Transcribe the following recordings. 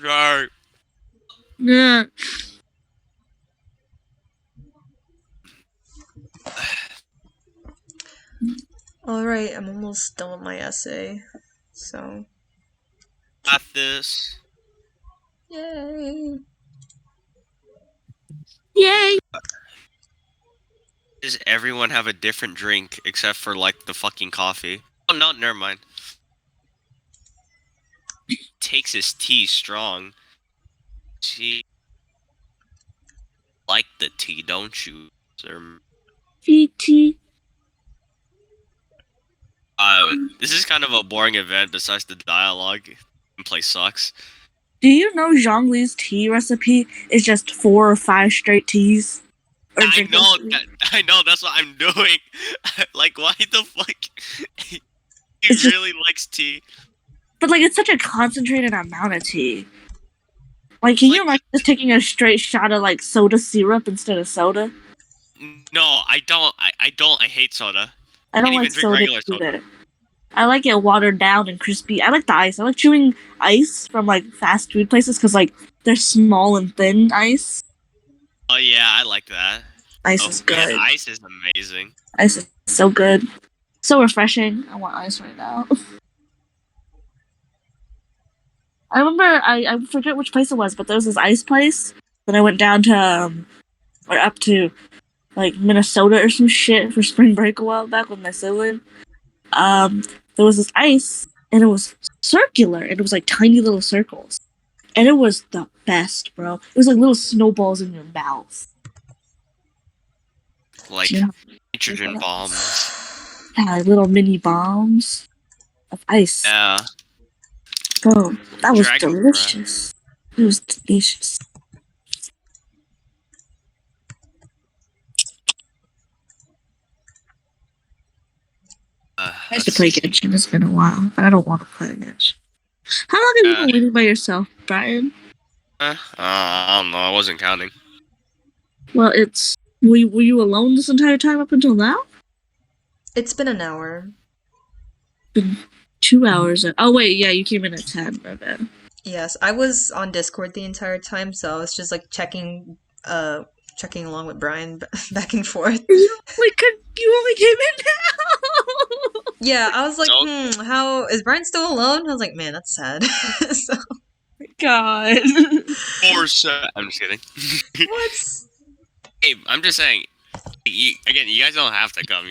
Sorry. Yeah. Alright, I'm almost done with my essay. So. Got this. Yay! Yay! Does everyone have a different drink except for like the fucking coffee? Oh no, never mind. Takes his tea strong. She like the tea, don't you, sir? GT. This is kind of a boring event besides the dialogue. Gameplay sucks. Do you know Zhongli's tea recipe is just 4 or 5 straight teas? Or I drinking know tea? that. I know that's what I'm doing. Like, why the fuck? He It's just- really likes tea. But like, it's such a concentrated amount of tea. Like, can you Like- imagine just taking a straight shot of like soda syrup instead of soda? No, I don't. I don't. I hate soda. I don't Can't like even drink soda regular soda. either. I like it watered down and crispy. I like the ice. I like chewing ice from like fast food places because like they're small and thin ice. Oh yeah, I like that. Ice Oh is man, good. ice is amazing. Ice is so good. So refreshing. I want ice right now. I remember I forget which place it was, but there was this ice place that I went down to or up to like Minnesota or some shit for spring break a while back with my sibling. There was this ice and it was circular and it was like tiny little circles. And it was the best, bro. It was like little snowballs in your mouth. Like Yeah. nitrogen Yeah. bombs. Yeah, like little mini bombs of ice. Yeah. Bro, that was Dragon delicious. It was delicious. I used to play Genshin. It's been a while, but I don't want to play Genshin. How long have you been waiting by yourself, Brian? I don't know. I wasn't counting. Well, it's were you alone this entire time up until now? It's been an hour. 2 hours. Oh wait, yeah, you came in at 10. My bad. Yes, I was on Discord the entire time, so I was just like checking along with Brian back and forth. You only came in now. Yeah, I was like, Nope. how is Brian still alone? I was like, man, that's sad. So God. I'm just kidding. what? Hey, I'm just saying. Again, you guys don't have to come.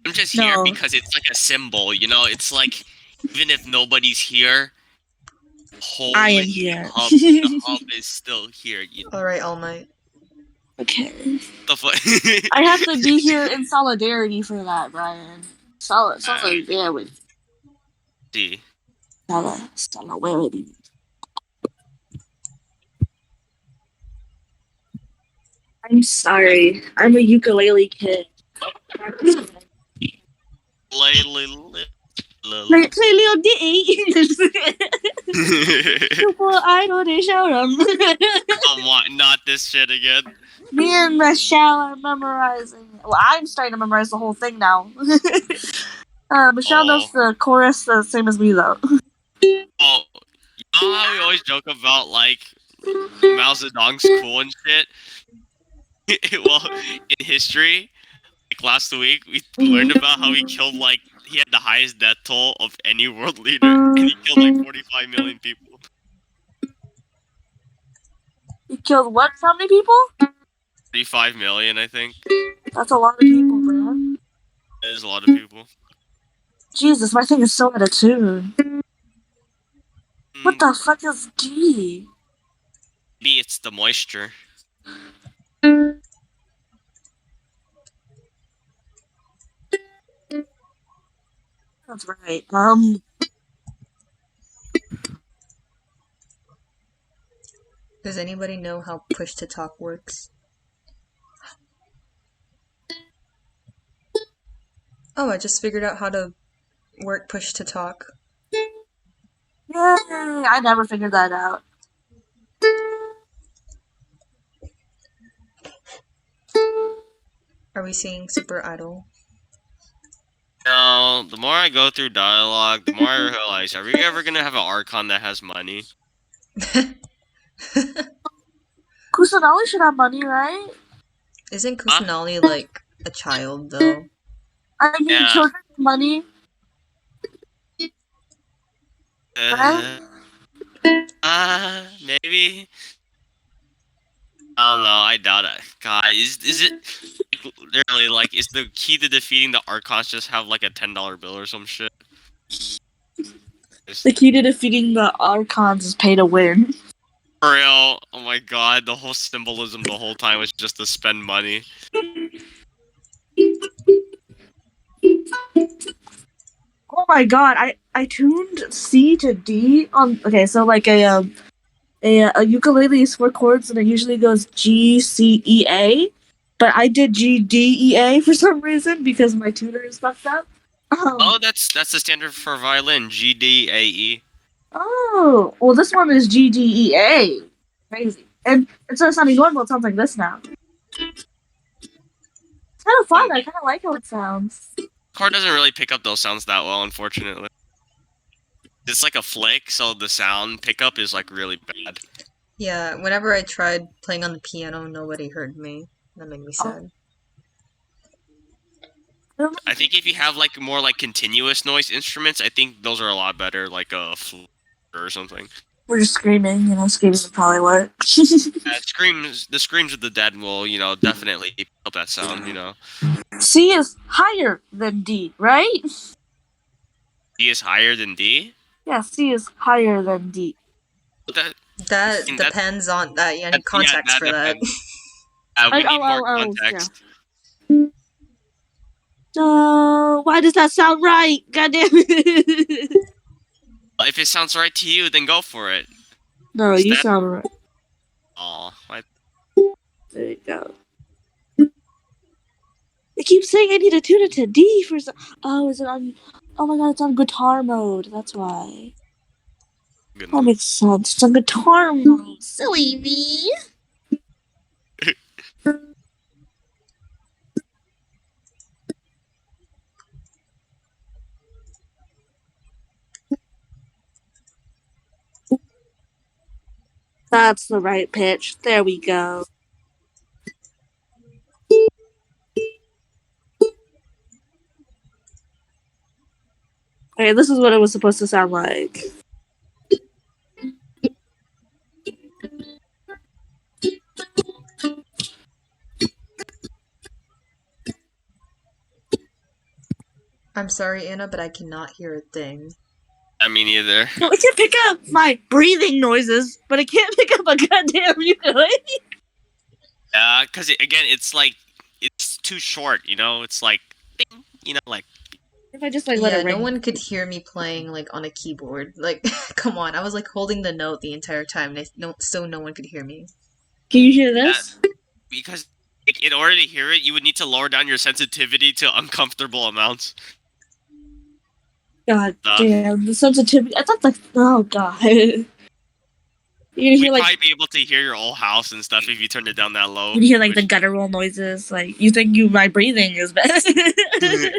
I'm just here No. because it's like a symbol. It's like even if nobody's here, I am holy here. the hub is still here. Alright, All Might. Okay. The fuck? I have to be here in solidarity for that, Brian. Solidarity. See. Solidarity. I'm sorry. I'm a ukulele kid. Play Play little ditty. Super idol, they show them. Come on, not this shit again. Me and Michelle are memorizing. Well, I'm starting to memorize the whole thing now. Michelle knows the chorus the same as me, though. Oh, you know how we always joke about like Mao Zedong's cool and shit? Well, in history, like last week, we learned about how he killed he had the highest death toll of any world leader, and he killed like 45 million people. You killed what? How many people? 35 million, I think. That's a lot of people, man. That is a lot of people. Jesus, my thing is so out of tune. What the fuck is G? Maybe it's the moisture. That's right. Does anybody know how push to talk works? Oh, I just figured out how to work push to talk. Yay! I never figured that out. Are we seeing Super Idol? No, the more I go through dialogue, the more I realize, are we ever gonna have an Archon that has money? Kusanali should have money, right? Isn't Huh? Kusanali like a child though? I mean, Yeah. children have money, right? Maybe. I don't know. I doubt it. God, is it literally like is the key to defeating the Archons just have like a $10 bill or some shit? The key to defeating the Archons is pay to win. For real. Oh my god, the whole symbolism the whole time was just to spend money. Oh my god, I tuned C to D on. Okay, so like a ukulele is 4 chords and it usually goes G C E A, but I did G D E A for some reason because my tuner is fucked up. Oh, that's the standard for violin, G D A E. Oh, well, this one is G D E A. Crazy, and instead of sounding normal, it sounds like this now. It's kind of fun. I kind of like how it sounds. Chord doesn't really pick up those sounds that well, unfortunately. It's like a flick, so the sound pickup is like really bad. Yeah, whenever I tried playing on the piano, nobody heard me. That made me sad. I think if you have like more like continuous noise instruments, I think those are a lot better, like a flute or something. We're just screaming, screaming would probably work. The screams of the dead will, definitely pick up that sound. C is higher than D, right? D is higher than D. Yeah, C is higher than D. But that That that- depends on that. Yeah, I that- need context yeah, for that. depends. We need more yeah. context. Why does that sound right? God damn it. If it sounds right to you, then go for it. No, you sound right. Aw, There you go. I keep saying I need to tune it to D for some. Oh, is it on? Oh my god, it's on guitar mode. That's why. good. That makes sense. It's on guitar mode. Silly me. That's the right pitch. There we go. Okay, this is what it was supposed to sound like. I'm sorry, Anna, but I cannot hear a thing. I mean, either. No, it can pick up my breathing noises, but it can't pick up a goddamn ukulele. Yeah, because again, it's like it's too short. It's like, ding, like. If I just like let Yeah, it ring. no one could hear me playing like on a keyboard. Like, come on, I was like holding the note the entire time, and so no one could hear me. Can you hear this? Because in order to hear it, you would need to lower down your sensitivity to uncomfortable amounts. God damn, the sensitivity. I thought like, oh god. You can hear We'd like probably be able to hear your whole house and stuff if you turned it down that low. you can hear like the which- guttural noises. Like you think my breathing is bad.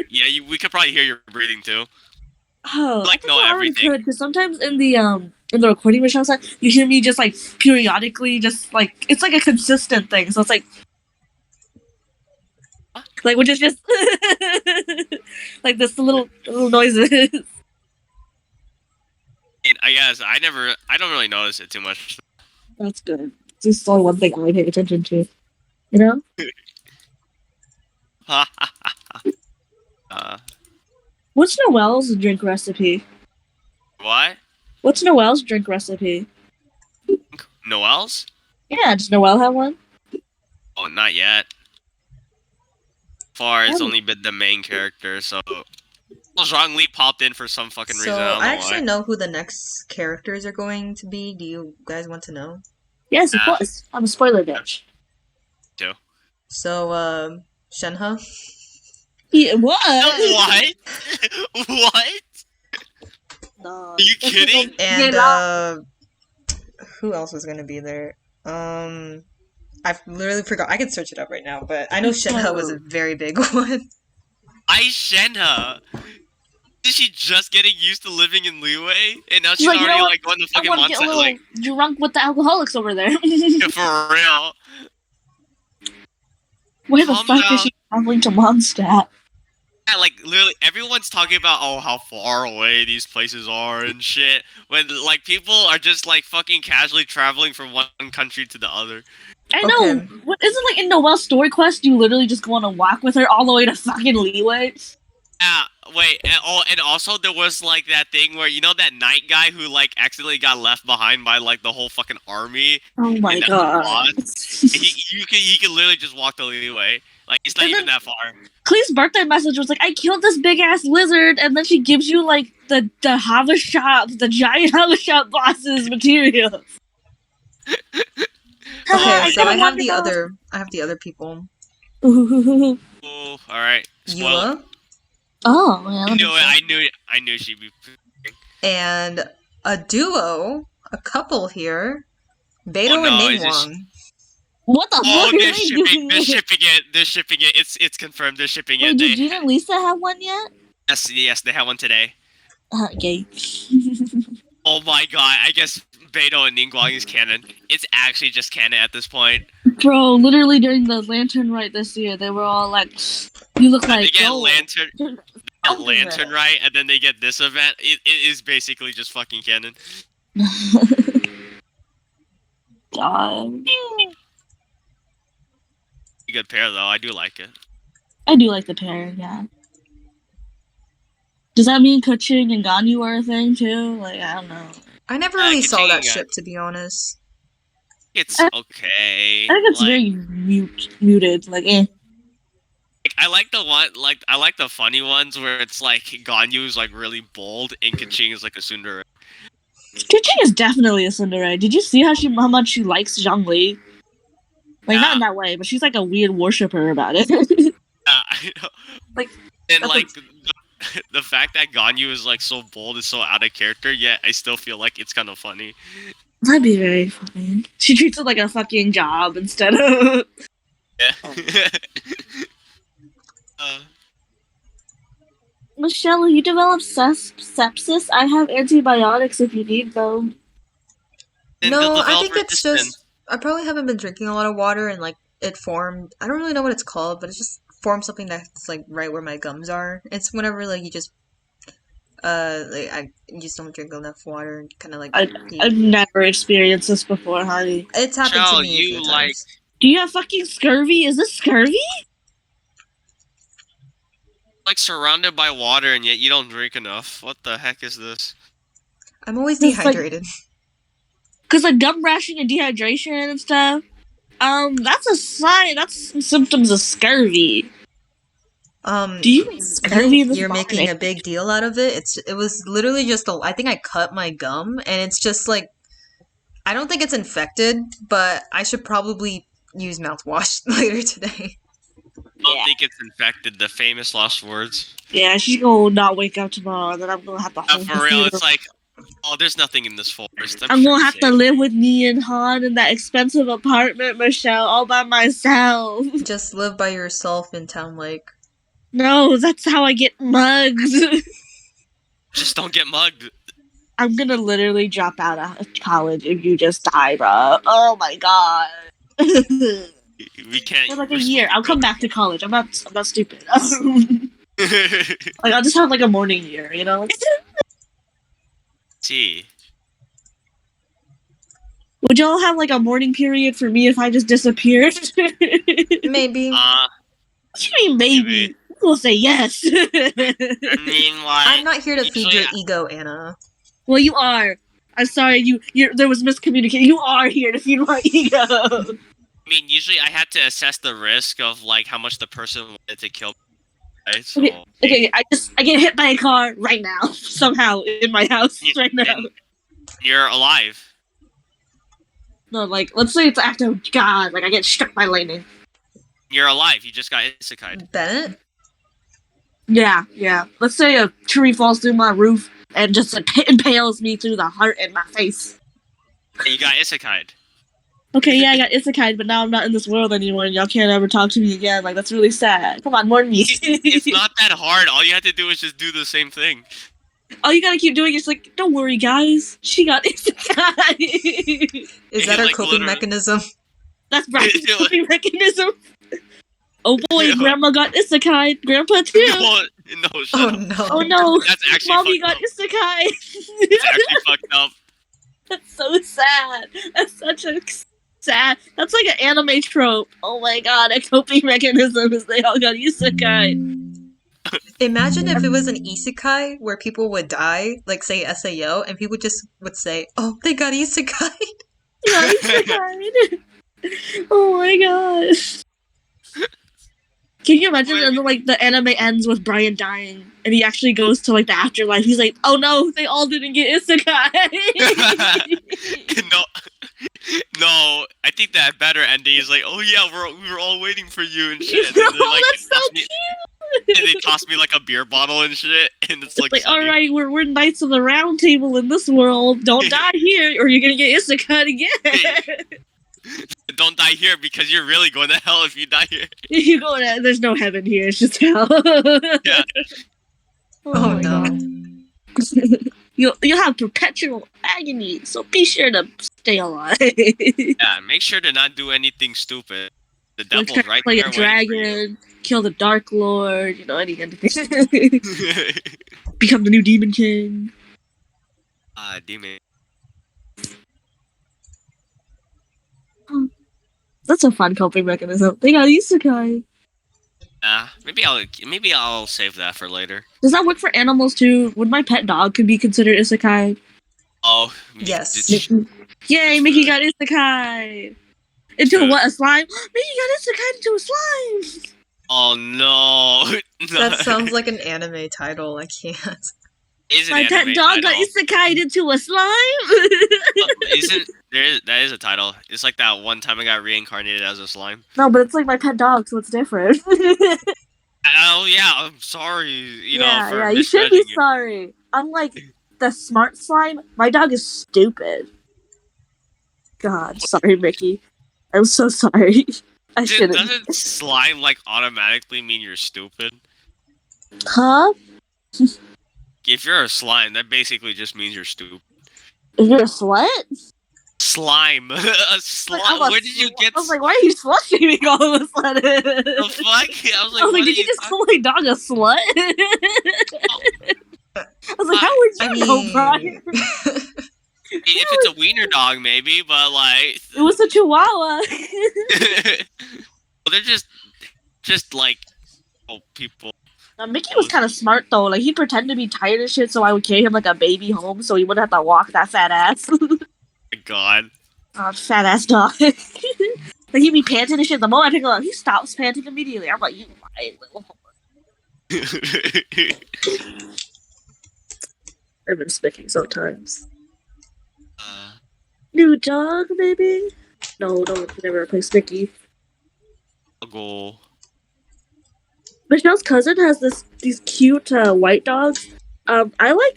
Yeah, we could probably hear your breathing too. Oh, Like, I think know I already everything. could because sometimes in the recording machine outside, you hear me just like periodically, just like it's like a consistent thing. So it's like which is just like this little noises. I guess I don't really notice it too much. That's good. It's just only one thing I pay attention to. You know? What's Noel's drink recipe? What? What's Noel's drink recipe? Noel's? Yeah, does Noel have one? Oh, not yet. Far, it's Oh. only been the main character, so. Zhang Li popped in for some fucking reason. So I don't know I actually why. know who the next characters are going to be. Do you guys want to know? Yes, of Ah. course. I'm a spoiler bitch. So, Shenhe. Yeah, what? What? What? No, Are you that's kidding? like And a- who else was gonna be there? I've literally forgot. I can search it up right now, but I know Shenhe was a very big one. I Shenhe. Is she just getting used to living in Leeway, and now she's She's like, you know already what? like going to I fucking want to get a Mondstadt? little Like drunk with the alcoholics over there. yeah, for real. Where the Calm fuck down. is she traveling to Mondstadt? Yeah, like literally everyone's talking about how far away these places are and shit. When like people are just like fucking casually traveling from one country to the other. I know. Okay. What, isn't like in Noelle's story quest, you literally just go on a walk with her all the way to fucking Leeway? Yeah, wait, and also there was like that thing where you know that knight guy who like accidentally got left behind by like the whole fucking army. Oh my And that god. boss. He can literally just walk the Leeway. Like it's not And even then- that far. Clee's birthday message was like, I killed this big ass lizard, and then she gives you like the Hava shop, the giant Hava shop boss's materials. Okay, so I have kinda the wanted other people. those. Oh, all right. Spoiler. Eula Oh, yeah. I that knew makes it. sense. I knew she'd be. and a duo, a couple here, Beto Oh, no, and it's just- Ningguang. What the Oh, fuck are they're they shipping. doing? They're shipping it. They're shipping it. It's confirmed. They're shipping Wait, it. did Gina and Lisa have one yet? Yes, they have one today. Gay. Oh my god! I guess Beto and Ningguang is canon. It's actually just canon at this point. Bro, literally during the Lantern Rite this year, they were all like, "You look They like get gold." lantern right, and then they get this event. It is basically just fucking canon. God. Good pair though. I do like it. I do like the pair, yeah. Does that mean Kuching and Ganyu are a thing too? Like, I don't know. I never really saw that continuing on. ship, to be honest. It's I- okay. I think it's like, very muted. Like, eh. I like the one. Like I like the funny ones where it's like Ganyu is like really bold and Kaching is like a tsundere. Kuching is definitely a tsundere. Did you see how much she likes Zhongli? Like, not in that way, but she's like a weird worshiper about it. I know. Like, and that's like the fact that Ganyu is like so bold is so out of character, yet I still feel like it's kind of funny. That'd be very funny. She treats it like a fucking job instead of. Yeah. Michelle, you develop sepsis. I have antibiotics if you need them. And No, they'll I develop think it's resistance. just I probably haven't been drinking a lot of water and like it formed. I don't really know what it's called, but it just formed something that's like right where my gums are. It's whenever like you just like I just don't drink enough water and kind of like pee. I've never experienced this before, honey. It's happened to Michelle, me a you, few like- times. Do you have fucking scurvy? Is this scurvy? Like surrounded by water and yet you don't drink enough. What the heck is this? I'm always It's like- dehydrated. Because like gum rashing and dehydration and stuff. That's a sign. That's some symptoms of scurvy. Do you get scurvy in this You're making a morning? big deal out of it. It was literally just I think I cut my gum and it's just like I don't think it's infected, but I should probably use mouthwash later today. I don't Yeah. think it's infected. The famous lost words. Yeah, she's gonna not wake up tomorrow, and then I'm gonna have to hold For the real, funeral. it's like, oh, there's nothing in this forest. I'm sure gonna it's have to safe. live with me and Han in that expensive apartment, Michelle, all by myself. Just live by yourself in Town Lake. No, that's how I get mugged. Just don't get mugged. I'm gonna literally drop out of college if you just die, bro. Oh my god. We can't. For like a we're year, supposed I'll come back to college. I'm not stupid. Like I'll just have like a morning year, you know? See. Would y'all have like a mourning period for me if I just disappeared? Maybe. Uh, What you mean maybe? We'll say yes. I mean, like, I'm not here to feed usually your ego, Anna. Well, you are. I'm sorry. There was miscommunication. You are here to feed my ego. I mean, usually I had to assess the risk of like how much the person wanted to kill me. Right? So, Okay, I get hit by a car right now somehow in my house right now. and you're alive. No, like let's say it's an act of God. Like I get struck by lightning. You're alive. You just got isekai. Bennett? Yeah. Let's say a tree falls through my roof and just impales me through the heart and my face. You got isekai. Okay, yeah, I got isekai, but now I'm not in this world anymore, and y'all can't ever talk to me again. Like, that's really sad. Come on, mourn me. It's not that hard. All you have to do is just do the same thing. All you gotta keep doing is like, don't worry, guys. She got isekai. Is that her Like, coping literally. mechanism? That's Brian's Like- coping mechanism. Oh boy, Yeah. Grandma got isekai. Grandpa too. No, shut Oh up. no. Oh no, That's actually Mommy fucked got up. isekai. It's actually fucked up. That's so sad. That's such a sad. That's like an anime trope. Oh my god, a coping mechanism is they all got isekai. Imagine if it was an isekai where people would die, like say SAO, and people just would say, "Oh, they got isekai." Yeah, isekai. Oh my gosh. Can you imagine Wait. like the anime ends with Brian dying and he actually goes to like the afterlife? He's like, oh no, they all didn't get isekai. No, no. I think that better ending is like, oh yeah, we were all waiting for you and shit. And then, Oh, that's so toss me, and they toss me like a beer bottle and shit, and it's like, Like, all sunny. right, we're knights of the round table in this world. Don't die here, or you're gonna get isekai again. Don't die here because you're really going to hell if you die here. You go to, there's no heaven here. It's just hell. Yeah. Oh my no. God. You'll have perpetual agony. So be sure to stay alive. Yeah, make sure to not do anything stupid. The Like, devil's right play there a waiting for you. dragon, kill the Dark Lord. You know, anything. Become the new Demon King. Demon. That's a fun coping mechanism. They got isekai. Maybe I'll save that for later. Does that work for animals too? Would my pet dog could be considered isekai? Oh, Yes. Mickey. Yay, Mickey got isekai! Into what, a slime? Mickey got isekai into a slime! Oh no. That sounds like an anime title. I can't. Is an My pet anime dog got title. isekai into a slime! Isn't that is a title? It's like that one time I got reincarnated as a slime. No, but it's like my pet dog, so it's different. Oh yeah, I'm sorry. You know, for yeah, you should be misjudging you. sorry. Unlike the smart slime, my dog is stupid. God, sorry, Mickey. I'm so sorry. I shouldn't. Doesn't slime like automatically mean you're stupid? Huh? If you're a slime, that basically just means you're stupid. If you're a slut? Slime, a slime. Like, I'm a Where did you get? I was like, why are you slut shaming all of a sudden? The fuck? I was like, I was like, what did are you just talking- call my dog a slut? I was like, how would you I know, Brian? mean, If it's a wiener dog, maybe, but like, It was a chihuahua. well, they're just like, people. Now, Mickey was kind of smart though. Like he pretended to be tired and shit, so I would carry him like a baby home, so he wouldn't have to walk that fat ass. My God. Oh, fat ass dog. Like he'd be panting and shit. The moment I pick him up, he stops panting immediately. I'm like, you lying little. I've been speaking sometimes. New dog, baby. No, don't never replace Mickey. Go. Michelle's cousin has these cute white dogs. I like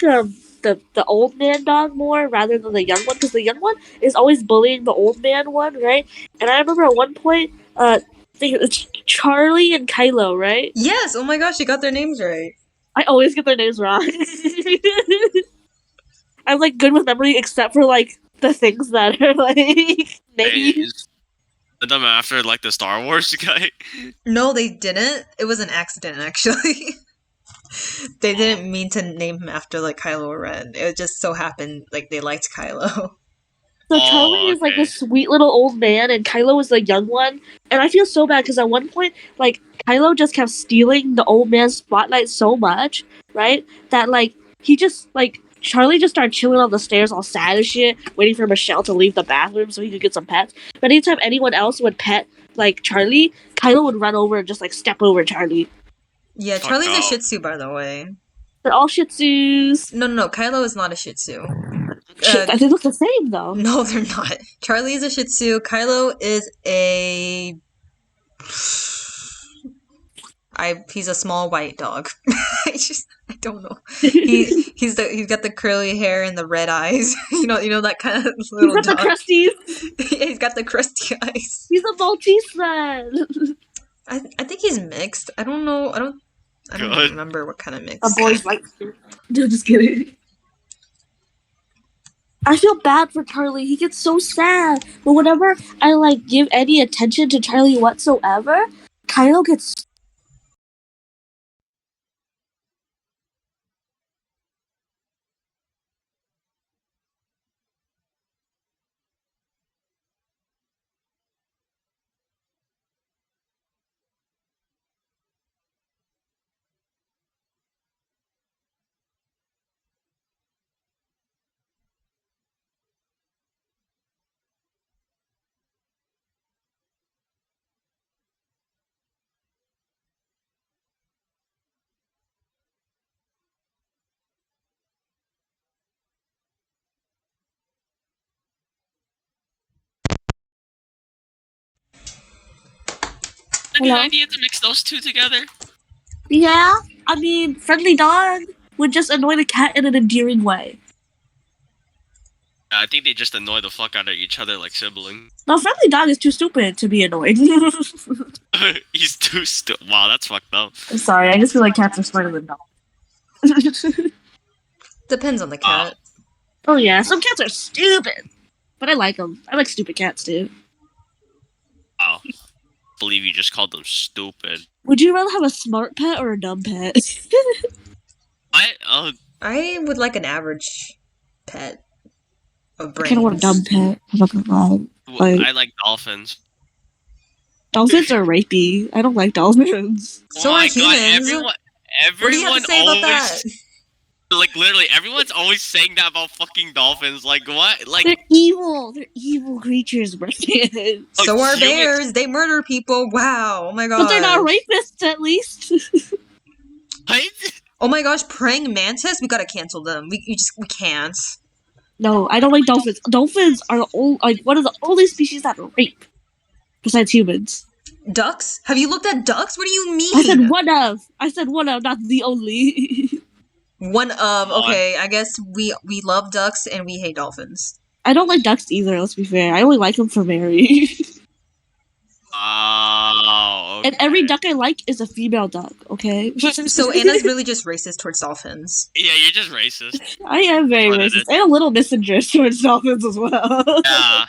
the old man dog more rather than the young one because the young one is always bullying the old man one, right? And I remember at one point, I think it's Charlie and Kylo, right? yes. Oh my gosh, you got their names right. I always get their names wrong. I'm like good with memory except for like the things that are like names. Did them after like the Star Wars guy? No, they didn't. It was an accident, actually. They didn't mean to name him after like Kylo Ren. It just so happened like they liked Kylo. So Charlie is like okay. this sweet little old man, and Kylo is the young one. And I feel so bad because at one point, like Kylo just kept stealing the old man's spotlight so much, right? That like he just like Charlie just started chilling on the stairs, all sad and shit, waiting for Michelle to leave the bathroom so he could get some pets. But anytime anyone else would pet like Charlie, Kylo would run over and just like step over Charlie. Yeah, Fuck Charlie's a off. Shih Tzu, by the way. They're all Shih Tzus. No. Kylo is not a Shih Tzu. Shit, they look the same though. No, they're not. Charlie is a Shih Tzu. Kylo is a He's a small white dog. I don't know. He's got the curly hair and the red eyes. You know that kind of He's little got the dog. crusty. He's got the crusty eyes. He's a Maltese then. I think he's mixed. I don't know. I don't Good. remember what kind of mix. A boy's like. No, just kidding. I feel bad for Charlie. He gets so sad. But whenever I like give any attention to Charlie whatsoever, Kyle gets. A good Hello? idea to mix those two together. Yeah, I mean, Friendly Dog would just annoy the cat in an endearing way. I think they just annoy the fuck out of each other like siblings. No, Friendly Dog is too stupid to be annoying. He's too stupid. Wow, that's fucked up. I'm sorry, I just feel like cats are smarter than dogs. Depends on the cat. Oh yeah, some cats are stupid, but I like them. I like stupid cats too. Wow. Believe you just called them stupid. Would you rather have a smart pet or a dumb pet? I would like an average pet of I brains. kind of want a dumb pet. I'm not gonna lie. Like- I like dolphins. Dolphins are rapey. I don't like dolphins. So Oh are my God, humans. What do you have to say about that? Like literally, everyone's always saying that about fucking dolphins. Like what? Like They're evil. They're evil creatures, Brandon. So are humans- bears. They murder people. Wow. Oh my god. But they're not rapists, at least. What? Oh my gosh, praying mantis. We gotta cancel them. We can't. No, I don't like dolphins. Dolphins are one of the only species that rape, besides humans. Ducks? Have you looked at ducks? What do you mean? I said one of. I said one of, not the only. One of. Okay, I guess we love ducks and we hate dolphins. I don't like ducks either. Let's be fair. I only like them for Mary. Oh. Okay. And every duck I like is a female duck. Okay. So Anna's really just racist towards dolphins. Yeah, you're just racist. I am very What it racist is. and a little misandrous towards dolphins as well. Yeah.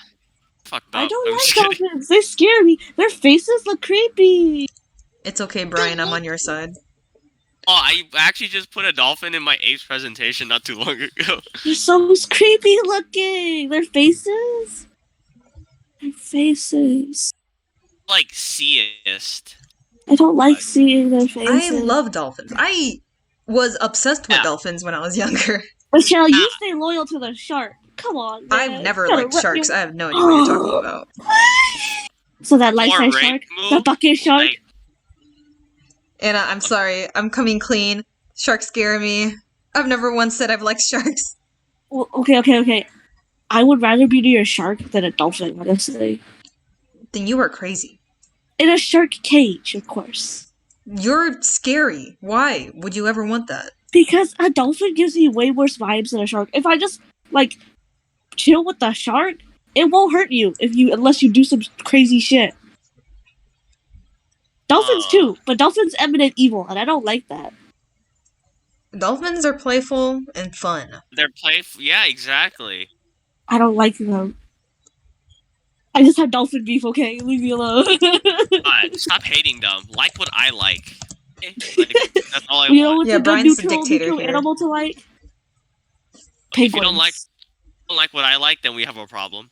Fucked up. I don't I'm like just kidding. dolphins. They scare me. Their faces look creepy. It's okay, Brian. I'm on your side. Oh, I actually just put a dolphin in my apes presentation not too long ago. They're so creepy looking. Their faces. Their faces. Like seeist. I don't like seeing their faces. I love dolphins. I was obsessed with Yeah. dolphins when I was younger. Michelle, you stay loyal to the shark. Come on, man. I've never Gotta liked rep sharks. your- I have no idea what you're talking about. So that life-size Or rape shark, move, the bucket shark. like- Anna, I'm sorry. I'm coming clean. Sharks scare me. I've never once said I've liked sharks. Well, okay. I would rather be near a shark than a dolphin, honestly. Then you are crazy. In a shark cage, of course. You're scary. Why would you ever want that? Because a dolphin gives me way worse vibes than a shark. If I just like chill with the shark, it won't hurt you unless you do some crazy shit. Dolphins too, but dolphins emanate evil, and I don't like that. Dolphins are playful and fun. They're playful. Yeah, exactly. I don't like them. I just have dolphin beef, okay? Leave me alone. Stop hating them. Like what I like. Okay? Like, that's all I You know want. what's Yeah, a good Brian's the neutral dictator here. animal to like? If you Penguins. don't like what I like, then we have a problem.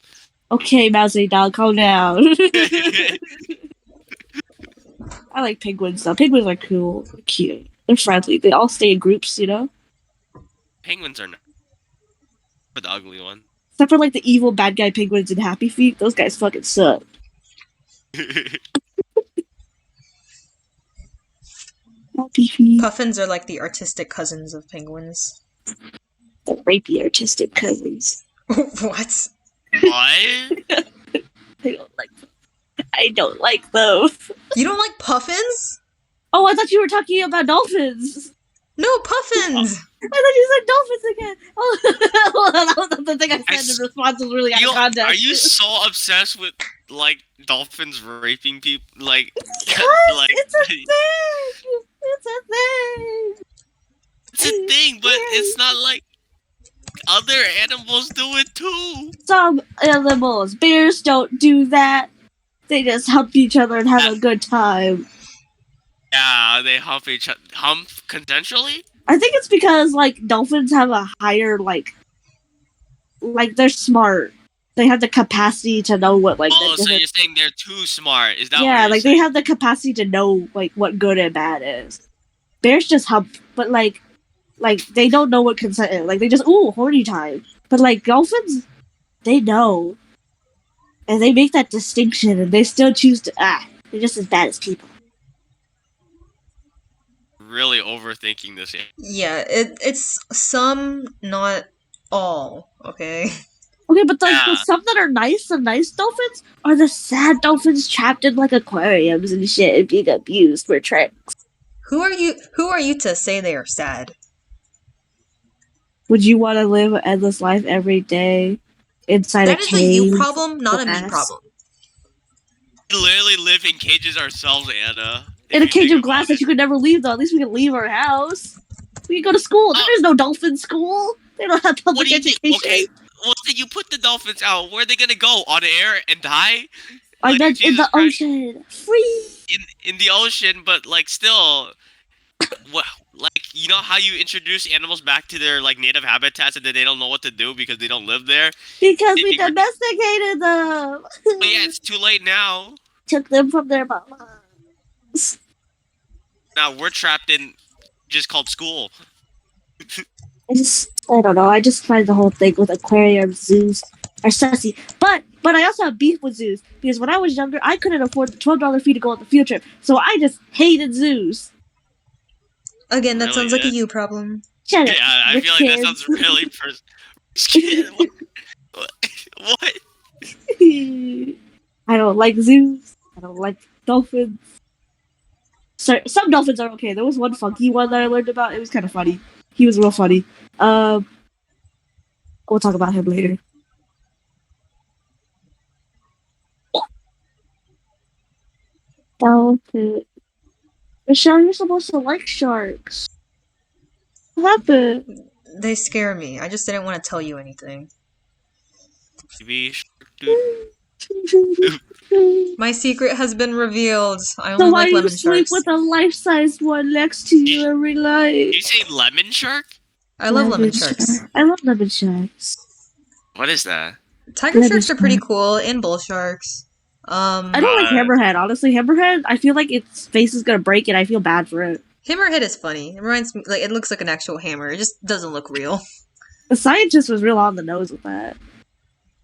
Okay, Mousy dog, calm down. I like penguins though. Penguins are cool. They're cute. They're friendly. They all stay in groups, you know? Penguins are not. For the ugly one. Except for like the evil bad guy penguins in Happy Feet. Those guys fucking suck. Happy Feet. Puffins are like the artistic cousins of penguins. The rapey artistic cousins. What? What? I don't like them. I don't like those. You don't like puffins? Oh, I thought you were talking about dolphins. No, puffins. I thought you said dolphins again. Oh, that was the thing I said. s- The response was really out of context. Are you so obsessed with like dolphins raping people? Like, Because like it's a thing. It's a thing. it's a thing, but it's not like other animals do it too. Some animals, bears don't do that. They just hump each other and have a good time. Yeah, they hump each other. Hump consensually? I think it's because like dolphins have a higher like they're smart. They have the capacity to know what like. Oh, the so different- you're saying they're too smart? Is that what yeah, you're like saying? they have the capacity to know like what good and bad is. Bears just hump, but like they don't know what consent is. Like they just horny time. But like dolphins, they know, and they make that distinction, and they still choose to they're just as bad as people. Really overthinking this. Yeah, it's some, not all. Okay. Okay, but like the Yeah. some that are nice, the nice dolphins are the sad dolphins trapped in like aquariums and shit and being abused for tricks. Who are you? Who are you to say they are sad? Would you want to live an endless life every day inside That a is cave? a you problem, not a me glass? problem. We literally live in cages ourselves, Anna. In a if you cage think of glass about that it. you could never leave, though. At least we can leave our house. We can go to school. Oh. There's no dolphin school. They don't have What public do you think? education. Okay, well, then you put the dolphins out. Where are they gonna go? On air and die? I Like, meant in Jesus the Christ. ocean. Free. In the ocean, but like still, what? Like, you know how you introduce animals back to their like native habitats and then they don't know what to do because they don't live there? Because They we think we're- domesticated them. But yeah, it's too late now. Took them from their mamas. Now we're trapped in just called school. I don't know. I just find the whole thing with aquariums, zoos are sussy. But I also have beef with zoos because when I was younger, I couldn't afford the $12 fee to go on the field trip, so I just hated zoos. Again, that Really, sounds like a yeah. you problem. Shut Yeah, up, I rich feel like that kids. sounds really what? I don't like zoos. I don't like dolphins. Some dolphins are okay. There was one funky one that I learned about. It was kind of funny. He was real funny. We'll talk about him later. Dolphin. Michelle, you're supposed to like sharks. What happened? They scare me. I just didn't want to tell you anything. TV My secret has been revealed. I So only why like do you lemon sleep sharks. with a life-sized one next to you every night? Did you say lemon shark? I love lemon sharks. I love lemon sharks. What is that? Tiger Lemon sharks are pretty shark. cool, and bull sharks. I don't like hammerhead, honestly. Hammerhead, I feel like its face is gonna break and I feel bad for it. Hammerhead is funny. It reminds me, like, it looks like an actual hammer. It just doesn't look real. The scientist was real on the nose with that.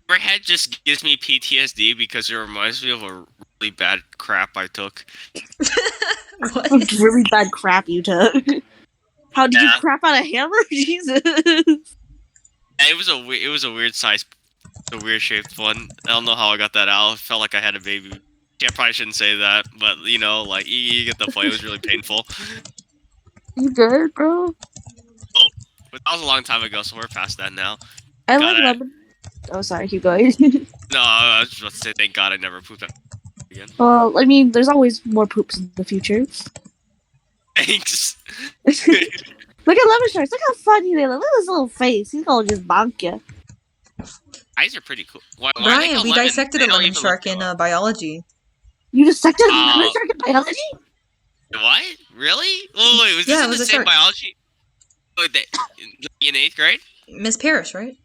Hammerhead just gives me PTSD because it reminds me of a really bad crap I took. What? What really bad crap you took. How did you Yeah. crap out a hammer? Jesus. It was a weird size, a weird shaped one. I don't know how I got that out. It felt like I had a baby. Yeah, probably shouldn't say that, but you know, like you get the point. It was really painful. You good, bro? But that was a long time ago, so we're past that now. I Got like it. lemon. Oh, sorry, keep going. No, I was just about to say, thank God I never pooped out again. Well, I mean, there's always more poops in the future. Thanks. Look at lemon sharks. Look how funny they look. Look at his little face. He's gonna just bonk you. Eyes are pretty cool. Why are they Brian, called we lemon? dissected They a don't lemon even shark look in yellow. biology. You dissected a Oh. lemon shark in biology? What? Really? Wait, was Yeah, this it in was the a same shark. biology? Wait, in 8th grade? Miss Parrish, right?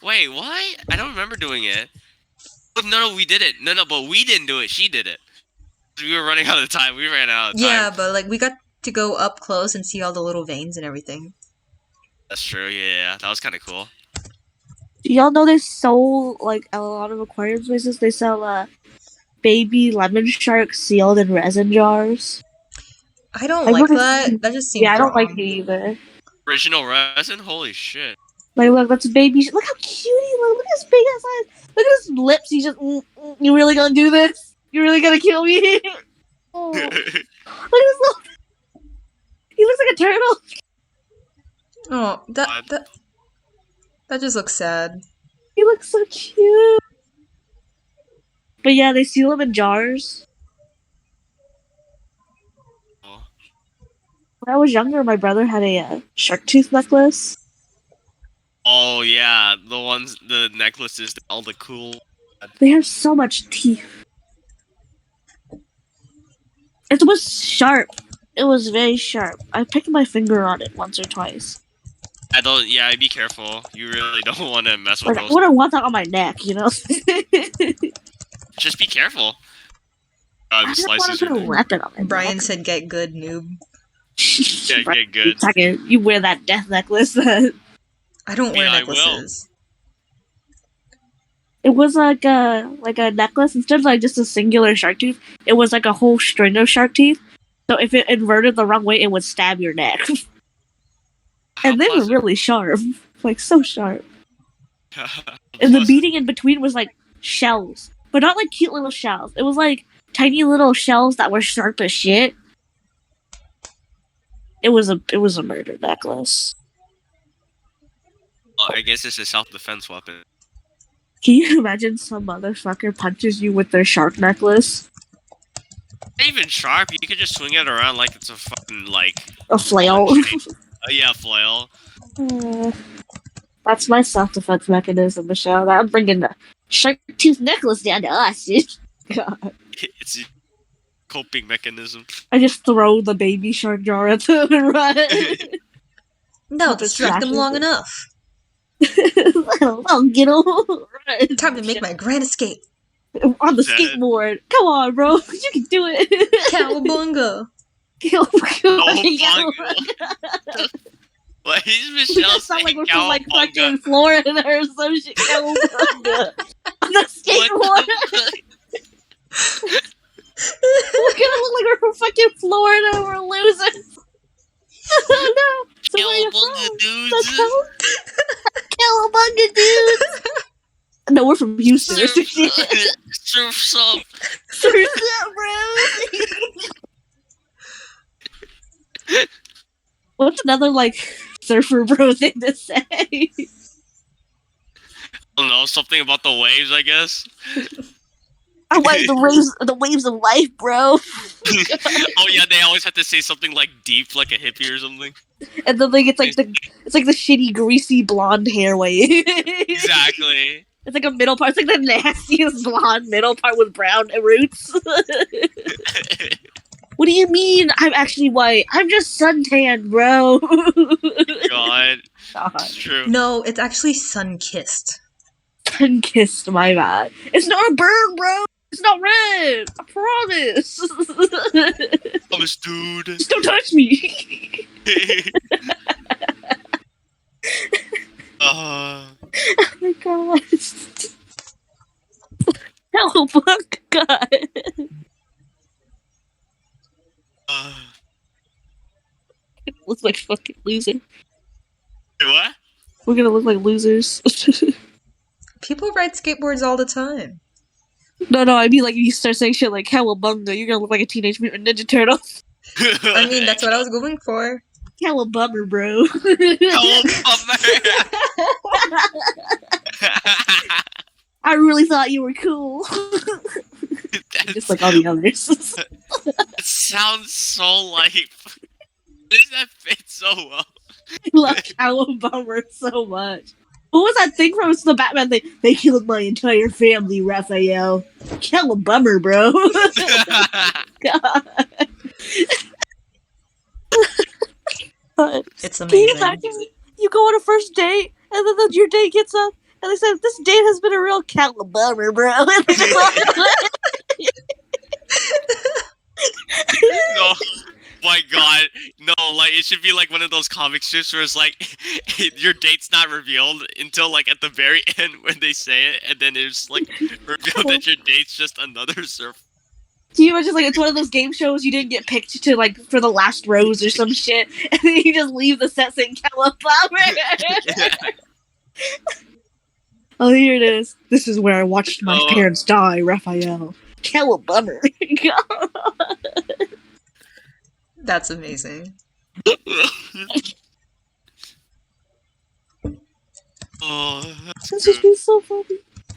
Wait, what? I don't remember doing it. But no, we did it. No, but we didn't do it. She did it. We were running out of time. We ran out of time. Yeah, but like we got to go up close and see all the little veins and everything. That's true. Yeah, that was kind of cool. Do y'all know they sell, like, a lot of aquarium places? They sell, baby lemon sharks sealed in resin jars. I don't I like would've that. seen- That just seems Yeah, I don't like wrong. it either. Original resin? Holy shit. Like, look, that's a baby. Look how cute he looks. Look at his big ass eyes. Look at his lips. He's just, you really gonna do this? You really gonna kill me? Oh. Look at this little. He looks like a turtle. Oh, that just looks sad. He looks so cute. But yeah, they seal them in jars. Oh. When I was younger, my brother had a shark tooth necklace. Oh yeah, the necklaces, all the cool. They have so much teeth. It was sharp. It was very sharp. I picked my finger on it once or twice. Yeah, be careful. You really don't want to mess with Like, I those. wouldn't want that on my neck, you know? Just be careful. I The don't want slices to are put a there. weapon on my Brian neck. said, "Get good, noob." Yeah, get good. Second, you wear that death necklace. It I don't wear Yeah, I will. necklaces. was like a necklace instead of like just a singular shark tooth. It was like a whole string of shark teeth. So if it inverted the wrong way, it would stab your neck. How And they were pleasant. really sharp, like so sharp. How And the pleasant. beading in between was like shells, but not like cute little shells. It was like tiny little shells that were sharp as shit. It was a murder necklace. Well, I guess it's a self-defense weapon. Can you imagine some motherfucker punches you with their shark necklace? Not even sharp. You could just swing it around like it's a fucking like. A flail. Yeah, flail. That's my self-defense mechanism, Michelle. I'm bringing the shark tooth necklace down to us. God. It's a coping mechanism. I just throw the baby shark jar at them and run. No, Put the distract them scratches long in. enough. I'll get on. Time to make my grand escape. On the That- skateboard. Come on, bro. You can do it. Cowabunga! What is You Michelle sound like saying? we're from like Cowabunga? fucking Florida or some shit. Cowabunga. On the skateboard. What We're gonna look like we're from fucking Florida. We're losers. Oh no. So where you Cowabunga, from? dudes. Cowabunga, dudes. No, we're from Houston or some shit. Surf's up. Surf's up, bro. What's another like surfer bro thing to say? I don't know, something about the waves, I guess. I like the waves of life, bro. Oh yeah, they always have to say something like deep, like a hippie or something. And then like it's like the shitty greasy blonde hair wave. Exactly. It's like a middle part. It's like the nastiest blonde middle part with brown roots. What do you mean? I'm actually white. I'm just suntanned, bro. God, God. it's true. No, it's actually sun-kissed. Sun-kissed, my bad. It's not a bird, bro. It's not red. I promise. Thomas, dude. Just don't touch me. Oh my god. Hello, fuck God. Looks like fucking loser. What? We're gonna look like losers. People ride skateboards all the time. No, I mean like if you start saying shit like Cowabunga, you're gonna look like a Teenage Mutant Ninja Turtle. I mean, that's what I was going for. Cowabummer, bro. I really thought you were cool. Just like all the others. It sounds so like. Does that fit so well? I love Cowabummer so much. What was that thing from the Batman thing? They killed my entire family, Raphael. Cowabummer, bro. God. It's Can you amazing. imagine you go on a first date and then your date gets up and they said this date has been a real Cowabummer, bro. And they just walk away. No. My God, no! Like it should be like one of those comic strips where it's like your date's not revealed until like at the very end when they say it, and then it's like revealed that your date's just another surf. Can you imagine like it's one of those game shows you didn't get picked to like for the last rose or some shit, and then you just leave the set saying Cowabummer. Oh, here it is. This is where I watched my parents die, Raphael. Cowabummer. That's amazing. Oh, that's This would good. be so funny.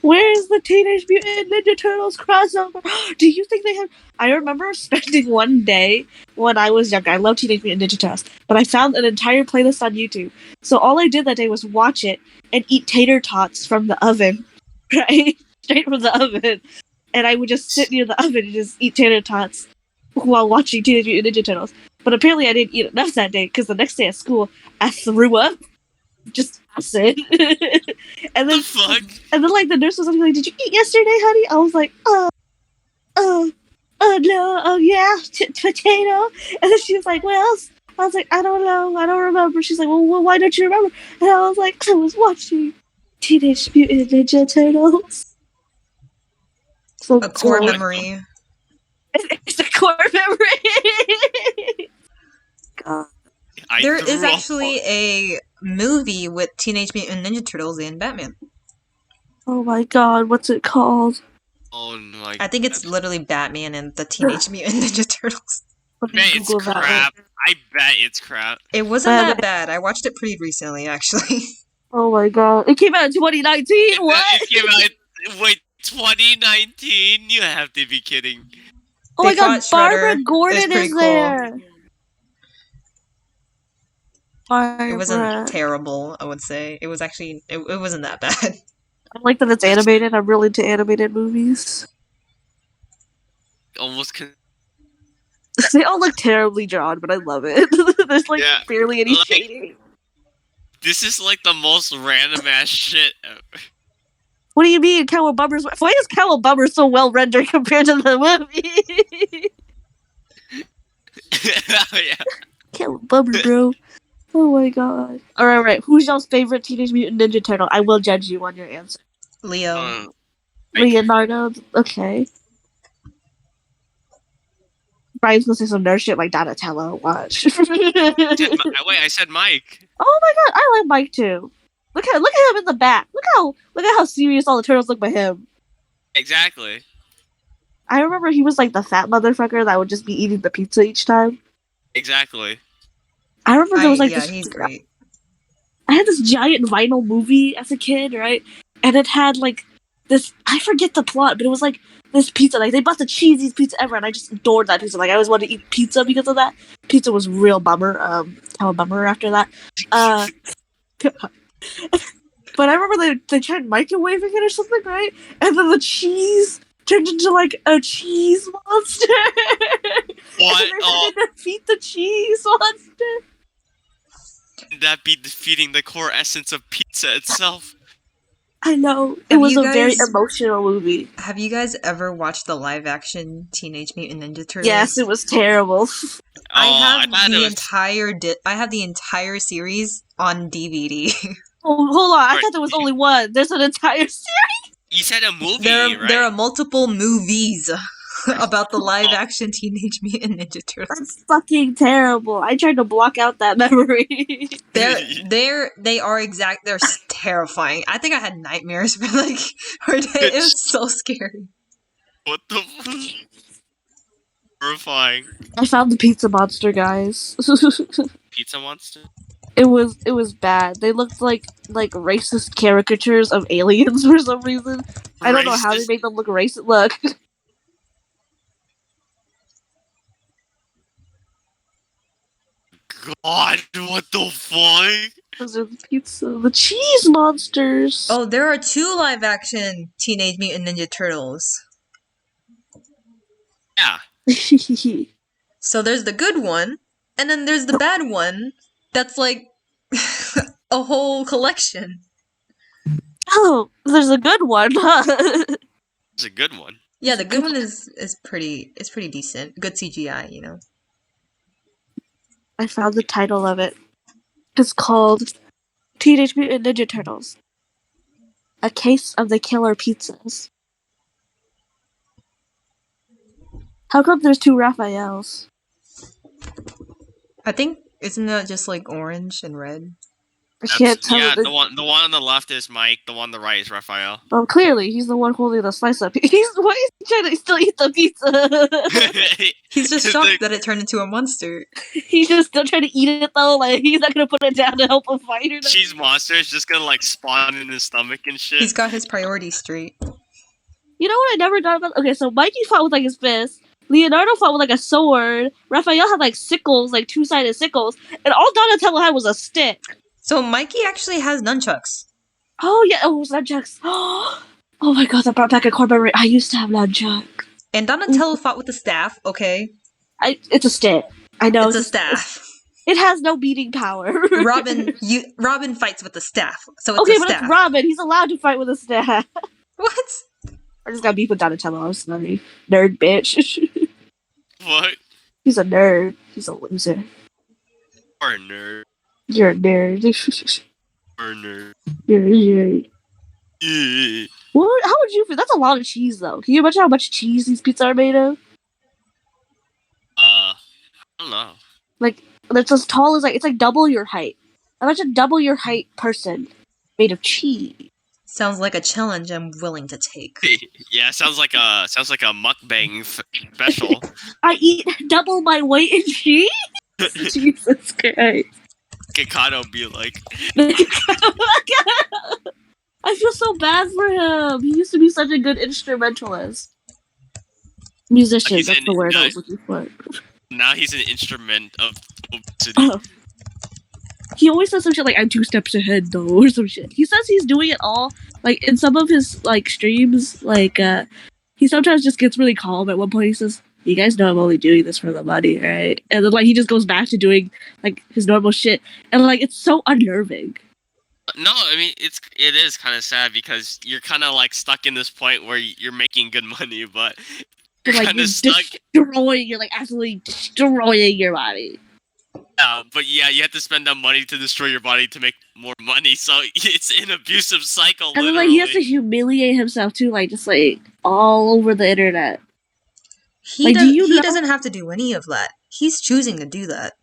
Where is the Teenage Mutant Ninja Turtles crossover? Do you think they have? I remember spending one day when I was younger. I love Teenage Mutant Ninja Turtles, but I found an entire playlist on YouTube. So all I did that day was watch it and eat tater tots from the oven, right? Straight from the oven. And I would just sit near the oven and just eat tater tots while watching Teenage Mutant Ninja Turtles. But apparently, I didn't eat enough that day because the next day at school, I threw up. Just acid. and The then fuck? and then like the nurse was like, "Did you eat yesterday, honey?" I was like, oh, no, oh yeah, potato." And then she was like, "Well," I was like, "I don't know, I don't remember." She's like, "Well, why don't you remember?" And I was like, "I was watching Teenage Mutant Ninja Turtles." So A core so- memory. It's a core memory. God. I There threw is up. actually a movie with Teenage Mutant Ninja Turtles and Batman. Oh my God, what's it called? Oh my. I think it's God. literally Batman and the Teenage Mutant Ninja Turtles. Let I me bet it's Google that one. crap. I bet it's crap. It wasn't Man, that bad. I watched it pretty recently, actually. Oh my God, it came out in 2019. What? It came out. Wait, 2019? You have to be kidding. Oh They my God, fought Barbara Shredder. It was Gordon pretty is cool. there. It wasn't Barbara. terrible, I would say. It was actually, it wasn't that bad. I like that it's animated. I'm really into animated movies. Almost. They all look terribly drawn, but I love it. There's like Yeah, barely any like- shading. This is like the most random ass shit ever. What do you mean, Cowabunga's? Why is Cowabunga so well rendered compared to the movie? Yeah. Cowabunga, bro. Oh my God. Alright. Who's y'all's favorite Teenage Mutant Ninja Turtle? I will judge you on your answer. Leo. I- Leonardo? Okay. Brian's gonna say some nerd shit like Donatello. Watch. Wait, I said Mike. Oh my God, I like Mike too. Look at him in the back. Look at how serious all the turtles look by him. Exactly. I remember he was like the fat motherfucker that would just be eating the pizza each time. Exactly. I remember there was like Yeah, this. he's great. I had this giant vinyl movie as a kid, right? And it had like this. I forget the plot, but it was like this pizza. Like they bought the cheesiest pizza ever, and I just adored that pizza. Like I always wanted to eat pizza because of that. Pizza was real bummer. How a bummer after that. But I remember they tried microwaving it or something, right? And then the cheese turned into like a cheese monster. What? And they Oh, had to defeat the cheese monster. that be defeating the core essence of pizza itself. I know. It Have was you a very guys- emotional movie. Have you guys ever watched the live action Teenage Mutant Ninja Turtles? Yes, it was terrible. I Oh, have thought it the was- entire I have the entire series on DVD. Oh, hold on. I Right. thought there was only one. There's an entire series. You said a movie, right? There are multiple movies about the live action Teenage Mutant Ninja Turtles. That's fucking terrible. I tried to block out that memory. They're terrifying. I think I had nightmares for like for a day. It was so scary. What the fuck? Horrifying. I found the pizza monster, guys. Pizza monster? It was bad. They looked like racist caricatures of aliens for some reason. I don't know how they Racist. make them look racist. Look. God, what the fuck? Those are the pizza. The cheese monsters. Oh, there are 2 live action Teenage Mutant Ninja Turtles. Yeah. So there's the good one, and then there's the bad one that's like a whole collection. Oh, there's a good one. It's a good one. Yeah, the good one is pretty decent. Good CGI, you know. I found the title of it. It's called Teenage Mutant Ninja Turtles. A Case of the Killer Pizzas. How come there's 2 Raphaels? I think isn't that just like orange and red? I can't tell. Yeah, that- the one on the left is Mike. The one on the right is Raphael. Well, clearly he's the one holding the slice up. Why is he trying to still eat the pizza? He's just The- shocked that it turned into a monster. He's just still trying to eat it though. Like he's not gonna put it down to help him fight or nothing. cheese monster is just gonna like spawn in his stomach and shit. He's got his priorities straight. You know what I never thought about? Okay, so Mikey fought with like his fist. Leonardo fought with like a sword. Raphael had like sickles, like two-sided sickles, and all Donatello had was a stick. So Mikey actually has nunchucks. Oh yeah, oh it was nunchucks. Oh my god, that brought back a core memory. I used to have nunchucks. And Donatello fought with a staff, okay? It's a stick. I know It's a staff. It has no beating power. Robin fights with the staff, so it's Okay, a but staff. it's Robin. He's allowed to fight with a staff. What? I just got beef with Donatello. I'm sorry, nerd bitch. What? He's a nerd. He's a loser. Or a nerd. You're a nerd. Or a nerd. You're a nerd. Yeah. What? How would you feel? That's a lot of cheese, though. Can you imagine how much cheese these pizzas are made of? I don't know. Like, it's as tall as it's like double your height. Imagine double your height person made of cheese. Sounds like a challenge I'm willing to take. Yeah, sounds like a mukbang special. I eat double my weight in cheese. Jesus Christ! Kikado be like, I feel so bad for him. He used to be such a good instrumentalist. Musician, He's that's in- the word I no, was looking for. now he's an instrument of obesity. Oh. He always says some shit like, I'm 2 steps ahead, though, or some shit. He says he's doing it all, like, in some of his, like, streams, like, he sometimes just gets really calm. At one point, he says, you guys know I'm only doing this for the money, right? And then, like, he just goes back to doing, like, his normal shit. And, like, it's so unnerving. No, I mean it is kind of sad because you're kind of like stuck in this point where you're making good money, but you're Like, kind you're of stuck. you're, like, absolutely destroying your body. But yeah, you have to spend that money to destroy your body to make more money. So it's an abusive cycle. And then, Literally. like, he has to humiliate himself, too, like, just, like, all over the internet. He Like, do you know- doesn't have to do any of that. He's choosing to do that.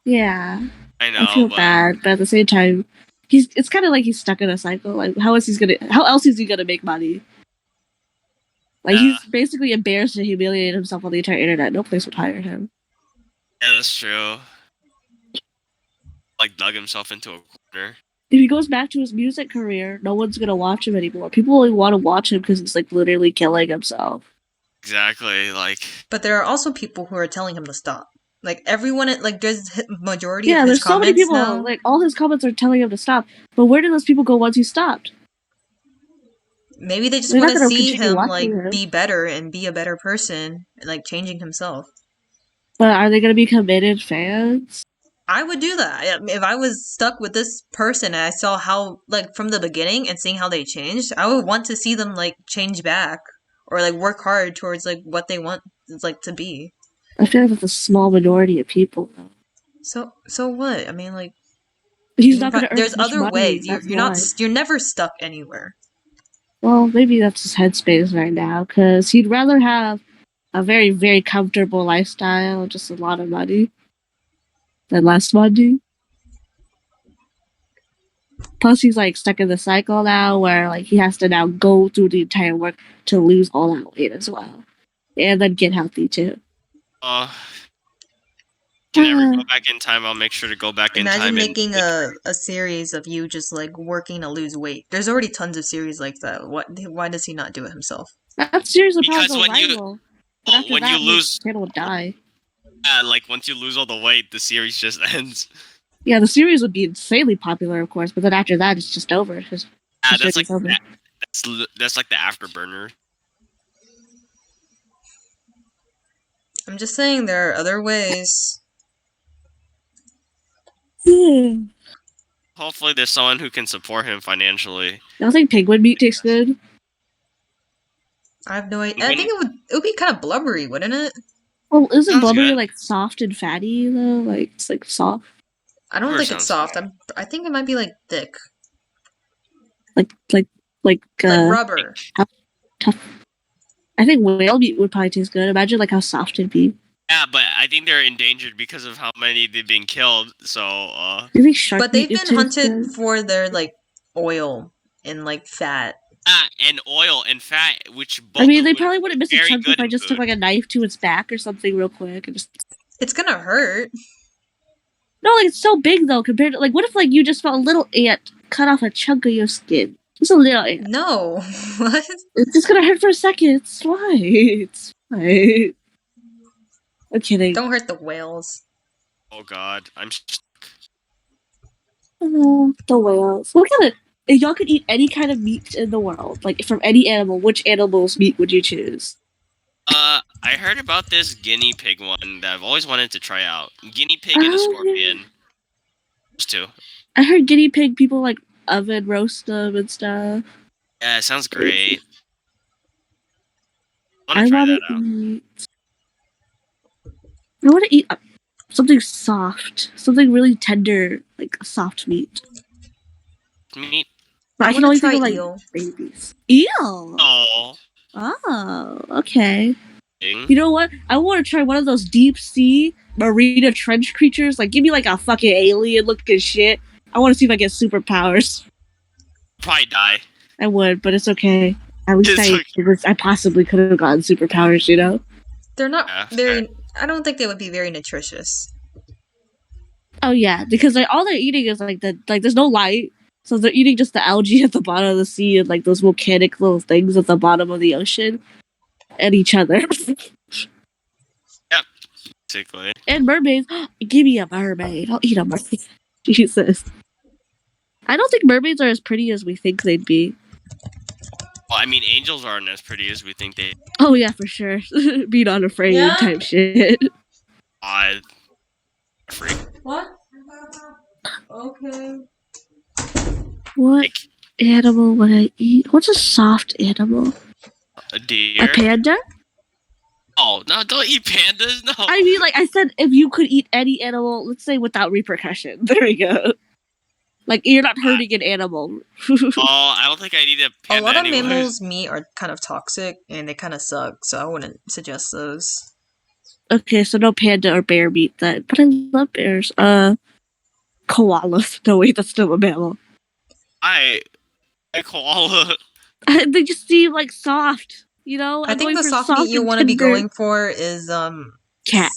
Yeah. I know. I feel but bad, but at the same time, it's kind of like he's stuck in a cycle. Like, how else is he gonna make money? Like, Yeah. he's basically embarrassed and humiliated himself on the entire internet. No place would hire him. Yeah, that's true. Like dug himself into a corner. If he goes back to his music career, no one's gonna watch him anymore. People only want to watch him because he's like literally killing himself. Exactly. Like But there are also people who are telling him to stop. Like everyone, like there's majority Yeah, of his there's so many comments people. now. Like, all his comments are telling him to stop. But where did those people go once he stopped? Maybe they just They're not want to gonna see continue him watching like him. be better and be a better person, and, like changing himself. But are they gonna be committed fans? I would do that if I was stuck with this person and I saw how, like, from the beginning and seeing how they changed. I would want to see them like change back or like work hard towards like what they want like to be. I feel like that's a small minority of people. So what? I mean, like, He's not gonna earn there's as much other money, ways. that's You're not. why. You're never stuck anywhere. Well, maybe that's his headspace right now, because he'd rather have a very, very comfortable lifestyle, just a lot of money, than less money. Plus, he's like stuck in the cycle now, where like he has to now go through the entire work to lose all that weight as well, and then get healthy too. can I ever go back in time? I'll make sure to go back in Imagine time. making a series of you just like working to lose weight. There's already tons of series like that. Why does he not do it himself? That series would probably Because go when you- viral. But after when that, you his lose, channel would die. like once you lose all the weight, the series just ends. Yeah, the series would be insanely popular, of course, but then after that, it's just over. It's just, Yeah, the that's like series over. that's like the afterburner. I'm just saying there are other ways. Hopefully, there's someone who can support him financially. Y'all think penguin meat tastes good? I have no idea. I think it would be kind of blubbery, wouldn't it? Well, isn't Sounds blubbery good. like soft and fatty though? Like it's like soft, I don't Blubber think it's sounds soft. I think it might be like thick, like like rubber. tough. I think whale meat would probably taste good. Imagine like how soft it'd be. Yeah, but I think they're endangered because of how many they've been killed. So, You think shark But meat they've been tastes hunted good? for their like oil and like fat. and oil and fat, which I both mean, of they which probably wouldn't miss a very chunk good if I in just took food. like a knife to its back or something real quick and just. It's gonna hurt. No, like it's so big though compared to like what if like you just felt a little ant cut off a chunk of your skin? Just a little ant. No. What? It's just gonna hurt for a second. It's fine. It's fine. I'm kidding. Don't hurt the whales. Oh God, Oh, the whales. What kind of? If y'all could eat any kind of meat in the world, like from any animal, which animal's meat would you choose? I heard about this guinea pig one that I've always wanted to try out. Guinea pig and a Oh, yeah. scorpion. Those two. I heard guinea pig people like oven roast them and stuff. Yeah, it sounds great. I I want to try want that to out. eat. I want to eat something soft, something really tender, like soft meat. Meat. But I I can wanna only try think of like eel. babies. Eel. Oh. Oh, okay. Thing. You know what? I want to try one of those deep sea marina trench creatures. Like, give me like a fucking alien looking shit. I want to see if I get superpowers. Probably die. I would, but it's okay. At least It's I possibly could have gotten superpowers. You know? They're not Yeah, very. I don't think they would be very nutritious. Oh yeah, because like all they're eating is like there's no light, so they're eating just the algae at the bottom of the sea and like those volcanic little things at the bottom of the ocean, and each other. Basically. And mermaids. Give me a mermaid. I'll eat a mermaid. Jesus. I don't think mermaids are as pretty as we think they'd be. Well, I mean, angels aren't as pretty as we think they Oh yeah, for sure. Be not afraid Yeah? type shit. are. Freak. What? Okay. What Like animal would I eat? What's a soft animal? a deer. A panda? Oh no! Don't eat pandas. No. I mean, like I said, if you could eat any animal, let's say without repercussion. There we go. Like you're not hurting an animal. Oh, I don't think I need a A panda lot of anyways. mammals' meat are kind of toxic and they kind of suck, so I wouldn't suggest those. Okay, so no panda or bear meat then. But I love bears. Koalas. No wait, that's still a mammal. I koala. They just seem like soft. You know, I I'm think going the for soft soft meat you and want to be tender. going for is Cat.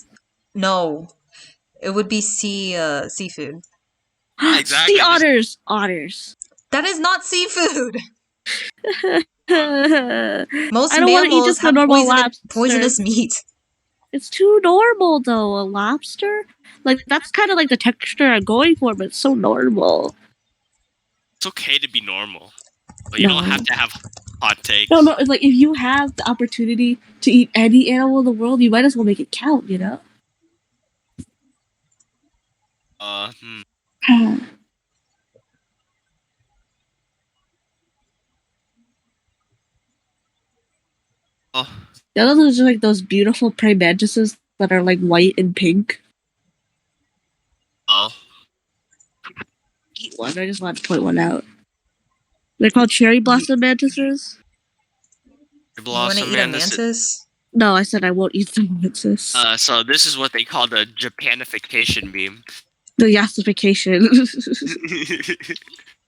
No, it would be seafood. Exactly, Sea just- otters. Otters. That is not seafood. I Most don't want to eat mammals just a have normal lobster. poisonous meat. It's too normal though. A lobster, like that's kind of like the texture I'm going for, but it's so normal. It's okay to be normal, but you don't No. have to have hot takes. No, it's like if you have the opportunity to eat any animal in the world, you might as well make it count. You know. Oh, The other ones are like those beautiful praying mantises that are like white and pink. oh. Eat one. I just wanted to point one out. They're called cherry blossom mantises. You want to eat a mantis? No, I said I won't eat the mantis. So this is what they call the Japanification beam. The yassification.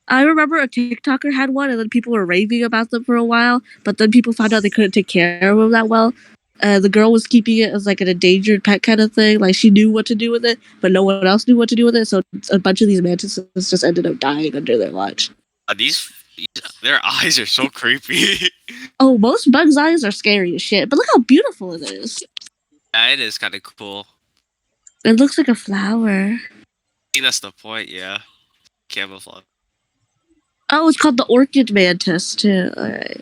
I remember a TikToker had one, and then people were raving about them for a while. But then people found out they couldn't take care of them that well. The girl was keeping it as like an endangered pet kind of thing. Like she knew what to do with it, but no one else knew what to do with it. So a bunch of these mantises just ended up dying under their watch. Their eyes are so creepy. Oh, most bugs' eyes are scary as shit. But look how beautiful it is. Yeah, it is kind of cool. It looks like a flower. I think that's the point. Yeah, camouflage. Oh, it's called the orchid mantis too. Alright.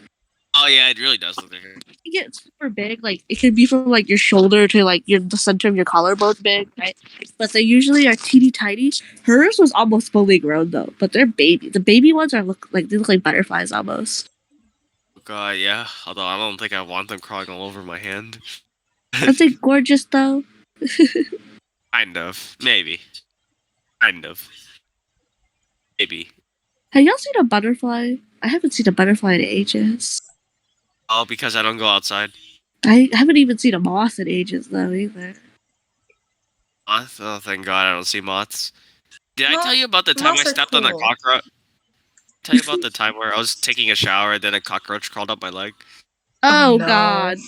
Oh yeah, it really does look like her. It gets super big, like it can be from like your shoulder to like the center of your collarbone big, right? But they usually are teeny tiny. Hers was almost fully grown though, but they're baby. The baby ones they look like butterflies almost. Oh god, yeah. Although I don't think I want them crawling all over my hand. Aren't they gorgeous though? Kind of, maybe. Kind of, maybe. Have y'all seen a butterfly? I haven't seen a butterfly in ages. Oh, because I don't go outside. I haven't even seen a moth in ages though either. moth. Oh, thank God, I don't see moths. Did I Moth- tell you about the time I moths are stepped on a cool. cockroach? Tell you about the time where I was taking a shower and then a cockroach crawled up my leg. Oh no. God,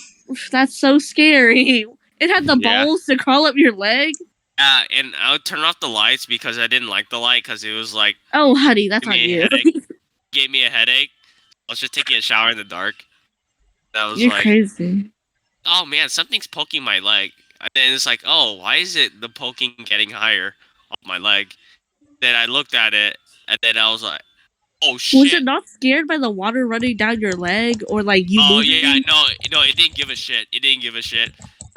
that's so scary. It had the Yeah. balls to crawl up your leg. And I would turn off the lights because I didn't like the light because it was like Oh, honey, that's Give on me a you. headache. gave me a headache. I was just taking a shower in the dark. I was You're like, crazy. oh man, something's poking my leg. And then it's like, oh, why is it the poking getting higher on my leg? Then I looked at it, and then I was like, oh shit. Was it not scared by the water running down your leg or like you Oh moving? yeah, no, it didn't give a shit. It didn't give a shit.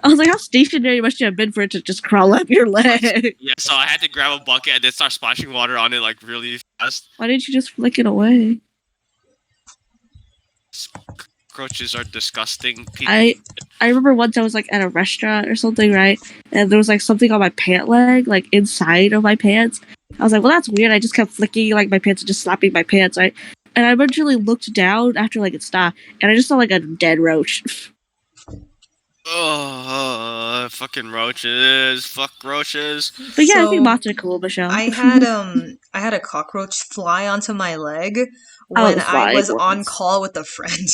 I was like, how stationary must you have been for it to just crawl up your leg? Yeah, so I had to grab a bucket and then start splashing water on it like really fast. Why didn't you just flick it away? Cockroaches are disgusting. I remember once I was like at a restaurant or something, right? And there was like something on my pant leg, like inside of my pants. I was like, well, that's weird. I just kept flicking like my pants and just slapping my pants, right? And I eventually looked down after like it stopped, and I just saw like a dead roach. Fucking roaches. Fuck roaches. But yeah, I So, think moths are cool, Michelle. I had a cockroach fly onto my leg I when was I flying was on once. call with a friend.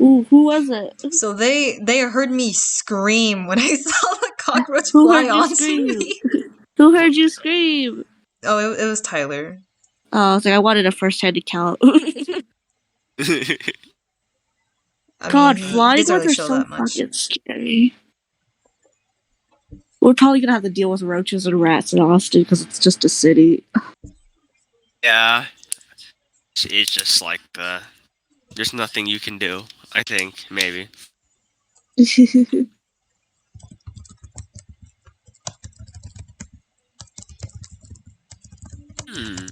Ooh, who was it? So they heard me scream when I saw the cockroach Who fly heard you onto scream? me. Who heard you scream? Oh, it was Tyler. Oh, I was like, I wanted a first-hand account. I God, mean, he flying doesn't ones really are show so that much. fucking scary. We're probably gonna have to deal with roaches and rats in Austin because it's just a city. Yeah. It's just like there's nothing you can do, I think, maybe. Hmm.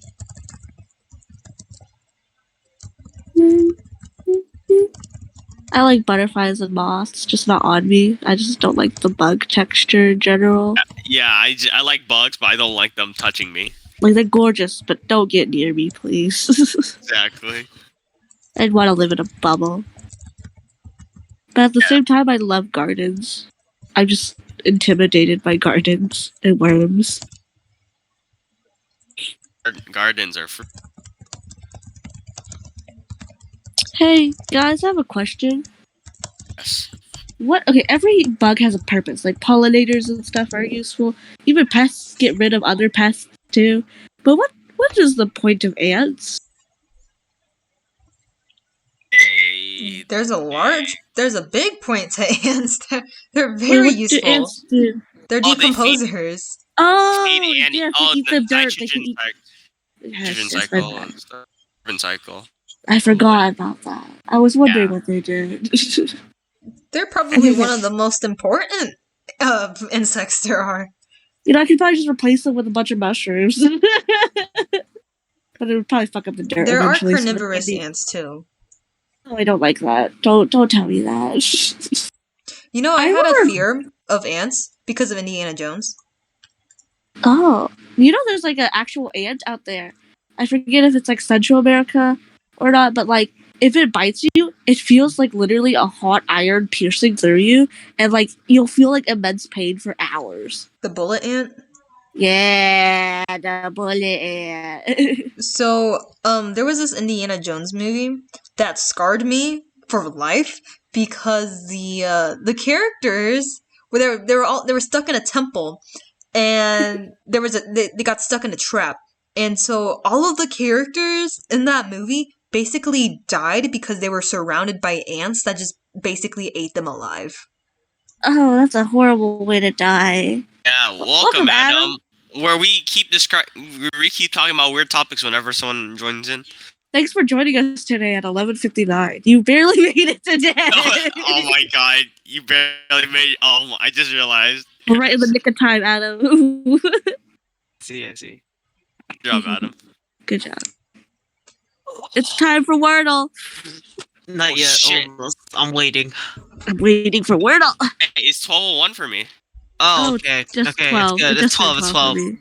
I like butterflies and moths, just not on me. I just don't like the bug texture in general. Yeah, I like bugs, but I don't like them touching me. Like, they're gorgeous, but don't get near me, please. Exactly. I'd want to live in a bubble. But at the Yeah. same time, I love gardens. I'm just intimidated by gardens and worms. Gardens are free. Hey, guys, I have a question. Yes. Okay, every bug has a purpose. Like, pollinators and stuff are useful. Even pests get rid of other pests, too. But what is the point of ants? There's a big point to ants. They're Wait, very what do useful. ants do? They're Oh, they feed- decomposers. Oh, Feed and yeah, they eat the dirt. They can nitrogen, eat. nitrogen Yes, cycle and stuff. Carbon cycle. I forgot about that. I was wondering Yeah. what they did. They're probably one of the most important insects there are. You know, I could probably just replace them with a bunch of mushrooms. But it would probably fuck up the dirt There are eventually. so carnivorous maybe- ants too. Oh, I don't like that. Don't tell me that. You know, I I had a wonder- fear of ants because of Indiana Jones. Oh, you know, there's like an actual ant out there. I forget if it's like Central America or not, but like if it bites you, it feels like literally a hot iron piercing through you, and like you'll feel like immense pain for hours. The bullet ant. Yeah, the bullet ant. So, there was this Indiana Jones movie that scarred me for life because the characters they were stuck in a temple, and they got stuck in a trap, and so all of the characters in that movie basically died because they were surrounded by ants that just basically ate them alive. Oh, that's a horrible way to die. Yeah, welcome, Adam. Where we keep talking about weird topics whenever someone joins in. Thanks for joining us today at 11:59. You barely made it today. Oh my god, you barely made. I just realized. We're right in the nick of time, Adam. I see. Good job, Adam. Good job. It's time for Wordle. Not Oh, yet. shit. Almost. I'm waiting. I'm waiting for Wordle. Hey, it's 12:01 for me. Oh, Oh, okay. Just Okay, 12. it's good. It It's just said 12. It's 12 12. for me.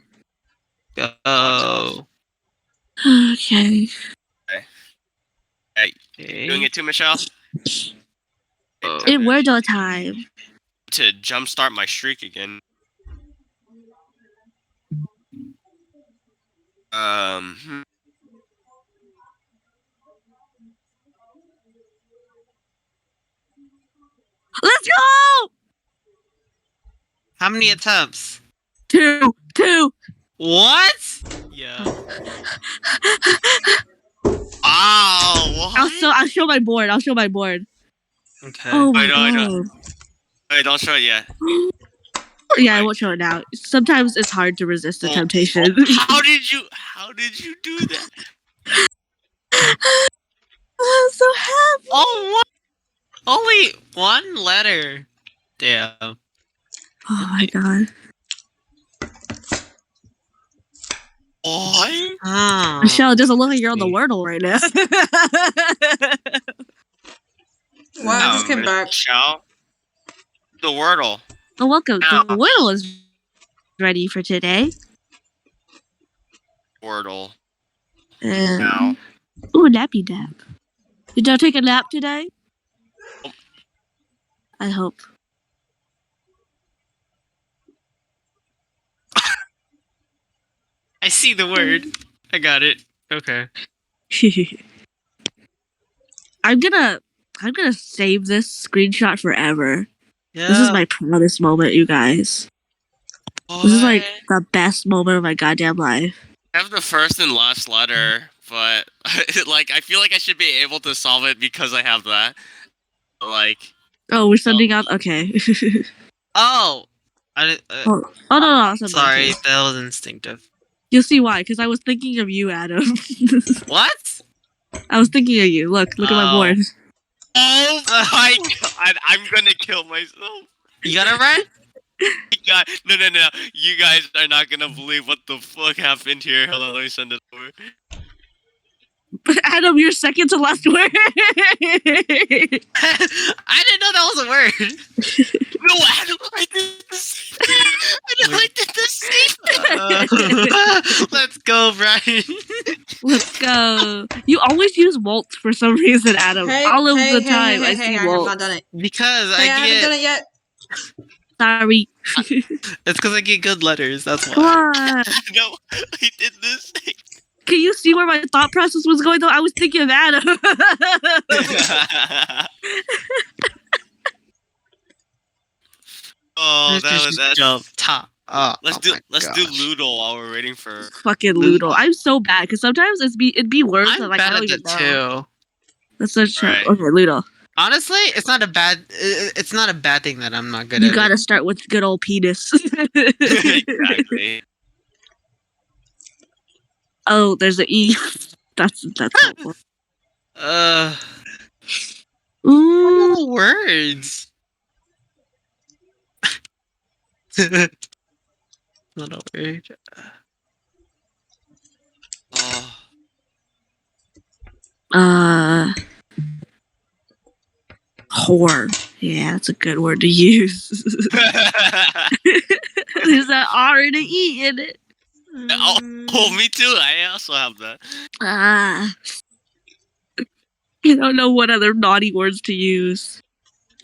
Oh. Okay. Doing it too, Michelle? It's Wordle time. To jumpstart my streak again. Hmm. Let's go! How many attempts? Two. What? Yeah. Oh, what? I'll show my board. Okay. Oh my I know, I know. god. Wait, don't show it yet. Yeah, I won't show it now. Sometimes it's hard to resist the Oh, temptation. How did you do that? I'm so happy. Oh, what? Only one letter. Damn. Oh my god. What? Oh. Michelle, it doesn't look like you're on the Wordle right now. Wow, I just came back. Michelle? The Wordle. Oh, welcome. Ow. The Wordle is ready for today. Wordle. Uh, Now. ooh, nappy nap. Did y'all take a nap today? I hope. I see the word. I got it. Okay. I'm gonna save this screenshot forever. Yeah. This is my proudest moment, you guys. This is like the best moment of my goddamn life. I have the first and last letter, but like I feel like I should be able to solve it because I have that. Like, Oh, we're sending out. Okay. Oh. I, oh no, I'll send sorry, mine too. that was instinctive. You'll see why. Because I was thinking of you, Adam. What? I was thinking of you. Look at my Oh. board. oh my god, I'm gonna kill myself. You got it right? God, no. You guys are not gonna believe what the fuck happened here. Hold on, let me send it over. Adam, you're second to last word. I didn't know that was a word. No, Adam, I did the same thing. I did the same thing. Let's go, Brian. Let's go. You always use Walt for some reason, Adam. All of the time I see I have Walt. not done it. Because Hey, I I haven't done get it yet. Sorry. it's because I get good letters. That's Come why. on. No, I did this thing. Can you see where my thought process was going though? I was thinking of Adam. Oh, that's. jump top. Oh, Let's oh do Ludo while we're waiting for. Fucking Ludo. I'm so bad because sometimes it'd be words that I'm like I bad don't at even that know. too. That's such Right. okay, Ludo. Honestly, it's not a bad. It's not a bad thing that I'm not good You at. gotta start with good old penis. Exactly. Oh, there's an E. That's helpful. What Ooh. are the words? Not a word. Oh. Whore. Yeah, that's a good word to use. There's an R and an E in it. Oh, me too. I also have that. Ah. I don't know what other naughty words to use.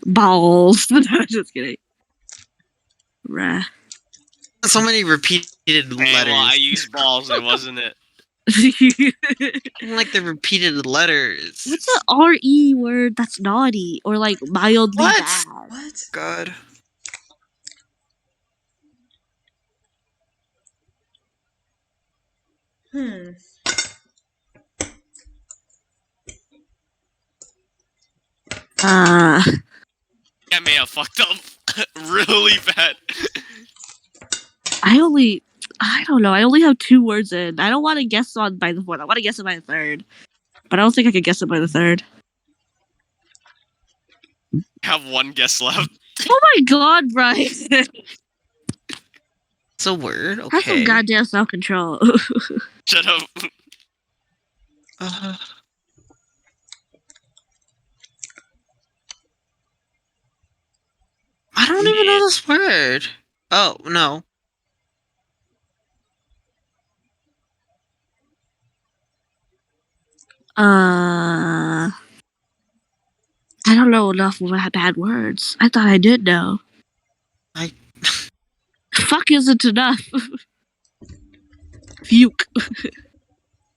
Balls. No, just kidding. Rah. So many repeated Hey, letters. well, I used balls. It wasn't it. I don't like the repeated letters. What's the R-E word that's naughty or like mildly What? bad? What? God. Hmm. Uh, I may have fucked up really bad. I don't know. I only have 2 words in. I don't want to guess on by the 4th. I want to guess it by the 3rd. But I don't think I could guess it by the 3rd. I have one guess left. Oh my god, Brian. It's a word. Have some Okay. goddamn self-control. Shut up. Uh, I don't even know this word. Oh no. I don't know enough about bad words. I thought I did know. I- Fuck isn't enough. Fuke.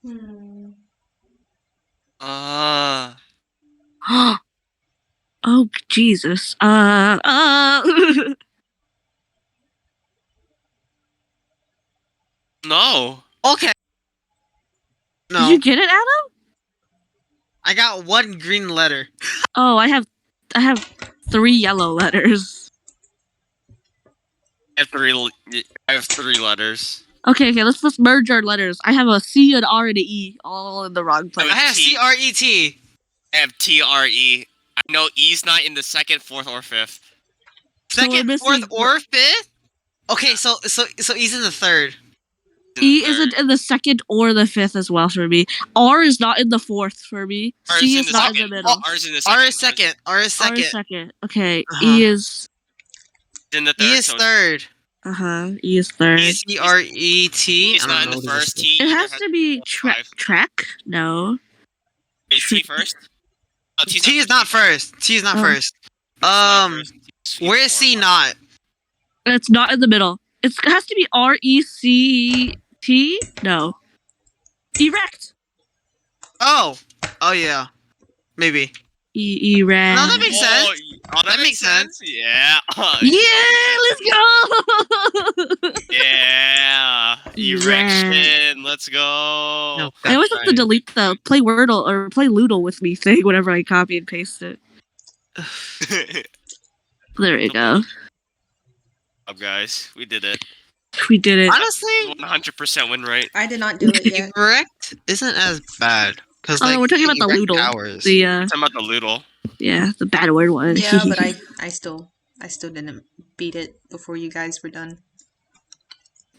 Hmm. Oh Jesus. No. Okay. Did No, you get it, Adam? I got one green letter. Oh, I have 3 yellow letters. I have three letters. Okay, let's merge our letters. I have a C, an R, and an E, all in the wrong place. I have T. CRET. I have TRE. I know E's not in the second, fourth, or fifth. So we're Second, missing- fourth, or fifth. Okay, so he's in the third. E isn't in the second or the fifth as well for me. R is not in the fourth for me. R C is in is the not second. in the middle. R is in the second. R is second. R is R second. is second. Okay, Uh-huh. E is in the third. E is so third. E is third. CRET. It's not in the first. T. It either has to be four, five. Trek. No. Wait, T first. No, T is not first. T is not Oh. first. It's not first. It's Where is four, C five. not? It's not in the middle. It has to be RECT. No. Erect. Oh yeah, maybe. Erect. No, that makes sense. That makes sense. Yeah. Yeah, let's go. Yeah. Erection. Let's go. I always have to delete the play Wordle or play Loodle with me thing whenever I copy and paste it. There we go. Up, guys. We did it. We did it. Honestly, 100% win rate. I did not do it yet. erect isn't as bad because Oh, like we're talking about the erect Loodle. hours. The I'm about the Loodle. the bad word one. Yeah, but I still didn't beat it before you guys were done.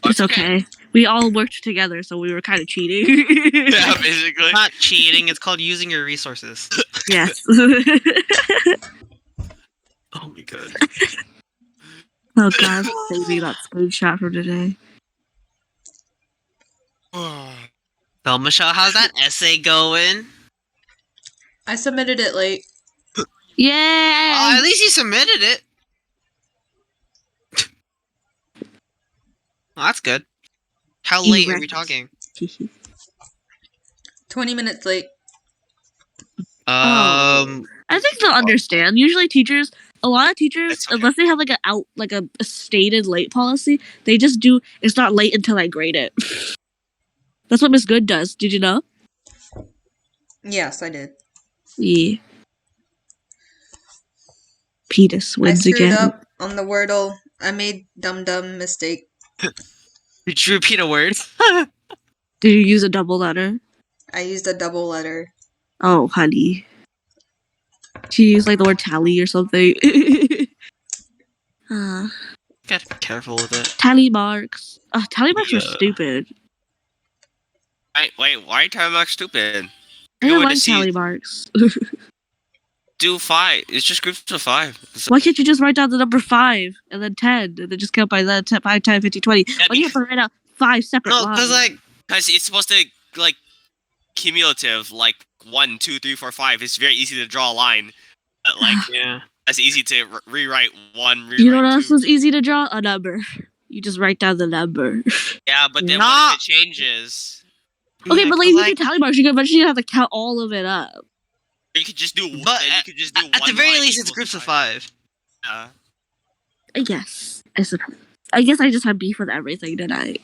It's okay. We all worked together, so we were kind of cheating. Yeah, basically. Not cheating. It's called using your resources. Yes. Oh my god. Oh god, save me that screenshot from today. So Michelle, how's that essay going? I submitted it late. Yeah. At least you submitted it. Well, that's good. How late are we Erect. talking? 20 minutes late. I think they'll understand. Usually, a lot of teachers, It's okay. unless they have a stated late policy, they just do. It's not late until I grade it. That's what Miss Good does. Did you know? Yes, I did. Yeah. Petus I wins screwed again. up on the Wordle. I made dumb mistake. Did you repeat a word? Did you use a double letter? I used a double letter. Oh, honey. She used like the word tally or something. Gotta be careful with it. Tally marks. Tally marks are Yeah. stupid. Wait, why are you talking about stupid? I You're don't going to like see- tally marks. Do 5. It's just groups of 5. Why can't you just write down the number 5 and then 10 and then just count by that 5, 10, 50, 20? Why do you have to write out 5 separate No, lines? because like Because it's supposed to, like, cumulative, like 1, 2, 3, 4, 5. It's very easy to draw a line. But, like, yeah. it's easy to rewrite 1, rewrite You know what 2. else is easy to draw? A number. You just write down the number. Yeah, but then what Not- if it changes? Okay, Yeah, but 'cause, like, if you do tally marks, you eventually have to count all of it up. You could just do. But then you could just do at the one very line least, it's equals groups of 5. 5. Yeah. Yes, I suppose. I guess I just have beef with everything tonight.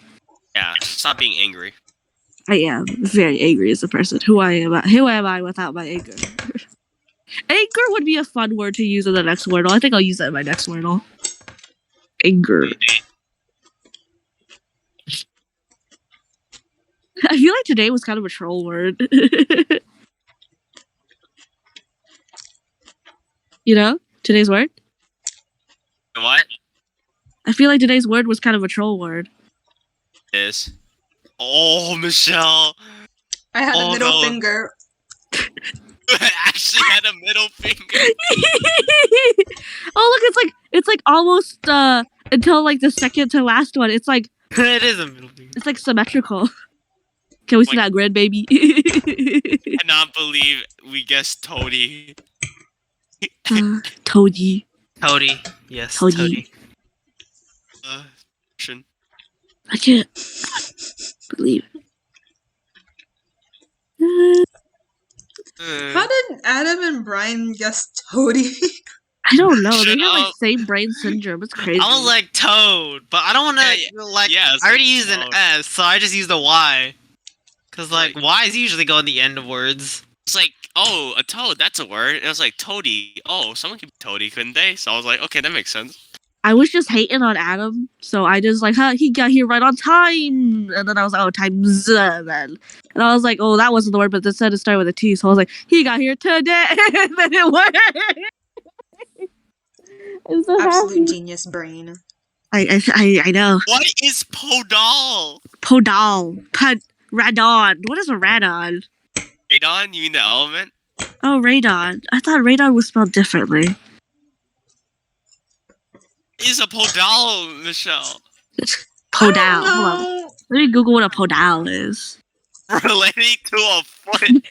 Yeah. Stop being angry. I am very angry as a person. Who am I without my anger? Anger would be a fun word to use in the next Wordle. I think I'll use that in my next Wordle. Anger. I feel like today was kind of a troll word. You know? Today's word? What I feel like today's word was kind of a troll word. is? Oh, Michelle. I had Oh, a middle no. finger. Actually had a middle finger. Oh look, it's like almost until like the second to last one. It's like It is a middle finger. it's like symmetrical. Can we see Like- that grid, baby? Cannot believe we guessed Toady. Toady. Toady. Yes, Toady. Toady. Action. I can't. believe it. How did Adam and Brian guess Toady? I don't know. They Shut have like up. same brain syndrome. It's crazy. I was like Toad, but I don't want to yeah, it's I already like used an Toad. S, so I just used a Y. Cause like Like- Y's usually go in the end of words. It's like, oh, a toad, that's a word. And it was like, toady. Oh, someone could be toady, couldn't they? So I was like, okay, that makes sense. I was just hating on Adam, so I just like, huh, he got here right on time, and then I was like, oh, times, and I was like, oh, that wasn't the word, but it said it started with a T, so I was like, he got here today, and then it worked. I'm so Absolute happy. genius brain. I know. What is podal? Podal, radon. What is a radon? Radon? You mean the element? Oh, radon. I thought radon was spelled differently. Is a podal, Michelle. Podal. Hold on. Let me Google what a podal is. Relating to a foot.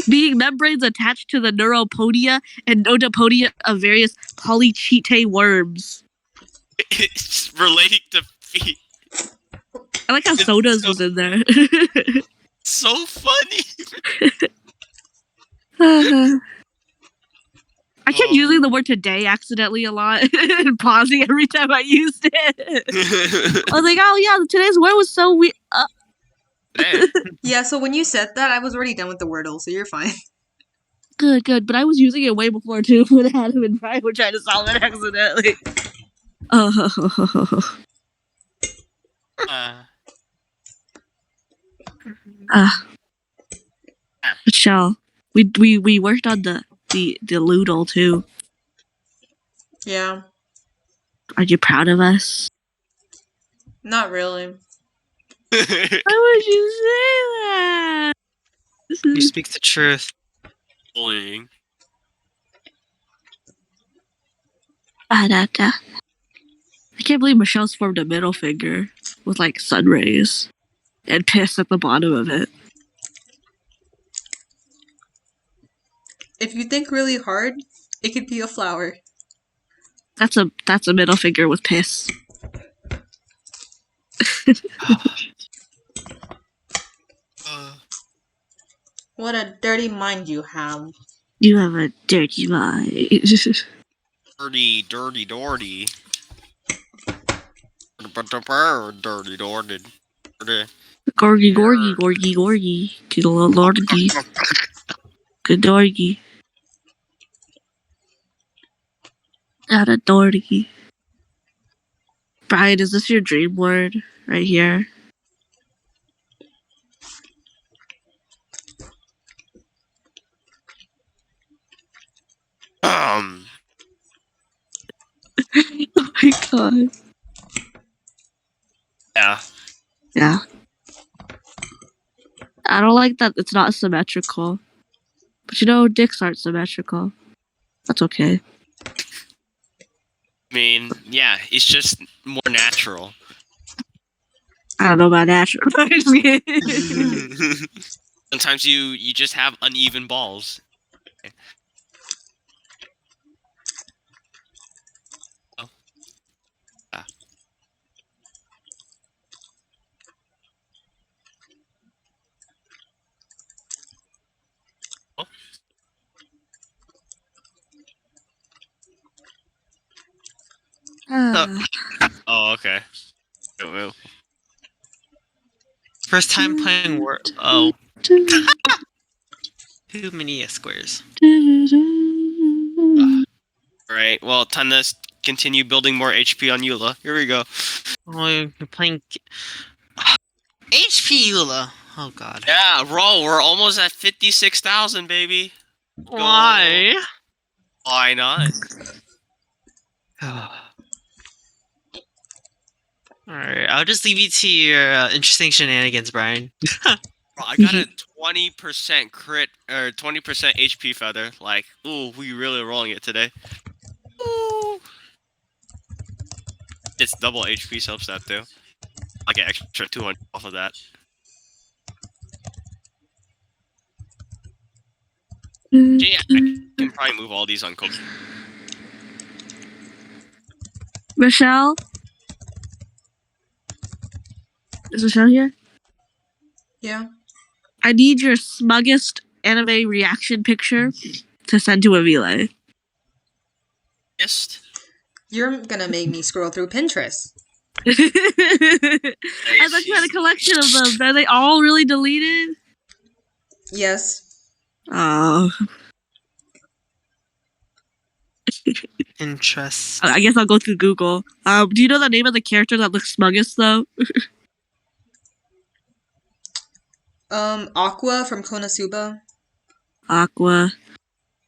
Being membranes attached to the neuropodia and notopodia of various polychaetae worms. It's relating to feet. I like how It's sodas so- was in there. So funny. I kept using the word today accidentally a lot and pausing every time I used it. I was like, oh yeah, today's word was so weird. Today. Yeah, so when you said that, I was already done with the Wordle, so you're fine. Good, but I was using it way before too when Adam and Brian were trying to solve it accidentally. Oh, Michelle, we worked on the Loodle too. Yeah, Are you proud of us? not really. Why would you say that? You speak the truth. Bullying. I can't believe Michelle's formed a middle finger with like sun rays and piss at the bottom of it. If you think really hard, it could be a flower. That's a middle finger with piss. What a dirty mind you have. You have a dirty mind. Dirty, dirty, dirty. Dirty, dirty. Gorgy, gorgy, gorgy, gorgy. Good lordy. Good dorgy. Not a dorgy. Brian, is this your dream word right here? Oh my god. Yeah. Yeah. I don't like that it's not symmetrical. But you know, dicks aren't symmetrical. That's okay. I mean, yeah, it's just more natural. I don't know about natural. Sometimes you just have uneven balls. Oh. Ah. Oh. Oh, okay. Well, First time playing word. Oh, too many squares. Alright, well, time to continue building more HP on Eula. Here we go. Oh, you're playing HP Eula. Oh god. Yeah, roll. We're almost at 56,000, baby. Why? Why not? Alright, I'll just leave you to your interesting shenanigans, Brian. Bro, I got a 20% crit or 20% HP feather. Like, ooh, we really rolling it today. Ooh. It's double HP substat too. I get extra 200 off of that. Gee, I can probably move all these on Coke. Michelle? Is Michelle here? Yeah. I need your smuggest anime reaction picture to send to a relay. Just You're gonna make me scroll through Pinterest. I thought you had a collection of them. Are they all really deleted? Yes. Oh, Interest. I guess I'll go through Google. Do you know the name of the character that looks smuggest though? Aqua from Konosuba. Aqua,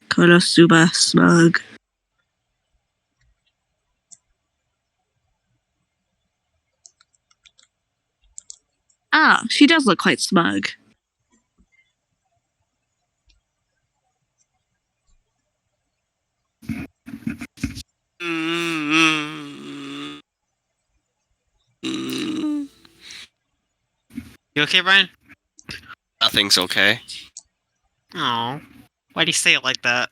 Konosuba, smug. Ah, she does look quite smug. mm, mm, You okay, Brian? nothing's okay Oh. Why do you say it like that?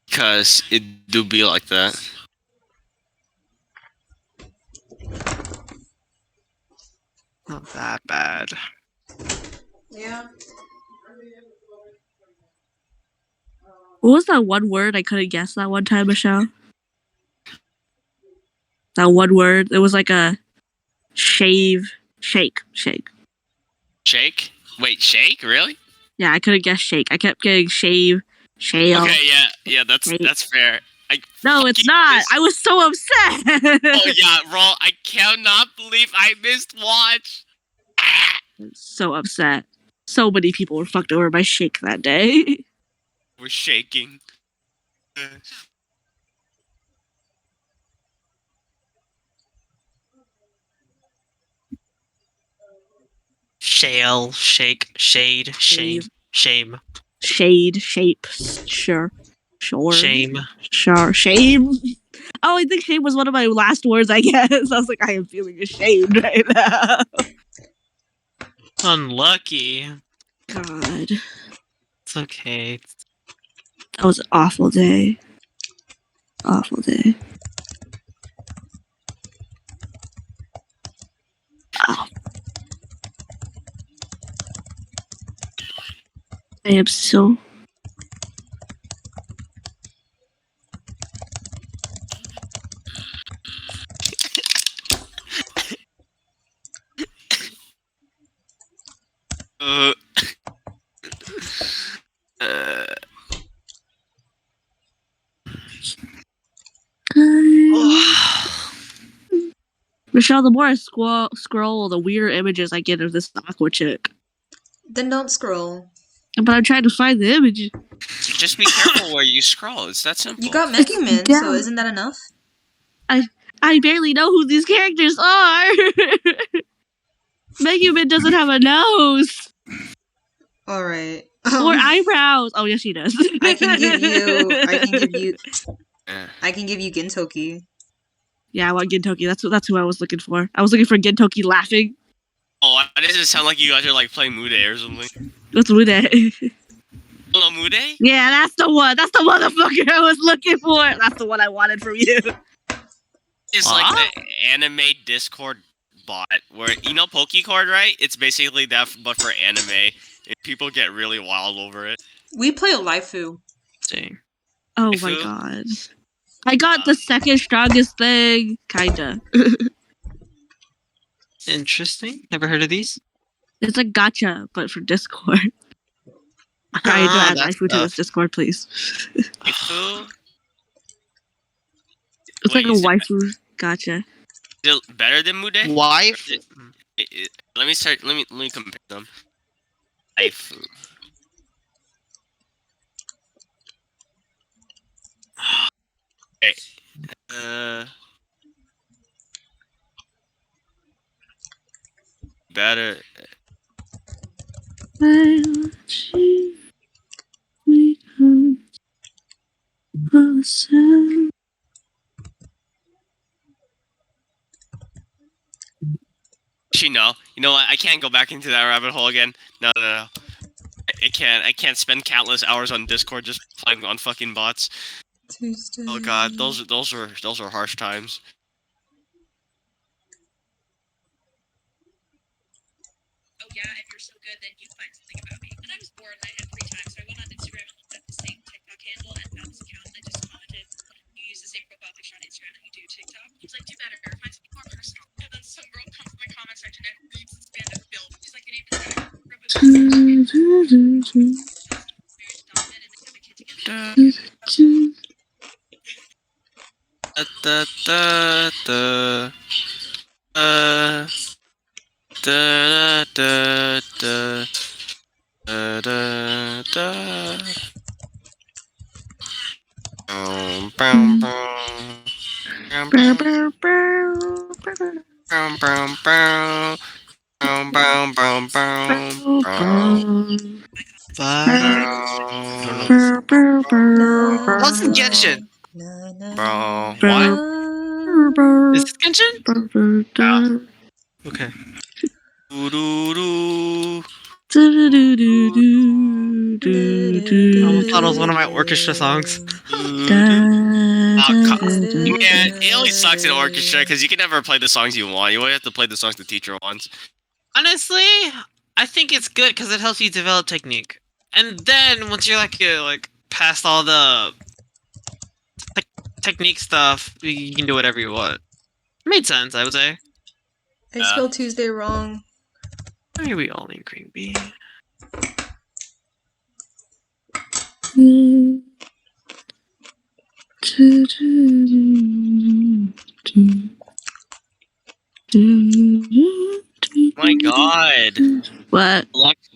because it do be like that. Not that bad. Yeah. What was that one word I couldn't guess that one time, Michelle? That one word. It was like a shake. Shake? Wait, shake? Really? Yeah, I couldn't guess shake. I kept getting shave, shale. Okay, yeah, that's fair. No, it's fucking not. missed- I was so upset. Oh yeah, bro, I cannot believe I missed watch. So upset. So many people were fucked over by shake that day. We're shaking. Shale, shake, shade, shame, shame, Shade, shape, sure. shame. Sure. Shame. Oh, I think shame was one of my last words, I guess. I was like, I am feeling ashamed right now. Unlucky. God. It's okay. That was an awful day. Awful day. Oh. I am so. Uh, uh, Michelle, the more I scroll, the weirder images I get of this aqua chick. Then don't scroll. But I'm trying to find the image. just be careful where you scroll. It's that simple. You got Megumin, Yeah. so isn't that enough? I barely know who these characters are. Megumin doesn't have a nose All right. or eyebrows. Oh, yes, she does. I can give you Yeah. Gintoki. Yeah, I want Gintoki. That's who I was looking for. I was looking for Gintoki laughing. Oh, why does it sound like you guys are like playing Mude or something? That's Mude. Hello, Mude? Yeah, that's the one. That's the motherfucker I was looking for. That's the one I wanted from you. It's like the anime Discord bot where you know Pokecord, right? It's basically that, but for anime, and people get really wild over it. We play Waifu. See. Oh Waifu? my god. I got the second strongest thing. Kinda. Interesting. Never heard of these. It's a gotcha, but for Discord. I don't add that's Waifu to this Discord, please. Waifu? It's Wait, like a is it- waifu gotcha. Is it better than Mude? Wife. Let me start. Let me compare them. Waifu. Okay. Better. I watch you become myself. Actually, no. You know what? I can't go back into that rabbit hole again. No. I can't. I can't spend countless hours on Discord just playing on fucking bots. Tuesday. Oh god, those are harsh times. Oh yeah, if you're so Da, da, da, da, da, da, da, da, da, da. Boom, boom, boom. Boom, boom, boom, boom, boom. Boom, boom, boom, boom, boom. What's in Genshin? Bro, what? Is this Genshin? Yeah. Okay. Doo-doo-doo. I almost thought it was one of my orchestra songs. Man, it always sucks in orchestra because you can never play the songs you want. You always have to play the songs the teacher wants. Honestly, I think it's good because it helps you develop technique. And then once you're like past all the technique stuff, you can do whatever you want. Made sense, I would say. I spelled Tuesday wrong. Why are we all in Green Bee? My God, What?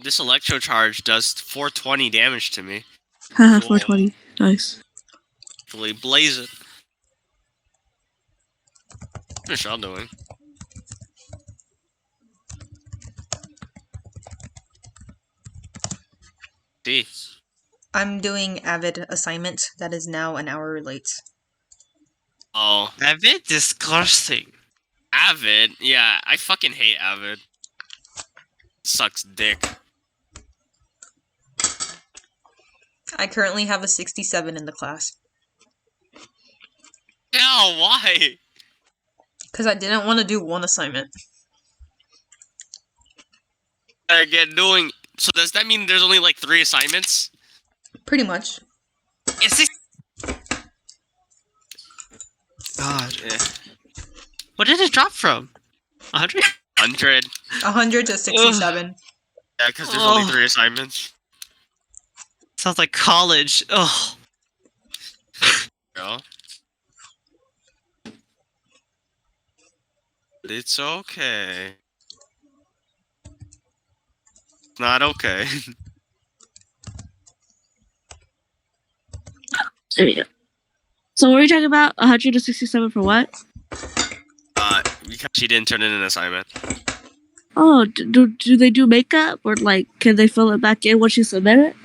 this electro charge does 420 damage to me. Haha, 420. Nice. Fully blaze it. What's Michelle doing? See. I'm doing Avid assignment that is now an hour late. Oh, Avid? Disgusting. Avid? Yeah, I fucking hate Avid. Sucks dick. I currently have a 67 in the class. No, why? Because I didn't want to do one assignment. Again, doing. So does that mean there's only like 3 assignments? Pretty much. Is this? God. Yeah. What did it drop from? 100? 100. 100 to 67. Yeah, because there's only 3 assignments. Sounds like college. Ugh. Girl. But it's okay. It's not okay. There we go. So what were you talking about? 167 for what? Because she didn't turn in an assignment. Oh, do they do makeup? Or, like, can they fill it back in once you submit it?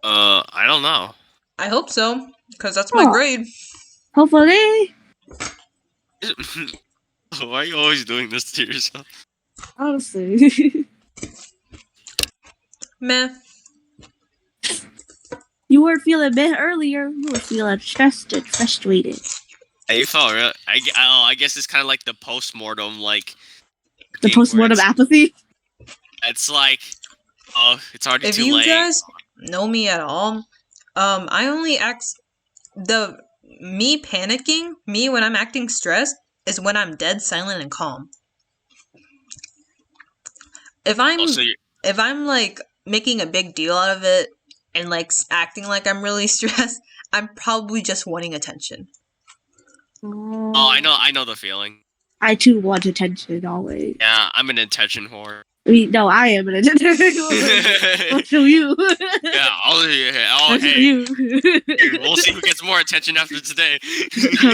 I don't know. I hope so. Because that's my Oh. grade. Hopefully. Why are you always doing this to yourself? Honestly. Meh. You weren't feeling meh earlier. You were feeling stressed and frustrated. You felt real. I guess it's kind of like the postmortem, like The thing where postmortem apathy? it's like, oh, it's already If too you late. guys know me at all, I only act me panicking, me when I'm acting stressed, is when I'm dead silent and calm. If I'm Oh, so you- if I'm like making a big deal out of it and like acting like I'm really stressed, I'm probably just wanting attention. oh, I know the feeling. I too want attention always. Yeah, I'm an attention whore. I mean, no, I am an attention. I'll show you. Yeah, I'll show hey, you. we'll see who gets more attention after today.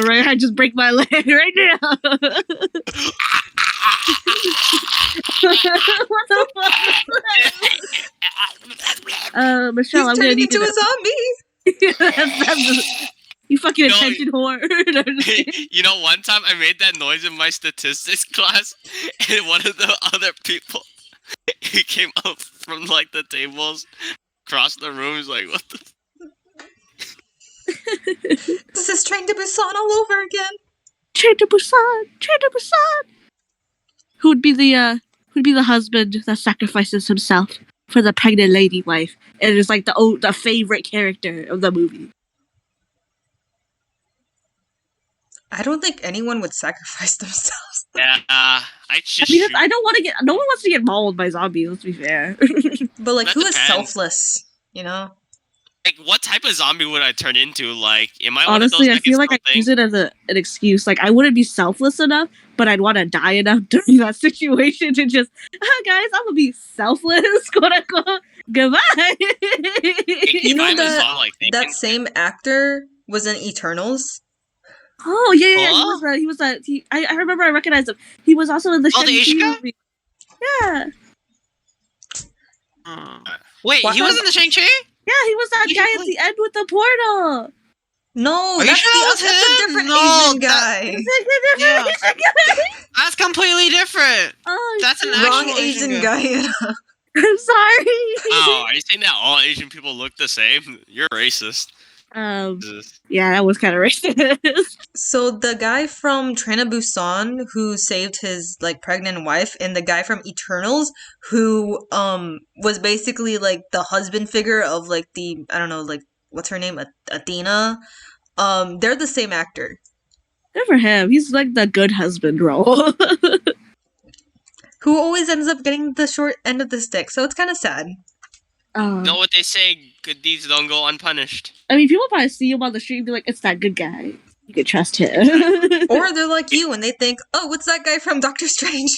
Right, I just break my leg right now. What the fuck? Michelle, He's I'm gonna turning need into you a zombie. you fucking No, attention whore. You know, one time I made that noise in my statistics class, and one of the other people, he came up from like the tables, across the room. He's like, "What the?" This is Train to Busan all over again. Train to Busan. Train to Busan. Who'd be the would be the husband that sacrifices himself for the pregnant lady wife, and is like the favorite character of the movie. I don't think anyone would sacrifice themselves. Yeah, I just I mean, shoot. I don't want to get. No one wants to get mauled by zombies. Let's be fair. But like, That who is depends. selfless? You know? Like, what type of zombie would I turn into? Like, am I Honestly, one I of those feel like I use it as an excuse. Like, I wouldn't be selfless enough, but I'd want to die enough during that situation to just, guys, I'm gonna be selfless, quote unquote. Goodbye. You know that like, that same actor was in Eternals. Oh yeah. Hello? He was a. I remember I recognized him. He was also in the Oh, the Shang-Chi Asian guy? movie. Yeah, Wait, What? he was in the Shang-Chi? yeah. He was that You guy should at the end with the portal. No, Are you that's, sure that was that's a him? different No, Asian guy. Yeah. That's completely different. Oh, That's an shit. Wrong actual Asian Asian guy. guy. I'm sorry. Oh, are you saying that all Asian people look the same? You're racist. Jesus. Yeah, that was kind of racist. So the guy from Train to Busan who saved his like pregnant wife, and the guy from Eternals who was basically like the husband figure of like the, I don't know, like what's her name, Athena. They're the same actor. Good for him. He's like the good husband role. Who always ends up getting the short end of the stick. So it's kind of sad. Know what they say? Good deeds don't go unpunished. I mean, people probably see him on the street and be like, "It's that good guy. You can trust him." Or they're like you and they think, "Oh, what's that guy from Doctor Strange?"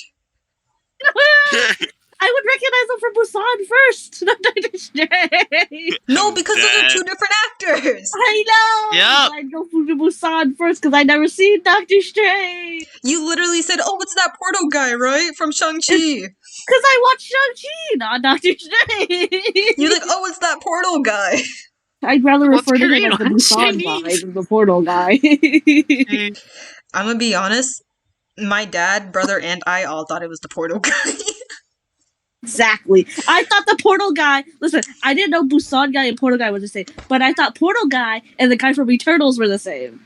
I would recognize him from Busan first, not Doctor Strange. No, because those are That- two different actors. I know. Yep. I go from Busan first because I never seen Doctor Strange. You literally said, "Oh, what's that portal guy, right? From Shang-Chi." Because I watched Shang-Chi, not Doctor Strange. You're like, "Oh, it's that portal guy." I'd rather What's refer to him Korean as the on Busan Chinese? guy than the portal guy. I'm gonna be honest. My dad, brother, and I all thought it was the portal guy. Exactly. I thought the portal guy. Listen, I didn't know Busan guy and portal guy were the same, but I thought portal guy and the guy from Eternals were the same.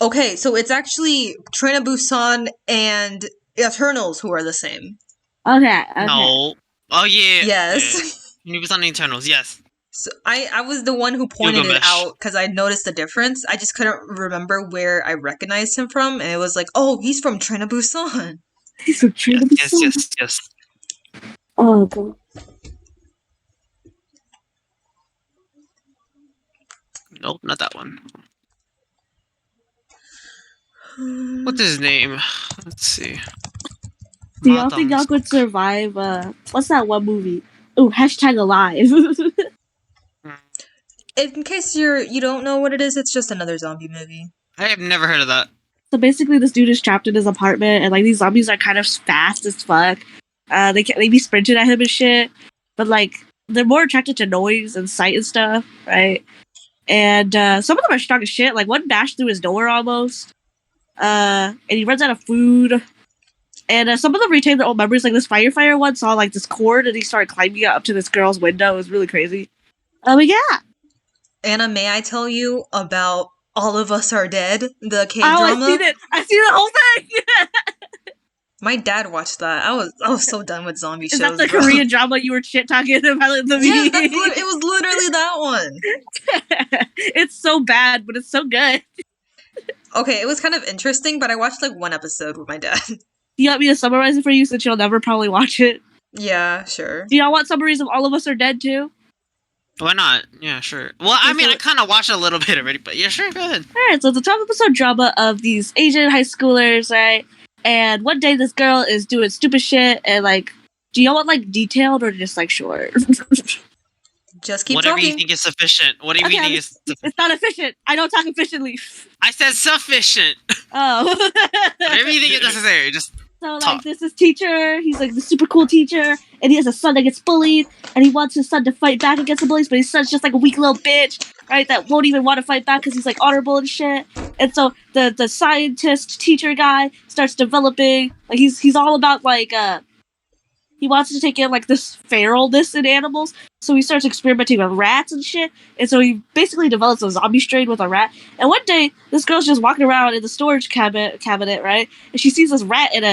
Okay, so it's actually Train to Busan and Eternals who are the same. Okay. No. Oh yeah. Yes. Yeah. He was on Eternals. Yes. So I was the one who pointed it Gilgamesh. out because I noticed the difference. I just couldn't remember where I recognized him from, and it was like, "Oh, he's from Train to Busan." He's from Train to Yes. Busan. Yes. Yes. Oh god. Nope, not that one. What's his name? Let's see. Do y'all think y'all Madams. could survive? What's that one movie? Ooh, #alive. In case you don't know what it is, it's just another zombie movie. I have never heard of that. So basically, this dude is trapped in his apartment, and like these zombies are kind of fast as fuck. They be sprinting at him and shit, but like they're more attracted to noise and sight and stuff, right? And some of them are strong as shit. Like one bashed through his door almost, and he runs out of food. And some of them retain their old memories. Like this firefighter one saw like this cord, and he started climbing up to this girl's window. It was really crazy. But yeah. Anna, may I tell you about All of Us Are Dead, the K Oh, I drama? seen it. I seen the whole thing. My dad watched that. I was so done with zombie Is shows. that the bro. Korean drama you were shit talking about in the Yeah, movie? it was literally that one. It's so bad, but it's so good. Okay, it was kind of interesting, but I watched like one episode with my dad. Do you want me to summarize it for you since you'll never probably watch it? Yeah, sure. Do y'all want summaries of All of Us Are Dead too? Why not? Yeah, sure. Well, I mean, I kind of watched a little bit already, but yeah, sure, go ahead. Alright, so it's a 12-episode drama of these Asian high schoolers, right? And one day this girl is doing stupid shit, and like, do y'all want like detailed or just like short? Just keep Whatever you talking. think is sufficient. Whatever Okay, you think is sufficient. It's not efficient. I don't talk efficiently. I said sufficient. Oh. Whatever you think is necessary. Just So like Talk. there's this teacher, he's like the super cool teacher, and he has a son that gets bullied, and he wants his son to fight back against the bullies, but his son's just like a weak little bitch, right? That won't even want to fight back because he's like honorable and shit. And so the scientist teacher guy starts developing, like he's all about like he wants to take in like this feralness in animals. So he starts experimenting with rats and shit. And so he basically develops a zombie strain with a rat. And one day, this girl's just walking around in the storage cabinet, right? And she sees this rat in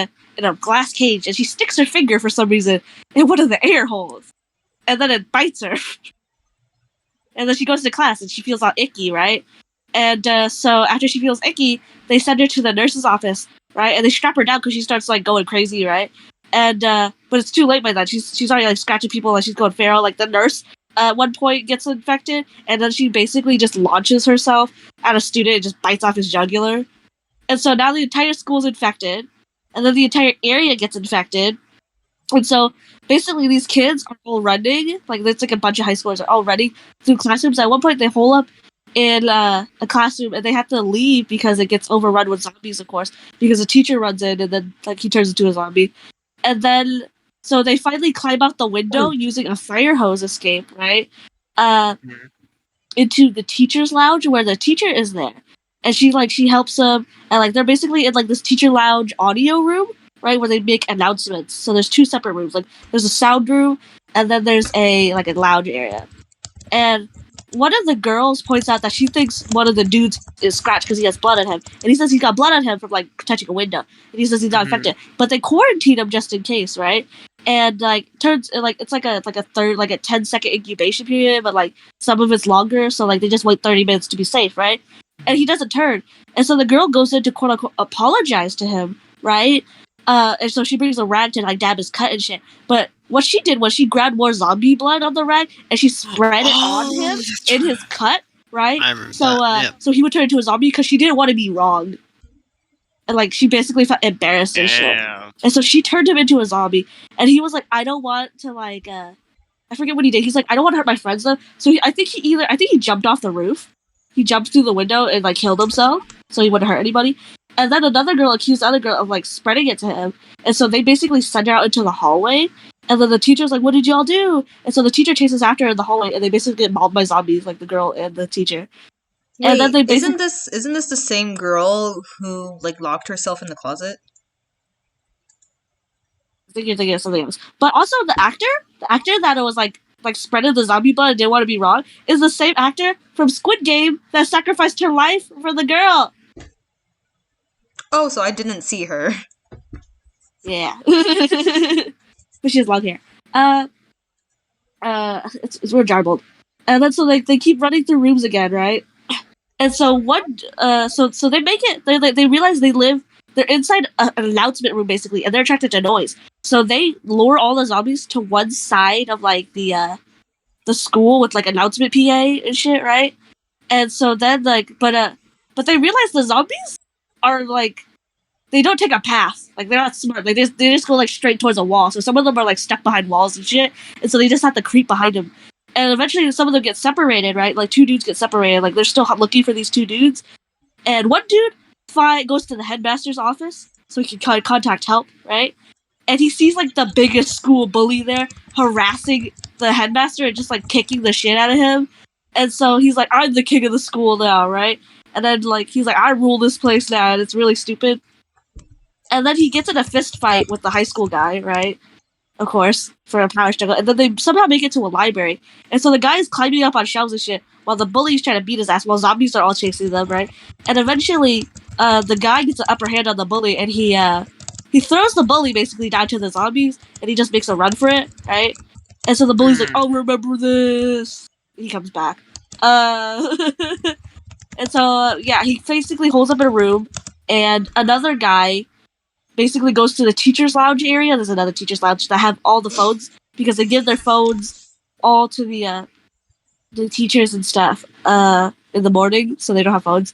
a glass cage, and she sticks her finger for some reason in one of the air holes, and then it bites her. And then she goes to class, and she feels all icky, right? And so after she feels icky, they send her to the nurse's office, right? And they strap her down because she starts like going crazy, right? And but it's too late by then. She's already like scratching people, like she's going feral. Like the nurse at one point gets infected, and then she basically just launches herself at a student and just bites off his jugular. And so now the entire school's infected, and then the entire area gets infected. And so basically these kids are all running, like it's like a bunch of high schoolers are all running through classrooms. At one point they hole up in a classroom and they have to leave because it gets overrun with zombies, of course, because the teacher runs in and then like he turns into a zombie. And then so they finally climb out the window using a fire hose escape, right? Into the teacher's lounge where the teacher is there. And she helps them, and like they're basically in like this teacher lounge audio room, right, where they make announcements. So there's two separate rooms. Like there's a sound room, and then there's a lounge area. And one of the girls points out that she thinks one of the dudes is Scratch because he has blood on him, and he says he's got blood on him from like touching a window, and he says he's not infected. But they quarantine him just in case, right? And like turns like it's like a 10-second incubation period, but like some of it's longer, so like they just wait 30 minutes to be safe, right? And he doesn't turn, and so the girl goes in to quote unquote apologize to him, right? And so she brings a rag to like dab his cut and shit. But what she did was she grabbed more zombie blood on the rag and she spread it on him in his cut, right? I remember So that, yeah. so he would turn into a zombie because she didn't want to be wrong. And like she basically felt embarrassed and shit. Damn. And so she turned him into a zombie. And he was like, I don't want to like I forget what he did. He's like, I don't want to hurt my friends though. So I think he jumped off the roof. He jumped through the window and like killed himself so he wouldn't hurt anybody. And then another girl accused the other girl of like spreading it to him. And so they basically send her out into the hallway. And then the teacher's like, what did y'all do? And so the teacher chases after her in the hallway and they basically get mauled by zombies, like the girl and the teacher. Wait, And then they isn't this the same girl who like locked herself in the closet? I think you're thinking of something else. But also the actor that was like spreading the zombie blood and didn't want to be wrong is the same actor from Squid Game that sacrificed her life for the girl. Oh, so I didn't see her. Yeah. But she has long hair. It's real jarbled. And then so they keep running through rooms again, right? And so so they make it. They realize they're inside an announcement room basically, and they're attracted to noise. So they lure all the zombies to one side of like the school with like announcement PA and shit, right? And so then like, but they realize the zombies are like, they don't take a path. Like they're not smart. They just go like straight towards a wall. So some of them are like stuck behind walls and shit, and so they just have to creep behind them. And eventually, some of them get separated, right? Like two dudes get separated. Like they're still looking for these two dudes, and one dude goes to the headmaster's office so he can contact help, right? And he sees like the biggest school bully there harassing the headmaster and just like kicking the shit out of him. And so he's like, I'm the king of the school now, right? And then like he's like, I rule this place now, and it's really stupid. And then he gets in a fist fight with the high school guy, right? Of course, for a power struggle. And then they somehow make it to a library. And so the guy is climbing up on shelves and shit while the bully's trying to beat his ass while zombies are all chasing them, right? And eventually, the guy gets the upper hand on the bully and he throws the bully basically down to the zombies and he just makes a run for it, right? And so the bully's like, I'll remember this. And he comes back. And so, yeah, he basically holds up in a room and another guy basically goes to the teacher's lounge area. There's another teacher's lounge that have all the phones because they give their phones all to the teachers and stuff in the morning, so they don't have phones.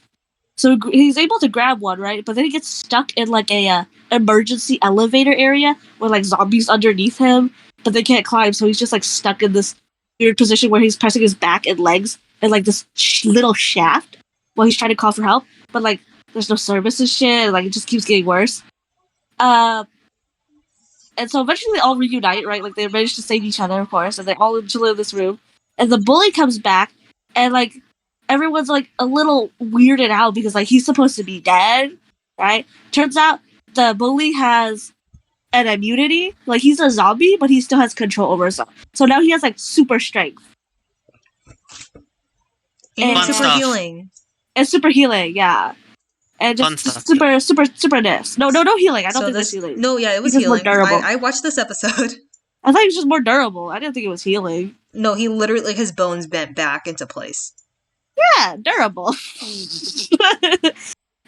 So he's able to grab one, right? But then he gets stuck in like a emergency elevator area with like zombies underneath him, but they can't climb. So he's just like stuck in this weird position where he's pressing his back and legs in like this little shaft while he's trying to call for help. But like there's no service and shit. And, like it just keeps getting worse. And so eventually they all reunite, right? Like they manage to save each other, of course, and they all chill in this room. And the bully comes back, and like everyone's like a little weirded out because like he's supposed to be dead, right? Turns out the bully has and immunity. Like he's a zombie, but he still has control over himself. So now he has like super strength And Fun super stuff. healing. and super healing. Yeah, and Fun just stuff. superness. No healing. I don't So think this there's healing. no, yeah, it was He's just more healing. durable. I watched this episode. I thought he was just more durable. I didn't think it was healing. No, he literally his bones bent back into place. Yeah, durable.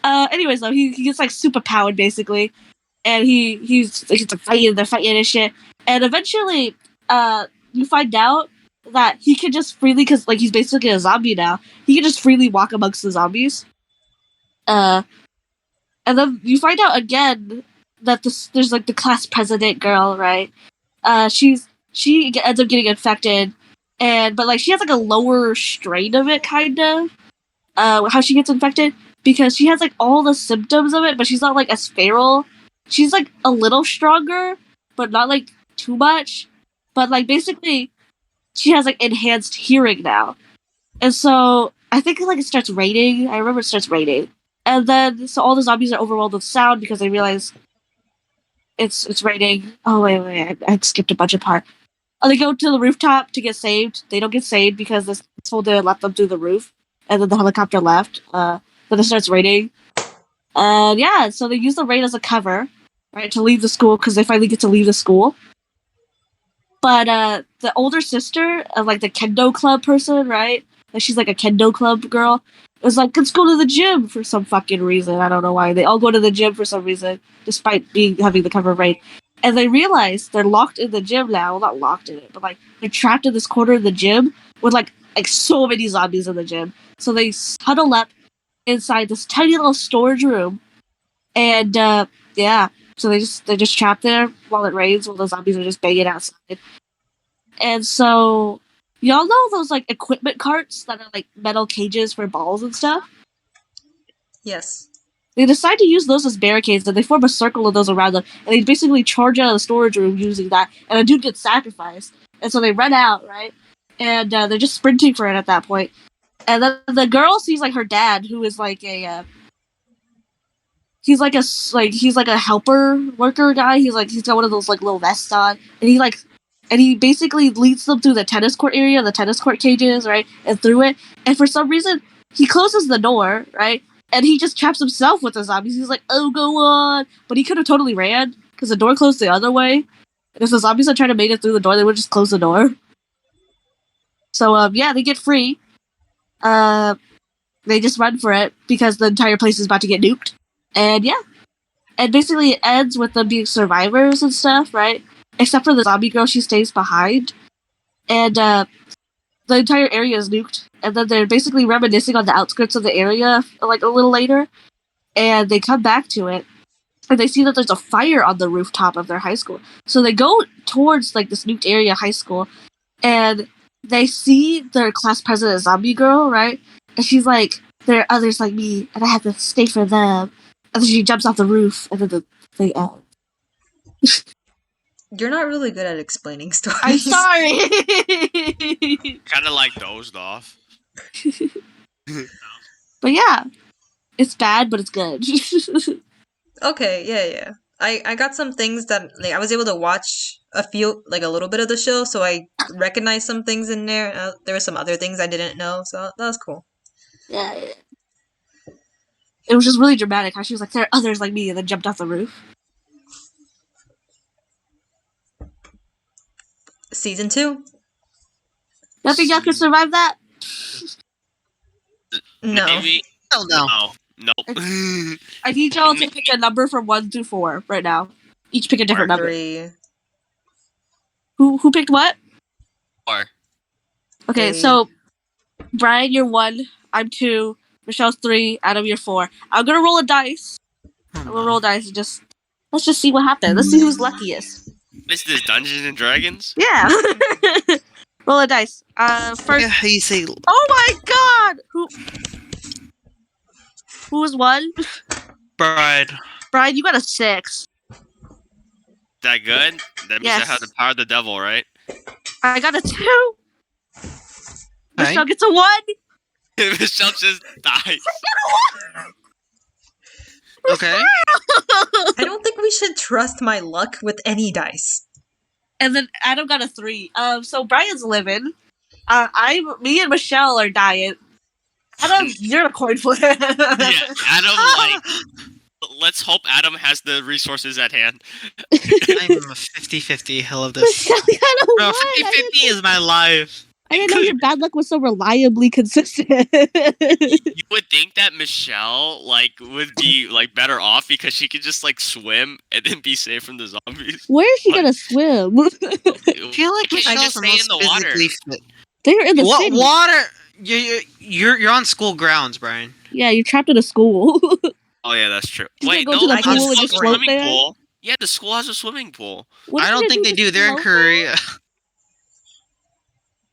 Anyways, though, he gets like super powered basically, and he's like they're fighting and shit, and eventually, you find out that he can just freely, because like he's basically a zombie now. He can just freely walk amongst the zombies. And then you find out again that there's like the class president girl, right? She ends up getting infected, but like she has like a lower strain of it, kind of. How she gets infected, because she has like all the symptoms of it, but she's not like as feral. She's like a little stronger, but not like too much. But like basically, she has like enhanced hearing now, and so I think like it starts raining. I remember it starts raining, and then so all the zombies are overwhelmed with sound because they realize it's raining. Oh wait, I skipped a bunch of part. Oh, they go to the rooftop to get saved. They don't get saved because this soldier let them through the roof, and then the helicopter left. Then it starts raining. And yeah, so they use the rain as a cover, right, to leave the school because they finally get to leave the school. But the older sister of like the kendo club person, right? Like she's like a kendo club girl. Was like, let's go to the gym for some fucking reason. I don't know why. They all go to the gym for some reason, despite having the cover of rain. And they realize they're locked in the gym now. Well, not locked in it, but like they're trapped in this corner of the gym with like so many zombies in the gym. So they huddle up inside this tiny little storage room, and yeah, so they're just trapped there while it rains, while the zombies are just banging outside. And so y'all know those like equipment carts that are like metal cages for balls and stuff? Yes. They decide to use those as barricades, and they form a circle of those around them, and they basically charge out of the storage room using that, and a dude gets sacrificed. And so they run out, right? And they're just sprinting for it at that point. And then the girl sees like her dad, who is like he's like a helper worker guy. He's got one of those like little vests on, and he basically leads them through the tennis court area, the tennis court cages, right, and through it. And for some reason, he closes the door, right, and he just traps himself with the zombies. He's like, "Oh, go on!" But he could have totally ran because the door closed the other way. And if the zombies had tried to make it through the door, they would just close the door. So yeah, they get free. They just run for it because the entire place is about to get nuked. And yeah. And basically it ends with them being survivors and stuff, right? Except for the zombie girl, she stays behind. And the entire area is nuked. And then they're basically reminiscing on the outskirts of the area, like a little later. And they come back to it. And they see that there's a fire on the rooftop of their high school. So they go towards like this nuked area high school. And they see their class president zombie girl, right? And she's like, there are others like me, and I have to stay for them. And then she jumps off the roof, and then the thing ends. You're not really good at explaining stories. I'm sorry. Kind of like dozed off. But yeah, it's bad, but it's good. Okay, yeah. I got some things that like I was able to watch a little bit of the show, so I recognized some things in there. There were some other things I didn't know, so that was cool. Yeah. It was just really dramatic how she was like, there are others like me, and then jumped off the roof. Season 2? You think y'all could survive that? No. Maybe. Hell no. No. Nope. I need y'all to pick a number from 1 through 4 right now. Each pick a different number. 3. Who picked what? 4. Okay, 3. so Brian, you're 1. I'm 2. Michelle's 3. Adam, you're 4. I'm gonna roll a dice. I'm gonna roll a dice and let's just see what happens. Let's see who's luckiest. This is Dungeons and Dragons. Yeah. Roll a dice. First. Yeah, how you say? Oh my God! Who was 1? Bride. Brian, you got a 6. Is that good? That means Yes. I have the power of the devil, right? I got a 2. Right. Michelle gets a 1. Michelle just dies. Okay. I don't think we should trust my luck with any dice. And then Adam got a 3. So Brian's living. Me and Michelle are dying. Adam, you're a coin flip. Yeah, Adam, like, let's hope Adam has the resources at hand. I'm a 50-50. I love this. Michelle got a Bro, 1. 50-50 is my life. I didn't know your bad luck was so reliably consistent. You would think that Michelle, like, would be, like, better off because she could just, like, swim and then be safe from the zombies. Where is she Like- gonna swim? I feel like Can't you Michelle's just the stay most in the water? physically fit. They're in the What city. water? You're on school grounds, Brian. Yeah, you're trapped in a school. Oh, yeah, that's true. You Wait, can't no, go to the the pool and school just has a float swimming there? pool. Yeah, the school has a swimming pool. What I are don't you think gonna they do. They're in float Korea.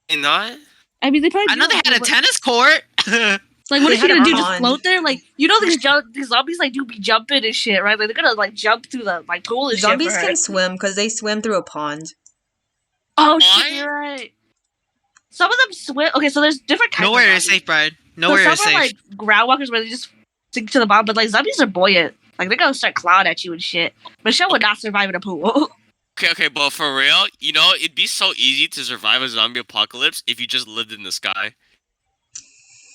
Ain't not? I mean, they probably. I know do they that, had a but- tennis court. It's like, what They is she had a gonna do? Just pond. float there? Like, you know, these zombies like do be jumping and shit, right? Like they're gonna like jump through the like pool and Zombies shit. for her. can swim because they swim through a pond. Oh Why? shit, you're right. Some of them swim. Okay, so there's different kinds. Nowhere of is zombies. safe, Brian. So Nowhere is some are safe. like ground walkers where they just sink to the bottom, but like zombies are buoyant. Like they're gonna start clawing at you and shit. Michelle would not survive in a pool. Okay, but for real, you know, it'd be so easy to survive a zombie apocalypse if you just lived in the sky.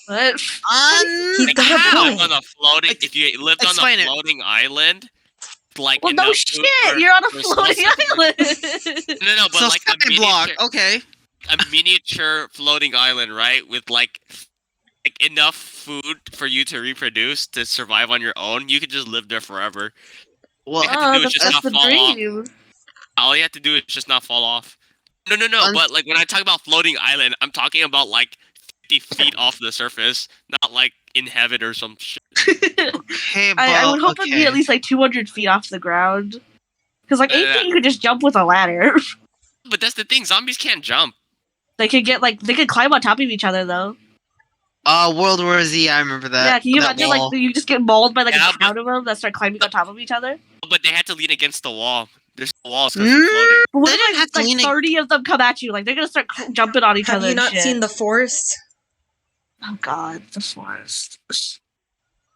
But He's Like, got a how? point. On a floating, if you lived on Explain a it. floating island, like well, no enough shit, food for- you're on a for floating small- island. No, but So like a skyblock. miniature, Okay. a miniature floating island, right? With like enough food for you to reproduce to survive on your own. You could just live there forever. Well, have to do is just that's not the fall off. dream. All you have to do is just not fall off. No. Un- But like when I talk about floating island, I'm talking about like 50 feet off the surface, not like in heaven or some shit. hey, I would hope it'd be okay. at least like 200 feet off the ground. Because like 8 Yeah. feet, you could just jump with a ladder. But that's the thing, zombies can't jump. They could climb on top of each other though. World War Z. I remember that. Yeah, can you that imagine wall. like you just get mauled by like Yeah, a crowd of them that start climbing on top of each other? But they had to lean against the wall. There's no walls because Mm. they're floating. But what They if didn't have like, to lean 30 of them come at you? Like they're gonna start jumping on each Have other. you and not shit. seen the forest? Oh god, the forest.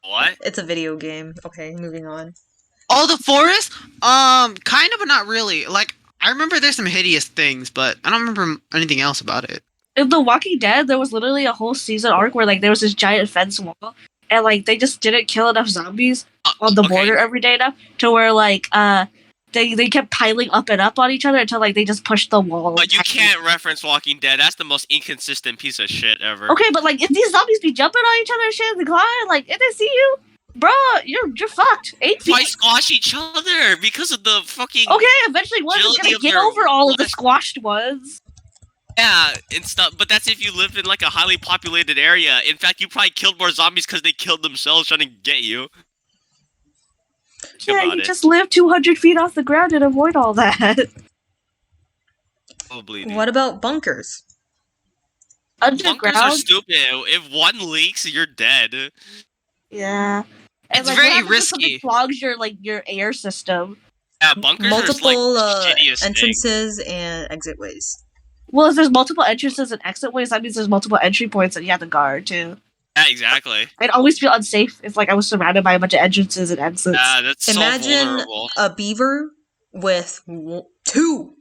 What? It's a video game. Okay, moving on. Oh, the forest? Kind of, but not really. Like, I remember there's some hideous things, but I don't remember anything else about it. In The Walking Dead, there was literally a whole season arc where like there was this giant fence wall, and like they just didn't kill enough zombies on the Okay. border every day enough to where like they kept piling up and up on each other until like they just pushed the wall. But you can't reference Walking Dead. That's the most inconsistent piece of shit ever. Okay, but like if these zombies be jumping on each other and shit in the climb, like if they see you, bro, you're fucked. 8 Why feet. squash each other? Because of the fucking Okay, eventually one is agility gonna of get their over all of the flesh. squashed ones. yeah and stuff. But that's if you lived in like a highly populated area. In fact, you probably killed more zombies because they killed themselves trying to get you. Think Yeah, about you it. just live 200 feet off the ground and avoid all that. Probably. Dude. What about bunkers? Bunkers are Underground, stupid. If one leaks, you're dead. yeah. It's what very happens if something risky. clogs your air system. Yeah, bunkers Multiple are like shittiest thing. entrances and exit ways. Well, if there's multiple entrances and exit ways, that means there's multiple entry points that you have to guard too. Yeah, exactly. I'd always feel unsafe if like I was surrounded by a bunch of entrances and exits. Yeah, that's so Imagine vulnerable. a beaver with two.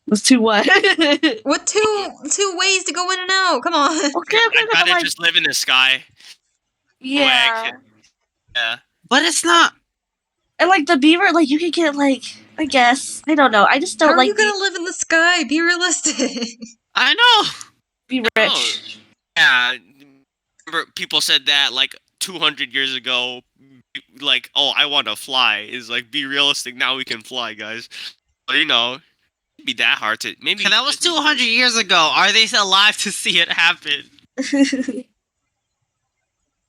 Was too what? okay, With two ways to go in and out. Come on. okay, I'd but rather like, just live in the sky. yeah. Yeah. But it's not. And like the beaver, like you could get like I guess I don't know. I just How don't are like you gonna live in the sky? Be realistic. I know. be rich. Yeah. Remember, people said that like 200 years ago. Like, oh, I want to fly. Is like, be realistic. Now we can fly, guys. But you know, it'd be that hard to maybe. Okay, that was 200 years ago. Are they still alive to see it happen?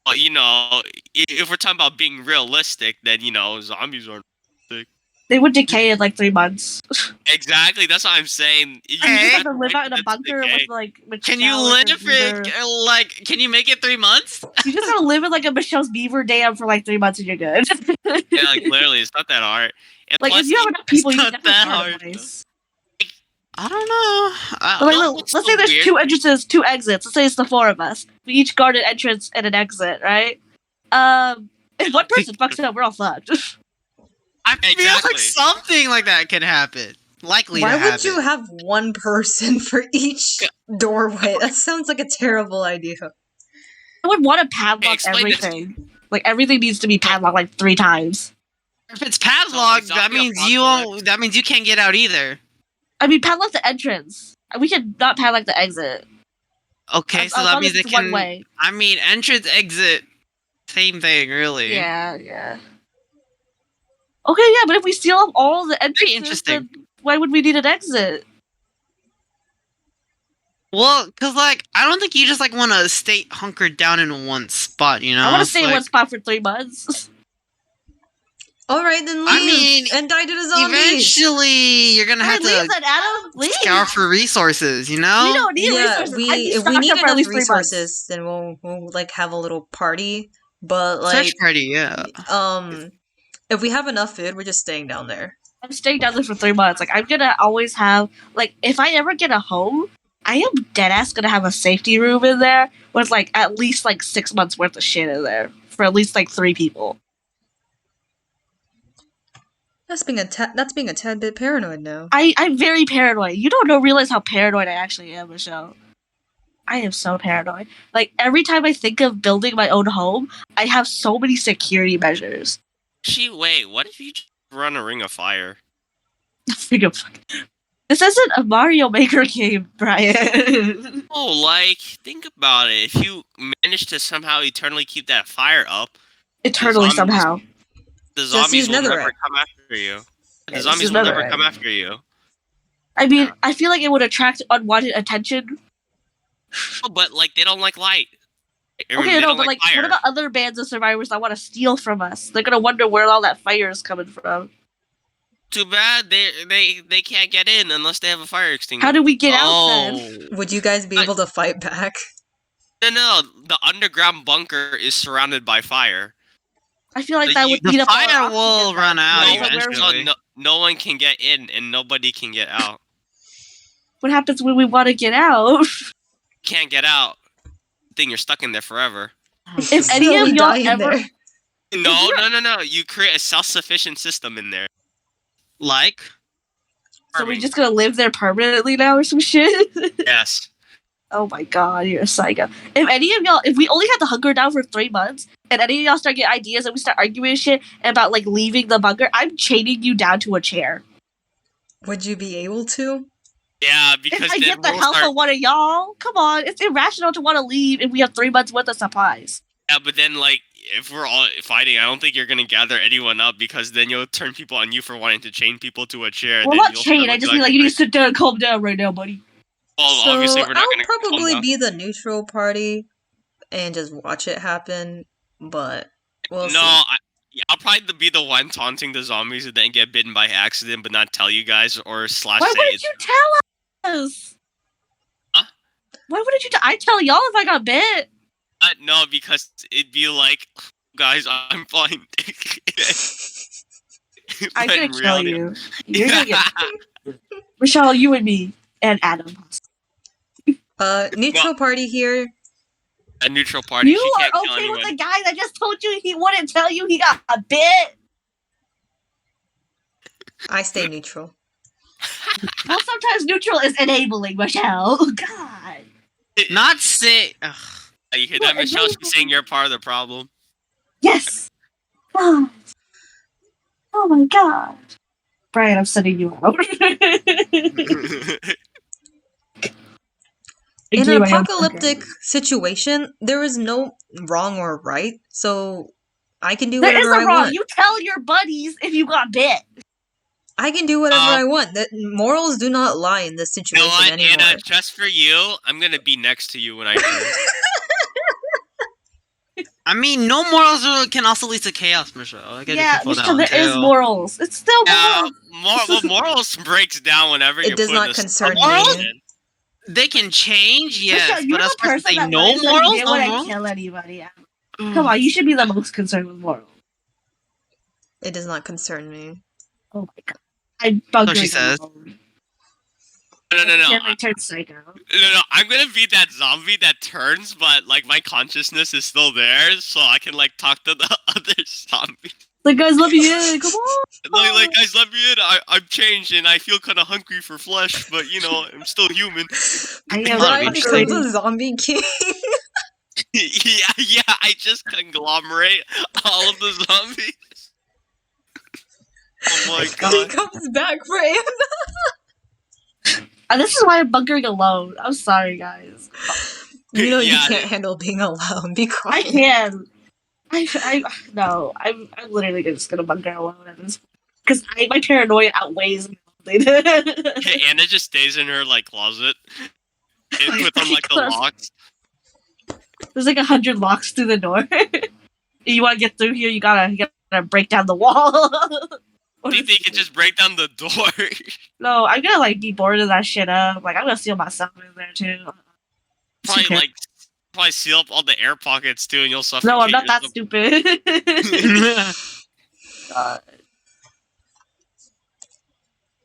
But you know, if we're talking about being realistic, then you know, zombies aren't. They would decay in like 3 months. Exactly. That's what I'm saying. You You just Hey. have to live out in a bunker with like Can you Michelle live and her it? beaver. Like, can you make it 3 months? You just gotta live in like a Michelle's beaver dam for like 3 months and you're good. Yeah, like literally, it's not that hard. And Like plus, if you have enough people, you not can definitely that start a hard. place. I don't know. But like, know look, what's let's so say there's weird? 2 entrances, 2 exits. Let's say it's the 4 of us. We each guard an entrance and an exit, right? If one person fucks up, we're all fucked. I feel Exactly. like something like that could happen. Likely Why to happen. would you have one person for each doorway? That sounds like a terrible idea. I would want to padlock explain this. everything. Like everything needs to be padlocked like 3 times. If it's padlocked, So, that zombie means you apocalypse. won't. That means you can't get out either. I mean, padlock the entrance. We should not padlock the exit. Okay, so As that long means as they it's one can. way. I mean, entrance, exit, same thing, really. Yeah. Okay, yeah, but if we seal up all the entrances, interesting. then why would we need an exit? Well, cause like I don't think you just like want to stay hunkered down in one spot. You know, I want to It's stay in like, one spot for 3 months. Alright, then leave I mean, and die to the zombies. Eventually, you're gonna have Alright, leave to then, Adam. Leave. scour for resources. You know. We don't need Yeah, resources. I'd be if we stocked need up for at enough least 3 months. resources, then we'll like have a little party. But like, Search party, yeah. if we have enough food, we're just staying down there. I'm staying down there for 3 months. Like, I'm gonna always have, like, if I ever get a home, I am deadass gonna have a safety room in there with, like, at least, like, 6 months worth of shit in there for at least, like, 3 people. That's being a tad bit paranoid now. I'm very paranoid. You don't realize how paranoid I actually am, Michelle. I am so paranoid. Like, every time I think of building my own home, I have so many security measures. Wait, what if you just run a ring of fire? This isn't a Mario Maker game, Brian. Oh, like, think about it. If you manage to somehow eternally keep that fire up, Eternally, zombies- somehow. the Just zombies use will never netherrack. come after you. Yeah, The just zombies use will never netherrack. come after you. I mean, I feel like it would attract unwanted attention. Oh, but, like, they don't like light. They Okay, no, don't but like, fire. what about other bands of survivors that want to steal from us? They're gonna wonder where all that fire is coming from. Too bad they can't get in unless they have a fire extinguisher. How do we get out then? Would you guys be able to fight back? No, the underground bunker is surrounded by fire. I feel like The- that would The eat up all fire our will oxygen run out then. No, Where- eventually. So no one can get in and nobody can get out. What happens when we want to get out? Can't get out. Then you're stuck in there forever. If any Slowly of y'all die in ever, there. No. You create a self-sufficient system in there. Like, so we're Farming. just gonna live there permanently now or some shit? Yes. Oh my god, you're a psycho. If any of y'all, if we only had to hunker down for 3 months, and any of y'all start getting ideas and we start arguing and shit about like leaving the bunker, I'm chaining you down to a chair. Would you be able to? Yeah, because If I then get the we'll help start. of one of y'all, come on, it's irrational to want to leave if we have 3 months worth of supplies. Yeah, but then like if we're all fighting, I don't think you're gonna gather anyone up because then you'll turn people on you for wanting to chain people to a chair. and Well, then not you'll chain. feel I just mean like you need to sit down and calm down right now, buddy. Well, So obviously we're not I'll gonna calm probably down. be the neutral party and just watch it happen. But we'll No, see. I'll probably be the one taunting the zombies and then get bitten by accident, but not tell you guys or slash Why say wouldn't it's you tell us? Huh? Why wouldn't you? I tell y'all if I got bit. no, because it'd be like, guys, I'm fine. I'm But gonna in kill reality- you. You're gonna get Michelle, you and me, and Adam. Neutral party here. A neutral party. You she are can't kill okay anyone. with the guy that just told you he wouldn't tell you he got a bit? I stay neutral. Well, sometimes neutral is enabling, Michelle. God. not say. Ugh. You hear Well, that, Michelle? She's saying you're part of the problem. Yes. God. Oh my god. Brian, I'm sending you out. In an apocalyptic situation, there is no wrong or right, so I can do There is whatever a I wrong. want. You tell your buddies if you got bit. I can do whatever I want. That morals do not lie in this You situation know what, anymore. Anna? Just for you, I'm gonna be next to you when I turn. I mean, no morals can also lead to chaos, Michelle. I gotta be Yeah, careful with Michelle, that there one, is too. morals. It's still morals. Morals breaks down whenever It you does put not in a concern morals? me. They can change, yes, Michelle, you're but as the far as person saying that no learns that morals, you no wouldn't morals. kill anybody. Come on, you should be the most concerned with morals. It does not concern me. Oh my god. I'm bunkering she says. alone. No. I turned psycho. No. I'm gonna be that zombie that turns, but like my consciousness is still there, so I can like talk to the other zombies. Like, guys, let me in. Come on. Like guys, let me in. I'm changed and I feel kind of hungry for flesh, but you know I'm still human. I am Brian interesting. becomes a zombie king. yeah. I just conglomerate all of the zombies. Oh my He god. comes back for him. And this is why I'm bunkering alone. I'm sorry, guys. You know you Yeah. can't handle being alone. Be I quiet. can. No. I'm literally just gonna bunker alone at this because my paranoia outweighs me. Hey, Anna just stays in her like closet and with on like the locks. There's like 100 locks through the door. You want to get through here? You gotta break down the wall. Do you think you can just break down the door? No, I'm gonna like be bored of that shit up. Like I'm gonna seal myself in there too. Probably seal up all the air pockets too, and you'll suffocate. No, I'm not that yourself. stupid. God.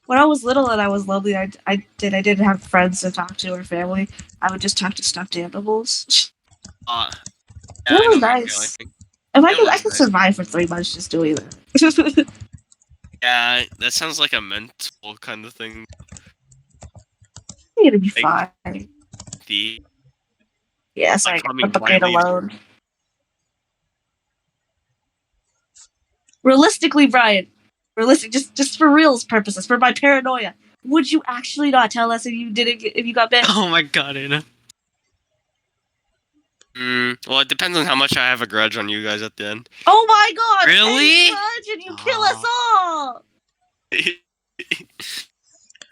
When I was little and I was lonely, I didn't have friends to talk to or family. I would just talk to stuffed animals. Yeah, That I was know that nice. feeling. If That I was could nice. survive for 3 months just doing that. Yeah, that sounds like a mental kind of thing. I'm gonna be Like- fine. The Yes, like I coming am bucket blindly- alone. Realistically, Brian, just for reals purposes, for my paranoia, would you actually not tell us if you got bit? Oh my god, Anna. Well, it depends on how much I have a grudge on you guys at the end. Oh my god! Really? Any grudge and you kill us all.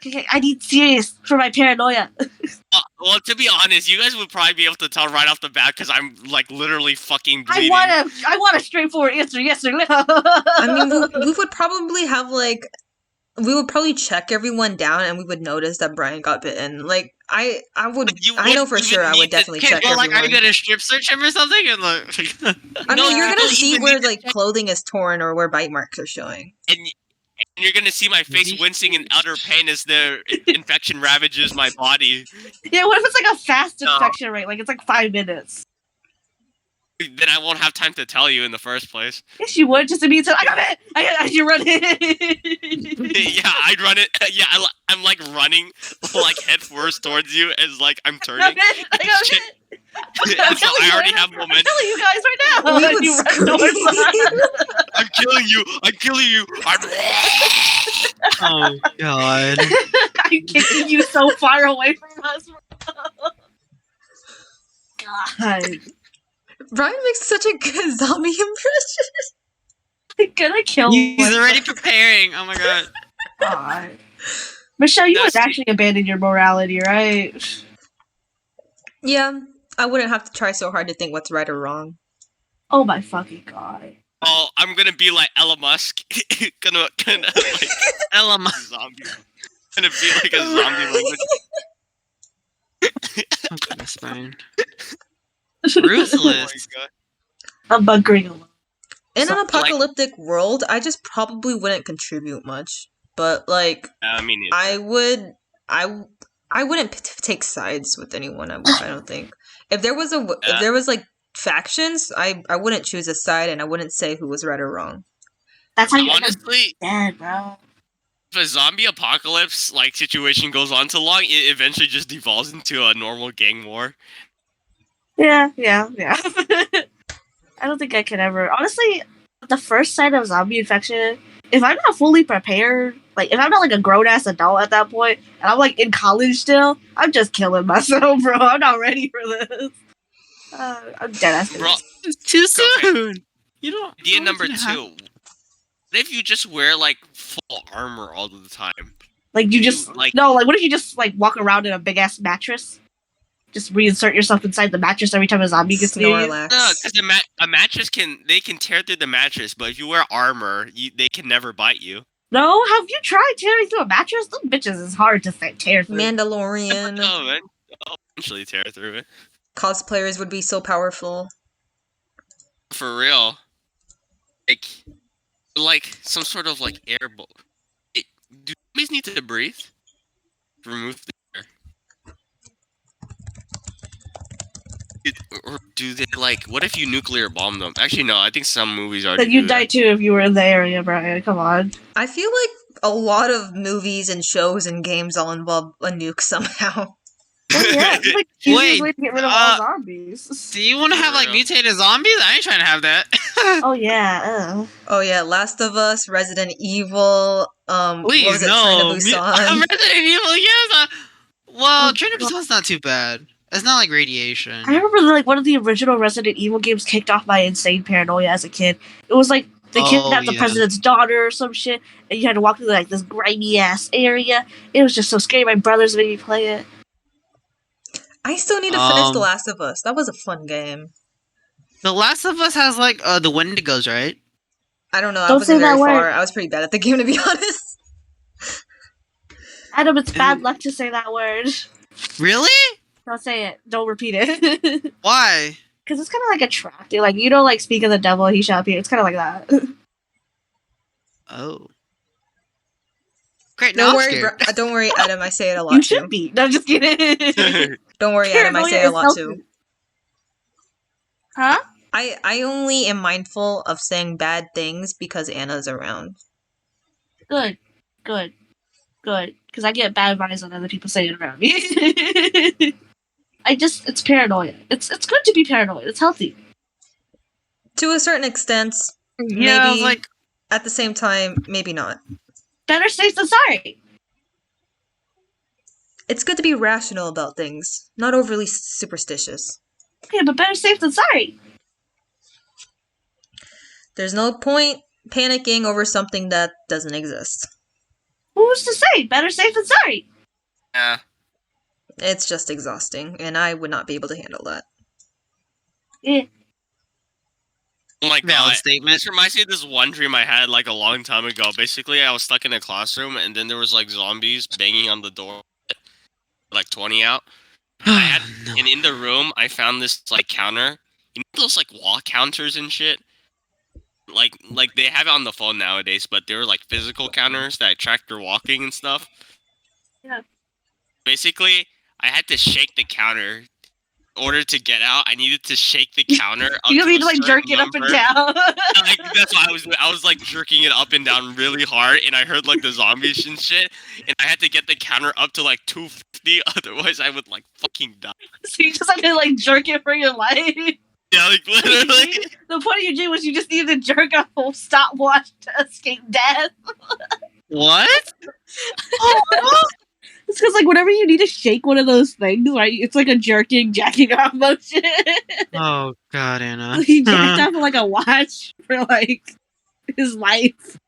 Okay, I need serious for my paranoia. Well, to be honest, you guys would probably be able to tell right off the bat because I'm like literally fucking bleeding. I want a straightforward answer, yes or no. I mean, we would probably have like, we would probably check everyone down, and we would notice that Brian got bitten. Like, I would, But you I know wouldn't for even sure, I need would to definitely Okay, check well, like, are you everyone. gonna strip search him or something? And like, I No, mean, you're you gonna don't see even where need to like check- clothing is torn or where bite marks are showing. and you're gonna see my face Maybe- wincing in utter pain as the infection ravages my body. Yeah, what if it's like a fast No. infection rate? Like it's like 5 minutes. Then I won't have time to tell you in the first place. Yes, you would just immediately. I got it. I should run it. Yeah, I'd run it. Yeah, I'm like running, like head first towards you as like I'm I turning. got it. I got Shit. it. So I already have I'm momentum. killing you guys right now. We And would you run scream. towards us. I'm killing you. I'm killing you. oh god. I'm kicking you so far away from us. God, Brian makes such a good zombie impression. I'm gonna kill He's one. already preparing. Oh my god. God. Michelle, you would That's- actually abandon your morality, right? Yeah, I wouldn't have to try so hard to think what's right or wrong. Oh my fucking god. Oh, I'm gonna be like Elon Musk. gonna like Elam. zombie. Gonna be like a zombie language. Oh goodness, Brian. Oh Ruthless. my god. I'm bunkering alone. In So, an apocalyptic world, I just probably wouldn't contribute much. But like, I mean, I wouldn't take sides with anyone. I don't think. If there was if there was like factions, I wouldn't choose a side, and I wouldn't say who was right or wrong. That's how you end up honestly, dead, bro. if a zombie apocalypse like situation goes on too long, it eventually just devolves into a normal gang war. Yeah. I don't think I could ever. Honestly, the first sign of zombie infection, if I'm not fully prepared, like if I'm not like a grown ass adult at that point, and I'm like in college still, I'm just killing myself, bro. I'm not ready for this. I'm dead ass. Bro, It's too soon. You don't. idea how number would you have- 2. What if you just wear like full armor all the time? Like you just like- no, like what if you just like walk around in a big ass mattress? Just reinsert yourself inside the mattress every time a zombie gets near you. Snorlax. No, because a mattress can tear through the mattress, but if you wear armor, they can never bite you. No, have you tried tearing through a mattress? Those bitches is hard to tear through. Mandalorian Oh man, I'll eventually tear through it. cosplayers would be so powerful. For real, like some sort of like air. Do zombies need to breathe? Remove the Or do they like? What if you nuclear bomb them? Actually, no. I think some movies are. Then you'd die too if you were in the area, Brian. Come on. I feel like a lot of movies and shows and games all involve a nuke somehow. Oh, yeah, it's like the easiest Wait, way to get rid of all zombies. Do you want to have like Yeah. mutated zombies? I ain't trying to have that. Oh yeah. Oh yeah, Last of Us, Resident Evil, what Please was it, no. Train to Busan? Resident Evil, yes. Well, Oh, Train to God. Busan's not too bad. It's not like radiation. I remember like one of the original Resident Evil games kicked off my insane paranoia as a kid. It was like they kidnapped the yeah. president's daughter or some shit, and you had to walk through like this grimy ass area. It was just so scary. My brothers made me play it. I still need to finish The Um, Last of Us. That was a fun game. The Last of Us has like the Wendigos, right? I don't know, I Don't wasn't say that very word. far. I was pretty bad at the game, to be honest. Adam, it's bad luck to say that word. Really? Don't say it. Don't repeat it. Why? Because it's kind of like attractive. Like, you know, like, speak of the devil, he shall appear. It's kind of like that. Oh. Great. Now Don't I'm worry, scared. don't worry, Adam. I say it a lot You too. should be. No, I'm just kidding. Don't worry, Adam. I say it a lot Paranoia is too. healthy. Huh? I only am mindful of saying bad things because Anna's around. Good. Good. Good. Because I get bad vibes on other people saying it around me. It's paranoia. It's good to be paranoid. It's healthy. To a certain extent, Yeah, I was maybe like, at the same time, maybe not. Better safe than sorry. It's good to be rational about things, not overly superstitious. Okay, but better safe than sorry. There's no point panicking over something that doesn't exist. Who's to say? Better safe than sorry. Yeah. It's just exhausting, and I would not be able to handle that. Yeah. Oh my valid god. statement. This reminds me of this one dream I had like a long time ago. Basically, I was stuck in a classroom, and then there was like zombies banging on the door, like 20 out. had- No. And in the room, I found this like counter. You know those like wall counters and shit. Like they have it on the phone nowadays, but they were like physical counters that track your walking and stuff. Yeah. Basically, I had to shake the counter. In order to get out, I needed to shake the counter. Up You to need a to like certain jerk it up and number. down. Like, that's what I was doing. I was like jerking it up and down really hard, and I heard like the zombies and shit, and I had to get the counter up to like 250, otherwise I would like fucking die. So you just had to like jerk it for your life. Yeah, like literally. The point of your dream was you just needed to jerk a whole stopwatch to escape death. What? It's because like whenever you need to shake one of those things, right? It's like a jerking, jacking off motion. Oh God, Anna. He jacked off like a watch for like his life.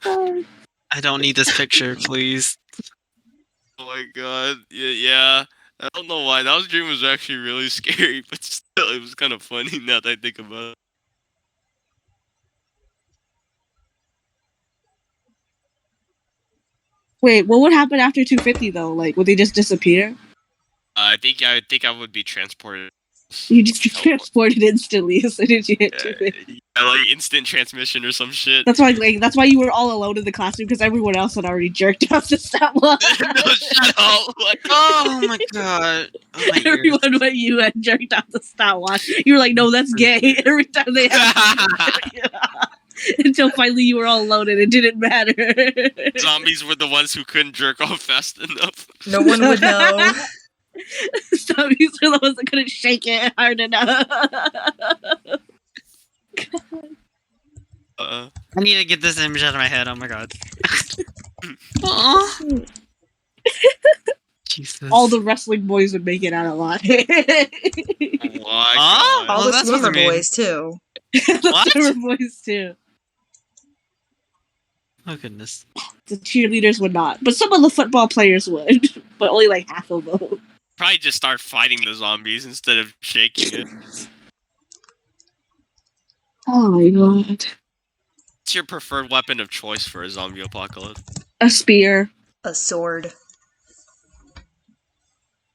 Oh, I don't need this picture, please. Oh my god. Yeah. I don't know why. That dream was actually really scary, but still, it was kind of funny now that I think about it. Wait, what would happen after 250 though? Like, would they just disappear? I think I would be transported. You just be transported instantly as soon as you hit 250. Yeah, like instant transmission or some shit. That's why you were all alone in the classroom because everyone else had already jerked off the stopwatch. No, shut up. What? Oh my God. Oh, my ears. Everyone but you had jerked off the stopwatch. You were like, no, that's gay. Every time they had until finally you were all alone and it didn't matter. Zombies were the ones who couldn't jerk off fast enough. No one would know. Zombies were the ones that couldn't shake it hard enough. Uh, I need to get this image out of my head. Oh my God. Aw. Jesus. All the wrestling boys would make it out alive. oh my Oh, god. All Well, the that's what swimmer I mean. boys too. The What? swimmer boys too. Oh goodness. The cheerleaders would not, but some of the football players would, but only like half of them. Probably just start fighting the zombies instead of shaking it. Oh my god. What's your preferred weapon of choice for a zombie apocalypse? A spear. A sword.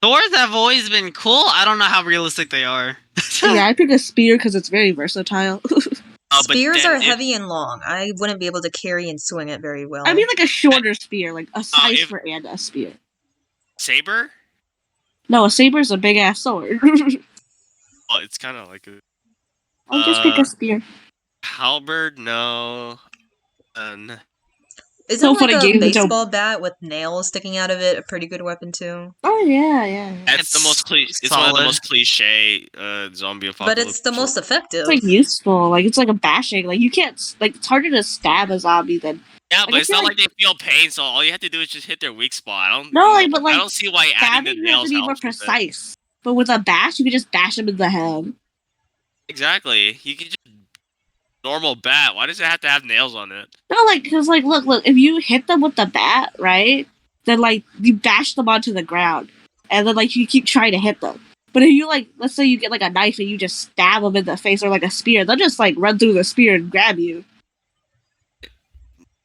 Swords have always been cool. I don't know how realistic they are. Yeah, I pick a spear because it's very versatile. But Spears then are if- heavy and long. I wouldn't be able to carry and swing it very well. I mean, like a shorter spear, like a cipher and a spear. Saber? No, a saber is a big ass sword. it's kind of like a I'll just pick a spear. halberd. No, and Isn't So like funny, a getting the joke. baseball bat with nails sticking out of it a pretty good weapon too? Oh yeah. it's the most it's one of the solid. most cliche zombie But apocalypse. it's the most effective. It's like useful. Like it's like a bashing. Like you can't. Like it's harder to stab a zombie than. Yeah, Like, but I it's feel not like- like they feel pain, so all you have to do is just hit their weak spot. I don't No, know, like, but, like, I don't see why adding the Stabbing, you have nails to be more helps with it. precise. But with a bash, you can just bash them in the head. Exactly. You can just normal bat. Why does it have to have nails on it? No, like, cause like, look, if you hit them with the bat, right, then like you bash them onto the ground, and then like you keep trying to hit them. But if you like, let's say you get like a knife and you just stab them in the face or like a spear, they'll just like run through the spear and grab you.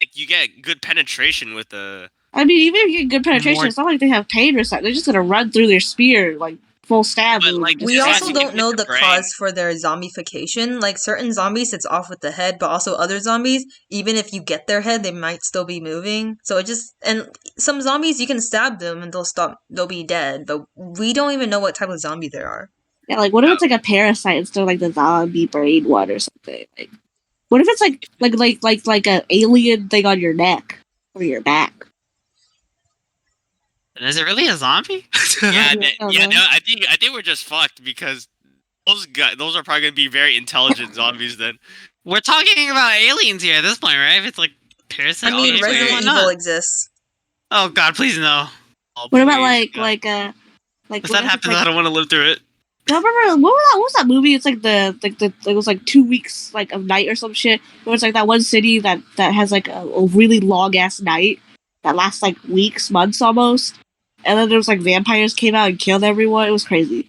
Like, you get good penetration with the. I mean, even if you get good penetration, More- it's not like they have pain or something. They're just gonna run through their spear like full stab. But, wound. like, We Just also as you don't can know hit the the brain. cause for their zombification. Like certain zombies, it's off with the head, but also other zombies, even if you get their head, they might still be moving. So it just and some zombies you can stab them and they'll be dead. But we don't even know what type of zombie they are. Yeah, like what if it's like a parasite instead of like the zombie brain one or something? Like, what if it's like an alien thing on your neck or your back? Is it really a zombie? Yeah, Yeah, no, I think we're just fucked because those are probably gonna be very intelligent zombies. Then We're talking about aliens here at this point, right? If it's like parasites, I mean, it's Resident weird. Evil exists. Oh God, please no. What about Please, like yeah. like If what that if it's, happens, like, I don't want to live through it. I remember what was that movie? It's like it was like 2 weeks like of night or some shit. It was like that one city that has like a really long ass night that lasts like weeks, months almost. And then there was like vampires came out and killed everyone. It was crazy.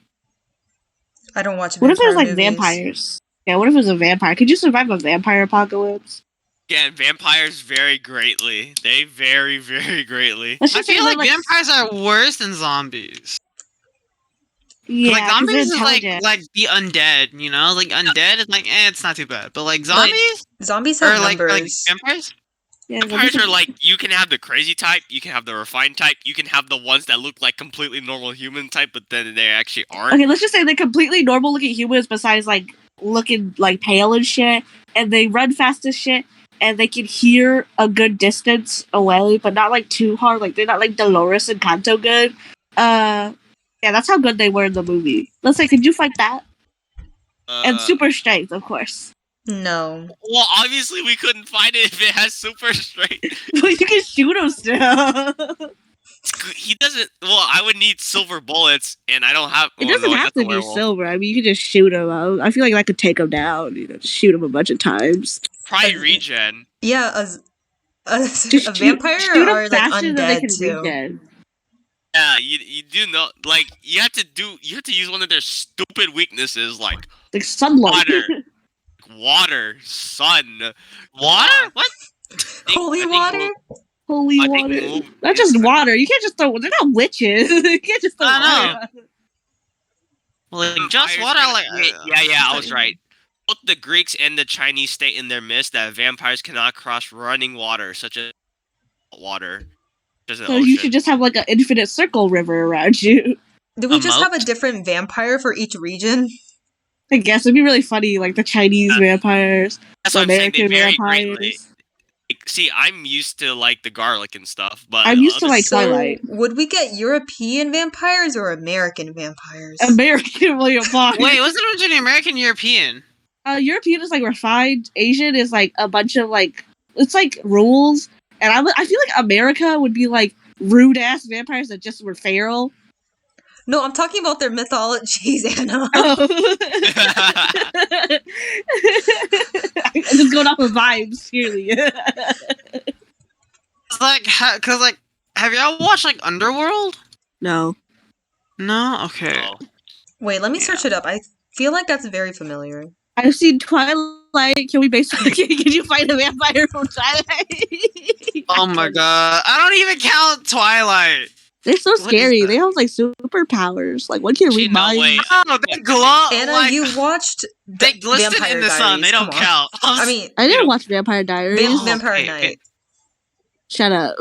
I don't watch What if vampire there's like movies. vampires? Yeah, what if it was a vampire? Could you survive a vampire apocalypse? Yeah, vampires vary greatly. They vary very greatly. Let's I just say feel they're, like vampires are worse than zombies. Yeah, Like 'cause they're zombies is intelligent. like the undead, you know? Like undead is like, it's not too bad. But like zombies Zombies or have like numbers. vampires. Yeah, Vampires zombies are like, you can have the crazy type, you can have the refined type, you can have the ones that look like completely normal human type, but then they actually aren't. Okay, let's just say they're completely normal looking humans besides like looking like pale and shit, and they run fast as shit, and they can hear a good distance away, but not like too hard. Like they're not like Dolores and Kanto good. Yeah, that's how good they were in the movie. Let's say, could you fight that? And super strength, of course. No. Well, obviously we couldn't find it if it has super strength. But you can shoot him still. He doesn't. Well, I would need silver bullets, and I don't have. It well, doesn't no, have that's a to be werewolf. silver. I mean, you can just shoot him. I feel like that could take him down. You know, just shoot him a bunch of times. Probably regen. Yeah, a Just vampire shoot are him like faster than they undead can too. regen. Yeah, you do know. Like you have to use one of their stupid weaknesses, like Like sunlight. water, sun, Water? What? Holy water? Holy I think water. move- Not just water. You can't just throw. They're not witches. You can't just throw I water. Well, like just Vampires water, can- like yeah, I was right. Both the Greeks and the Chinese state in their myths that vampires cannot cross running water, such as water, such as an So ocean. you should just have like an infinite circle river around you. Do we A just have a moat? different vampire for each region? I guess it'd be really funny, like the Chinese vampires, That's the what I'm saying. They American vary vampires. greatly. Like, see, I'm used to like the garlic and stuff, but I'm used to other- like So Twilight. would we get European vampires or American vampires? American vampires. wait, what's the difference between American and European? European is like refined. Asian is like a bunch of like it's like rules, and I feel like America would be like rude ass vampires that just were feral. No, I'm talking about their mythologies, Anna. I'm just going off of vibes, purely. It's like, cause like, have y'all watched like Underworld? No. No. Okay. Oh. Wait, let me search it up. I feel like that's very familiar. I've seen Twilight. Can we basically can you fight a vampire from Twilight? Oh my god, I don't even count Twilight. They're so What is scary. that? They have like superpowers. Like one can Gee, read no minds. way. Oh, they glow. Anna, like, you watched they glisten Vampire in the sun. They Diaries, don't come on. count. I mean, I You didn't know- watch Vampire Diaries. Vampire okay, Night. Shut up.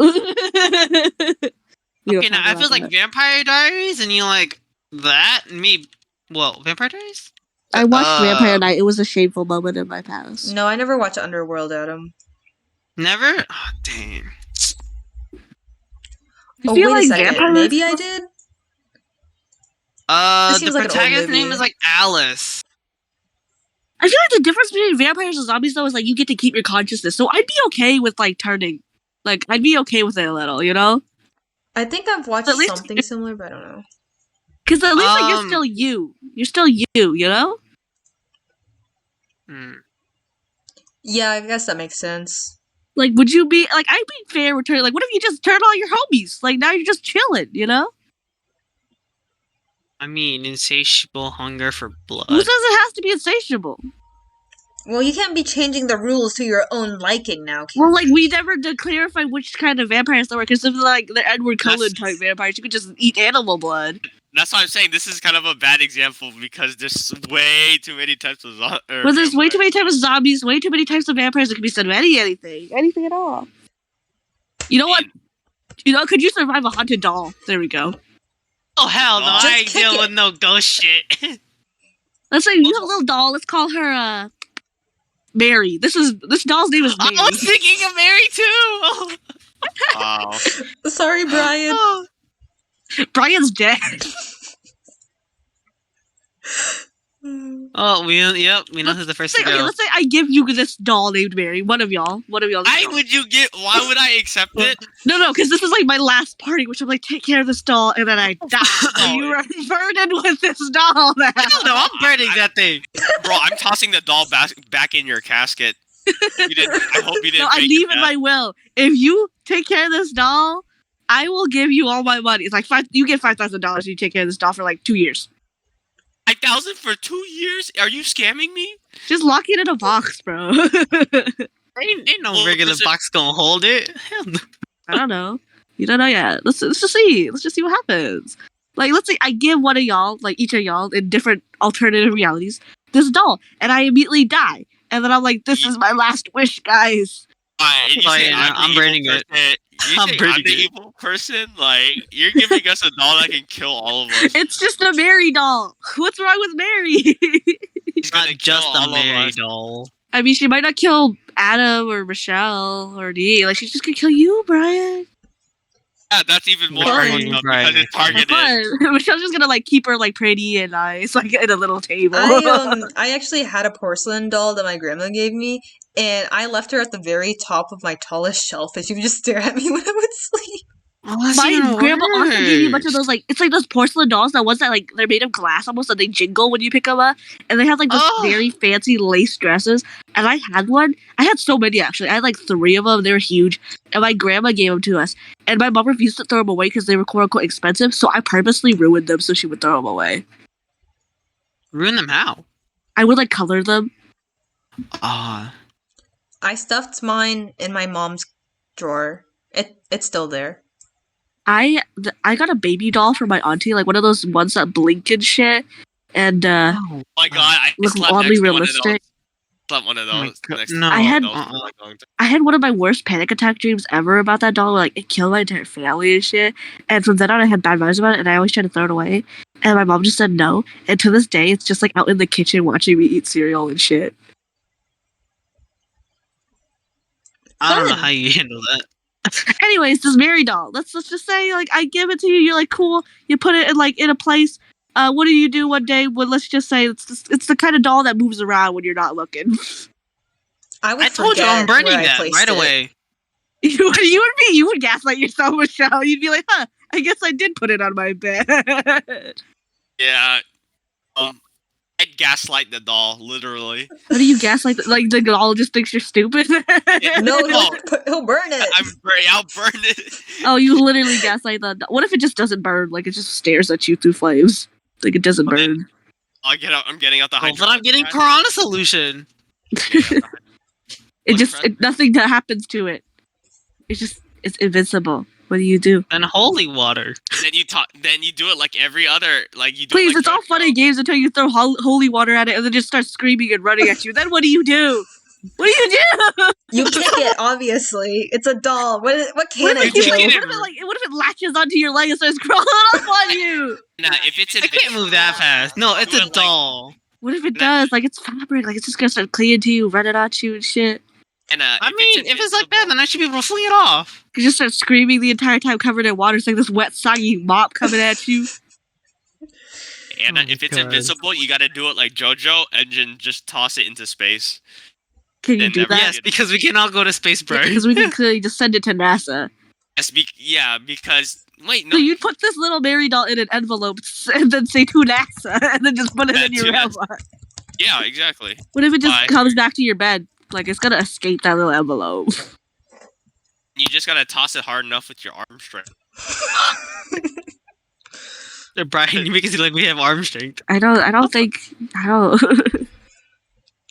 Okay, now I feel like Vampire Diaries, and you like that, and me. Well, Vampire Diaries. I watched Vampire Night. It was a shameful moment in my past. No, I never watched Underworld, Adam. Never? Oh, dang. I Oh, feel wait like a second. Vampire Maybe Night- I did? The seems like an old protagonist's name movie. is like Alice. I feel like the difference between vampires and zombies though is like you get to keep your consciousness. So I'd be okay with like turning. Like I'd be okay with it a little, you know? I think I've watched At least- something similar, but I don't know. Because at least like, you're Um, still you. You're still you know? Hmm. Yeah, I guess that makes sense. Like would you be like I'd be fair with turning like what if you just turn all your homies? Like now you're just chilling, you know? I mean, insatiable hunger for blood. Who says it has to be insatiable? Well, you can't be changing the rules to your own liking now, can Well, like we never did clarify which kind of vampires there were, because if like the Edward Cullen That's- type vampires, you could just eat animal blood. That's why I'm saying this is kind of a bad example because there's way too many types of But there's way too many types of zombies, way too many types of vampires that can be said of anything at all. You know what? You know, could you survive a haunted doll? There we go. Oh hell no! Just I ain't kick dealing it. with no ghost shit. Let's say you have a little doll. Let's call her Mary. This doll's name is I Mary. was thinking of Mary too. Wow. Sorry, Brian. Oh. Brian's dead. Oh, we know who's the first to Okay, go. let's say I give you this doll named Mary. One of y'all. Why would you get? Why would I accept it? No, because this is like my last party, which I'm like, take care of this doll, and then I die. Oh. You are burdened with this doll now. No, I'm burning that thing. Bro, I'm tossing the doll back in your casket. You didn't, I hope you didn't. No, I fake leave it, in man. my will. If you take care of this doll, I will give you all my money. It's like you get $5,000. You take care of this doll for like 2 years. 5,000 for 2 years? Are you scamming me? Just lock it in a box, bro. Ain't no Well, regular does it- box gonna hold it. Hell no. I don't know. You don't know yet. Let's just see. Let's just see what happens. Like, let's say I give one of y'all, like each of y'all, in different alternative realities, this doll, and I immediately die. And then I'm like, this is my last wish, guys. Alright, you Oh, say yeah, I'm I'm the burning evil it. person. You I'm say burning I'm the it. evil person? Like, you're giving us a doll that can kill all of us. It's just a Mary doll. What's wrong with Mary? He's gonna Not just kill a all of Mary us. doll. I mean, she might not kill Adam or Michelle or Dee. Like, she's just gonna kill you, Brian. Yeah, that's even more Fun. fucked up Right. because it's targeted. Fun. Michelle's just gonna like keep her like pretty and nice, like in a little table. I actually had a porcelain doll that my grandma gave me, and I left her at the very top of my tallest shelf, and she would just stare at me when I would sleep. Oh, that's My even grandma also gave me a bunch of worse. those like it's like those porcelain dolls, that ones that like they're made of glass almost, and they jingle when you pick them up, and they have like those Oh. very fancy lace dresses. And I had one. I had so many actually. I had like 3 of them. They were huge, and my grandma gave them to us. And my mom refused to throw them away because they were quote unquote expensive. So I purposely ruined them so she would throw them away. Ruin them how? I would like color them. Ah. I stuffed mine in my mom's drawer. It's still there. I got a baby doll for my auntie, like one of those ones that blink and shit. And Oh my god, I look slept oddly next to one of realistic. those. Slept one of Oh my those. God, next to no. one I of had- those for, Uh-uh. like, a long time. I had one of my worst panic attack dreams ever about that doll. Like, it killed my entire family and shit. And from then on, I had bad vibes about it, and I always tried to throw it away. And my mom just said no. And to this day, it's just like out in the kitchen watching me eat cereal and shit. I don't know Fun. how you handle that. Anyways, this Mary doll. Let's just say, like, I give it to you. You're like, cool. You put it in like in a place. What do you do one day? Well, let's just say it's the kind of doll that moves around when you're not looking. I would I told you I'm forget burning where I that placed right it. away. you would gaslight yourself, Michelle. You'd be like, huh, I guess I did put it on my bed. Yeah. I'd gaslight the doll, literally. What do you gaslight? Like the doll just thinks you're stupid? No, No. he'll burn it. I'll burn it. Oh, you literally gaslight the doll. What if it just doesn't burn? Like it just stares at you through flames. Like it doesn't Okay. burn. I'm getting out the Well, but I'm getting pad. Piranha Solution. It Like just Fred- nothing that happens to it. It's invincible. What do you do? And holy water. Then you do it like every other, like you do. Please, it like it's all fun and games until you throw holy water at it and then just start screaming and running at you. Then what do you do? What do you do? You kick it, obviously. It's a doll. What can What it if, it, do? what if it latches onto your leg and starts crawling up on you? Nah, if it's I can't move that fast. No, it's Do a it like- doll. What if it does? Like, it's fabric. Like, it's just gonna start clinging to you, running at you and shit. And I mean, if it's like that, then I should be able to fling it off. You just start screaming the entire time covered in water. It's like this wet, soggy mop coming at you. And Oh if it's God. invincible, you gotta do it like JoJo and then just toss it into space. Can you Then do never that? Yes, because we cannot go to space, bro. Because we can clearly just send it to NASA. Yes, because wait, So no, you'd put this little Mary doll in an envelope and then say to NASA and then just put it in Yeah, your to NASA. mailbox. yeah, exactly. What if it just Why? comes back to your bed? Like, it's gonna escape that little envelope. You just gotta toss it hard enough with your arm strength. Brian, you make it seem like we have arm strength. I don't think.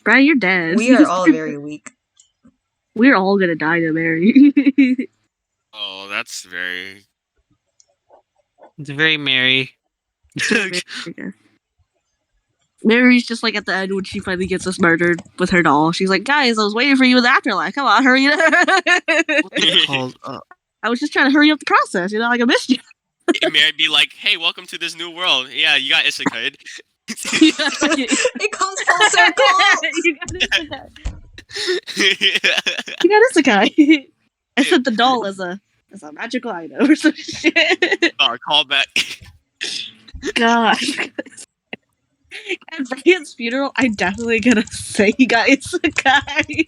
Brian, you're dead. We are all very weak. We're all gonna die to Mary. Oh, that's very. It's very merry. Mary's just like at the end when she finally gets us murdered with her doll. She's like, guys, I was waiting for you in the afterlife. Come on, hurry up. Called, I was just trying to hurry up the process, like I missed you. It may be like, hey, welcome to this new world. Yeah, you got isekai. It comes full circle. You got isekai. I sent the doll as a magical item or some shit. Call back. God. At Brian's funeral, I'm definitely gonna say he got isekai.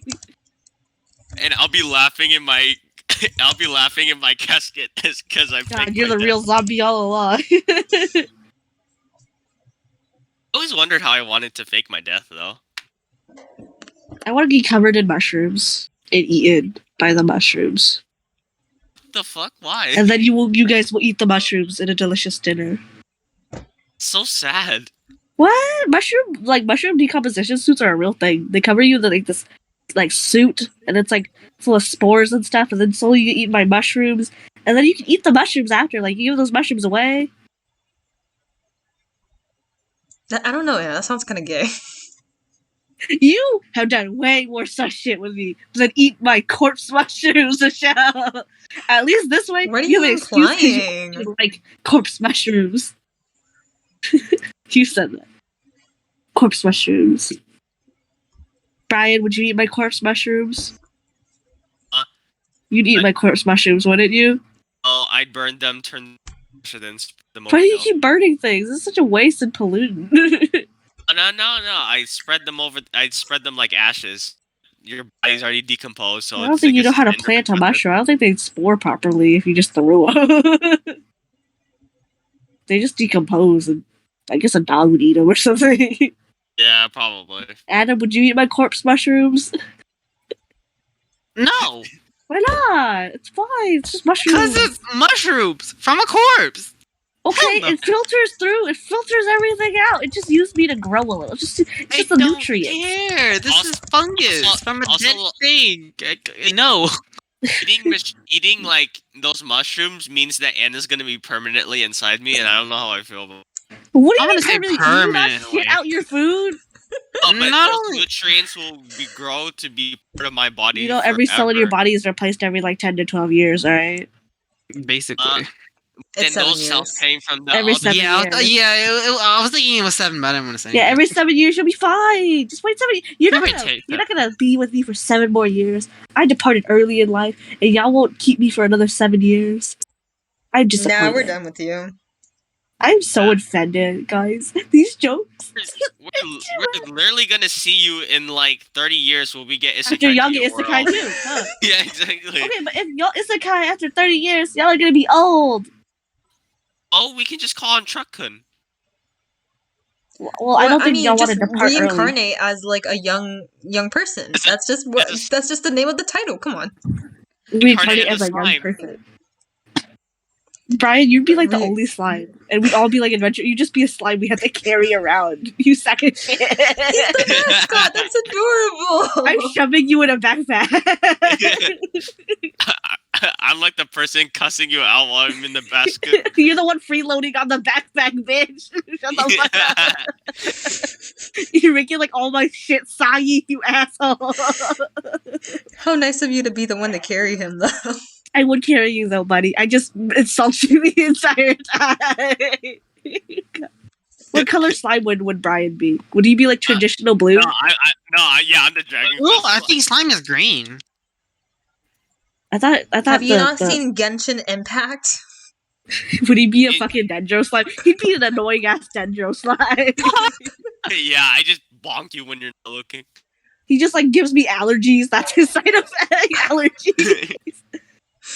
And I'll be laughing in my casket because I God, you're the real zombie all along. I always wondered how I wanted to fake my death though. I want to be covered in mushrooms and eaten by the mushrooms, What the fuck? Why? and then you guys will eat the mushrooms in a delicious dinner. So sad. What mushroom decomposition suits are a real thing. They cover you in like this like suit, and it's like full of spores and stuff, and then slowly you get eaten by mushrooms, and then you can eat the mushrooms after. Like you give those mushrooms away. I don't know, yeah, that sounds kind of gay. You have done way more such shit with me than eat my corpse mushrooms, Michelle. At least this way, Where are you you have an excuse 'cause implying? you like corpse mushrooms. You said that. Corpse mushrooms. Brian, would you eat my corpse mushrooms? You'd eat my corpse mushrooms, wouldn't you? Oh, I'd burn them, turn then spread them over. Why do you keep burning things? This is such a waste and pollutant. No. I spread them over. I'd spread them like ashes. Your body's already decomposed, so I don't it's think like you a know how to cinder plant a process. mushroom. I don't think they'd spore properly if you just threw them. They just decompose, and I guess a dog would eat them or something. Yeah, probably. Adam, would you eat my corpse mushrooms? no, Why not? It's fine. It's just mushrooms. because it's mushrooms from a corpse. Okay, Hell no. it filters through. It filters everything out. It just used me to grow a little. It's just I a don't nutrient. care. This Also- is fungus also- from a also- dead thing. No. Eating like those mushrooms means that Anna's gonna be permanently inside me, and I don't know how I feel about it. What do I'm you mean gonna say permanently? You not permanently. shit out your food? Oh, but Not those only- nutrients will grow to be part of my body. You know, every cell in your forever. body is replaced every like 10 to 12 years, alright? Basically. Then It's 7 those cells years. came from the Every other- 7 yeah, years. I was thinking it was 7, but I didn't want to say. Yeah, anything. every 7 years you'll be fine. Just wait 7 You're It not might gonna, take you're not gonna be with me for 7 more years. I departed early in life, and y'all won't keep me for another 7 years. I'm disappointed. Nah, we're done with you. I'm so offended, guys. These jokes. We're literally gonna see you in like 30 years when we get isekai. After y'all to get your isekai world. too, huh? Yeah, exactly. Okay, but if y'all isekai after 30 years, y'all are gonna be old. Oh, we can just call on Truck-kun. Well, I don't think y'all want to just depart early. reincarnate as like a young person. That's just what. It's a- That's just the name of the title. Come on. Reincarnate as as a a young slime. person. Brian, you'd be like the Re- only slime, and we'd all be like adventure. You'd just be a slime we have to carry around. You suck at shit. Mascot, that's adorable. I'm shoving you in a backpack. I'm like the person cussing you out while I'm in the basket. You're the one freeloading on the backpack, bitch. Shut the fuck up. You're making like all my shit soggy, you asshole. How nice of you to be the one to carry him, though. I would carry you though, buddy. I just insult you the entire time. What color slime would Brian be? Would he be like traditional blue? Yeah, I'm the dragon. Oh, I think slime is green. I thought Have you not seen Genshin Impact? Would he be a fucking dendro slime? He'd be an annoying ass dendro slime. Yeah, I just bonk you when you're not looking. He just like gives me allergies. That's his side effect. Allergies.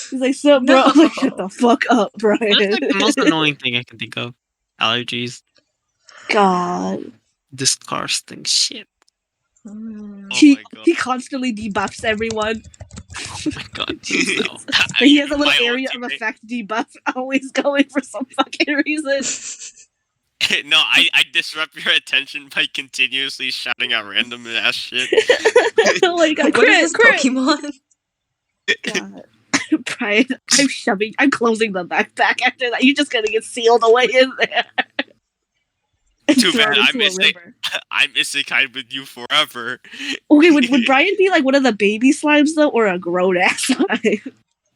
He's like, so bro, I'm like, shut the fuck up, Brian. That's like the most annoying thing I can think of. Allergies. God. Disgusting shit. Mm. Oh he my God. he constantly debuffs everyone. Oh my god, please no. But he has a little My area of ultimate- effect debuff always going for some fucking reason. No, I disrupt your attention by continuously shouting out random ass shit. Oh my god, What is this crit. Pokemon? God. Brian, I'm closing the backpack after that. You're just gonna get sealed away in there. And Too thrown bad, into I'm a missing- river. I'm isekai with you forever. Okay, would Brian be like one of the baby slimes though, or a grown ass slime?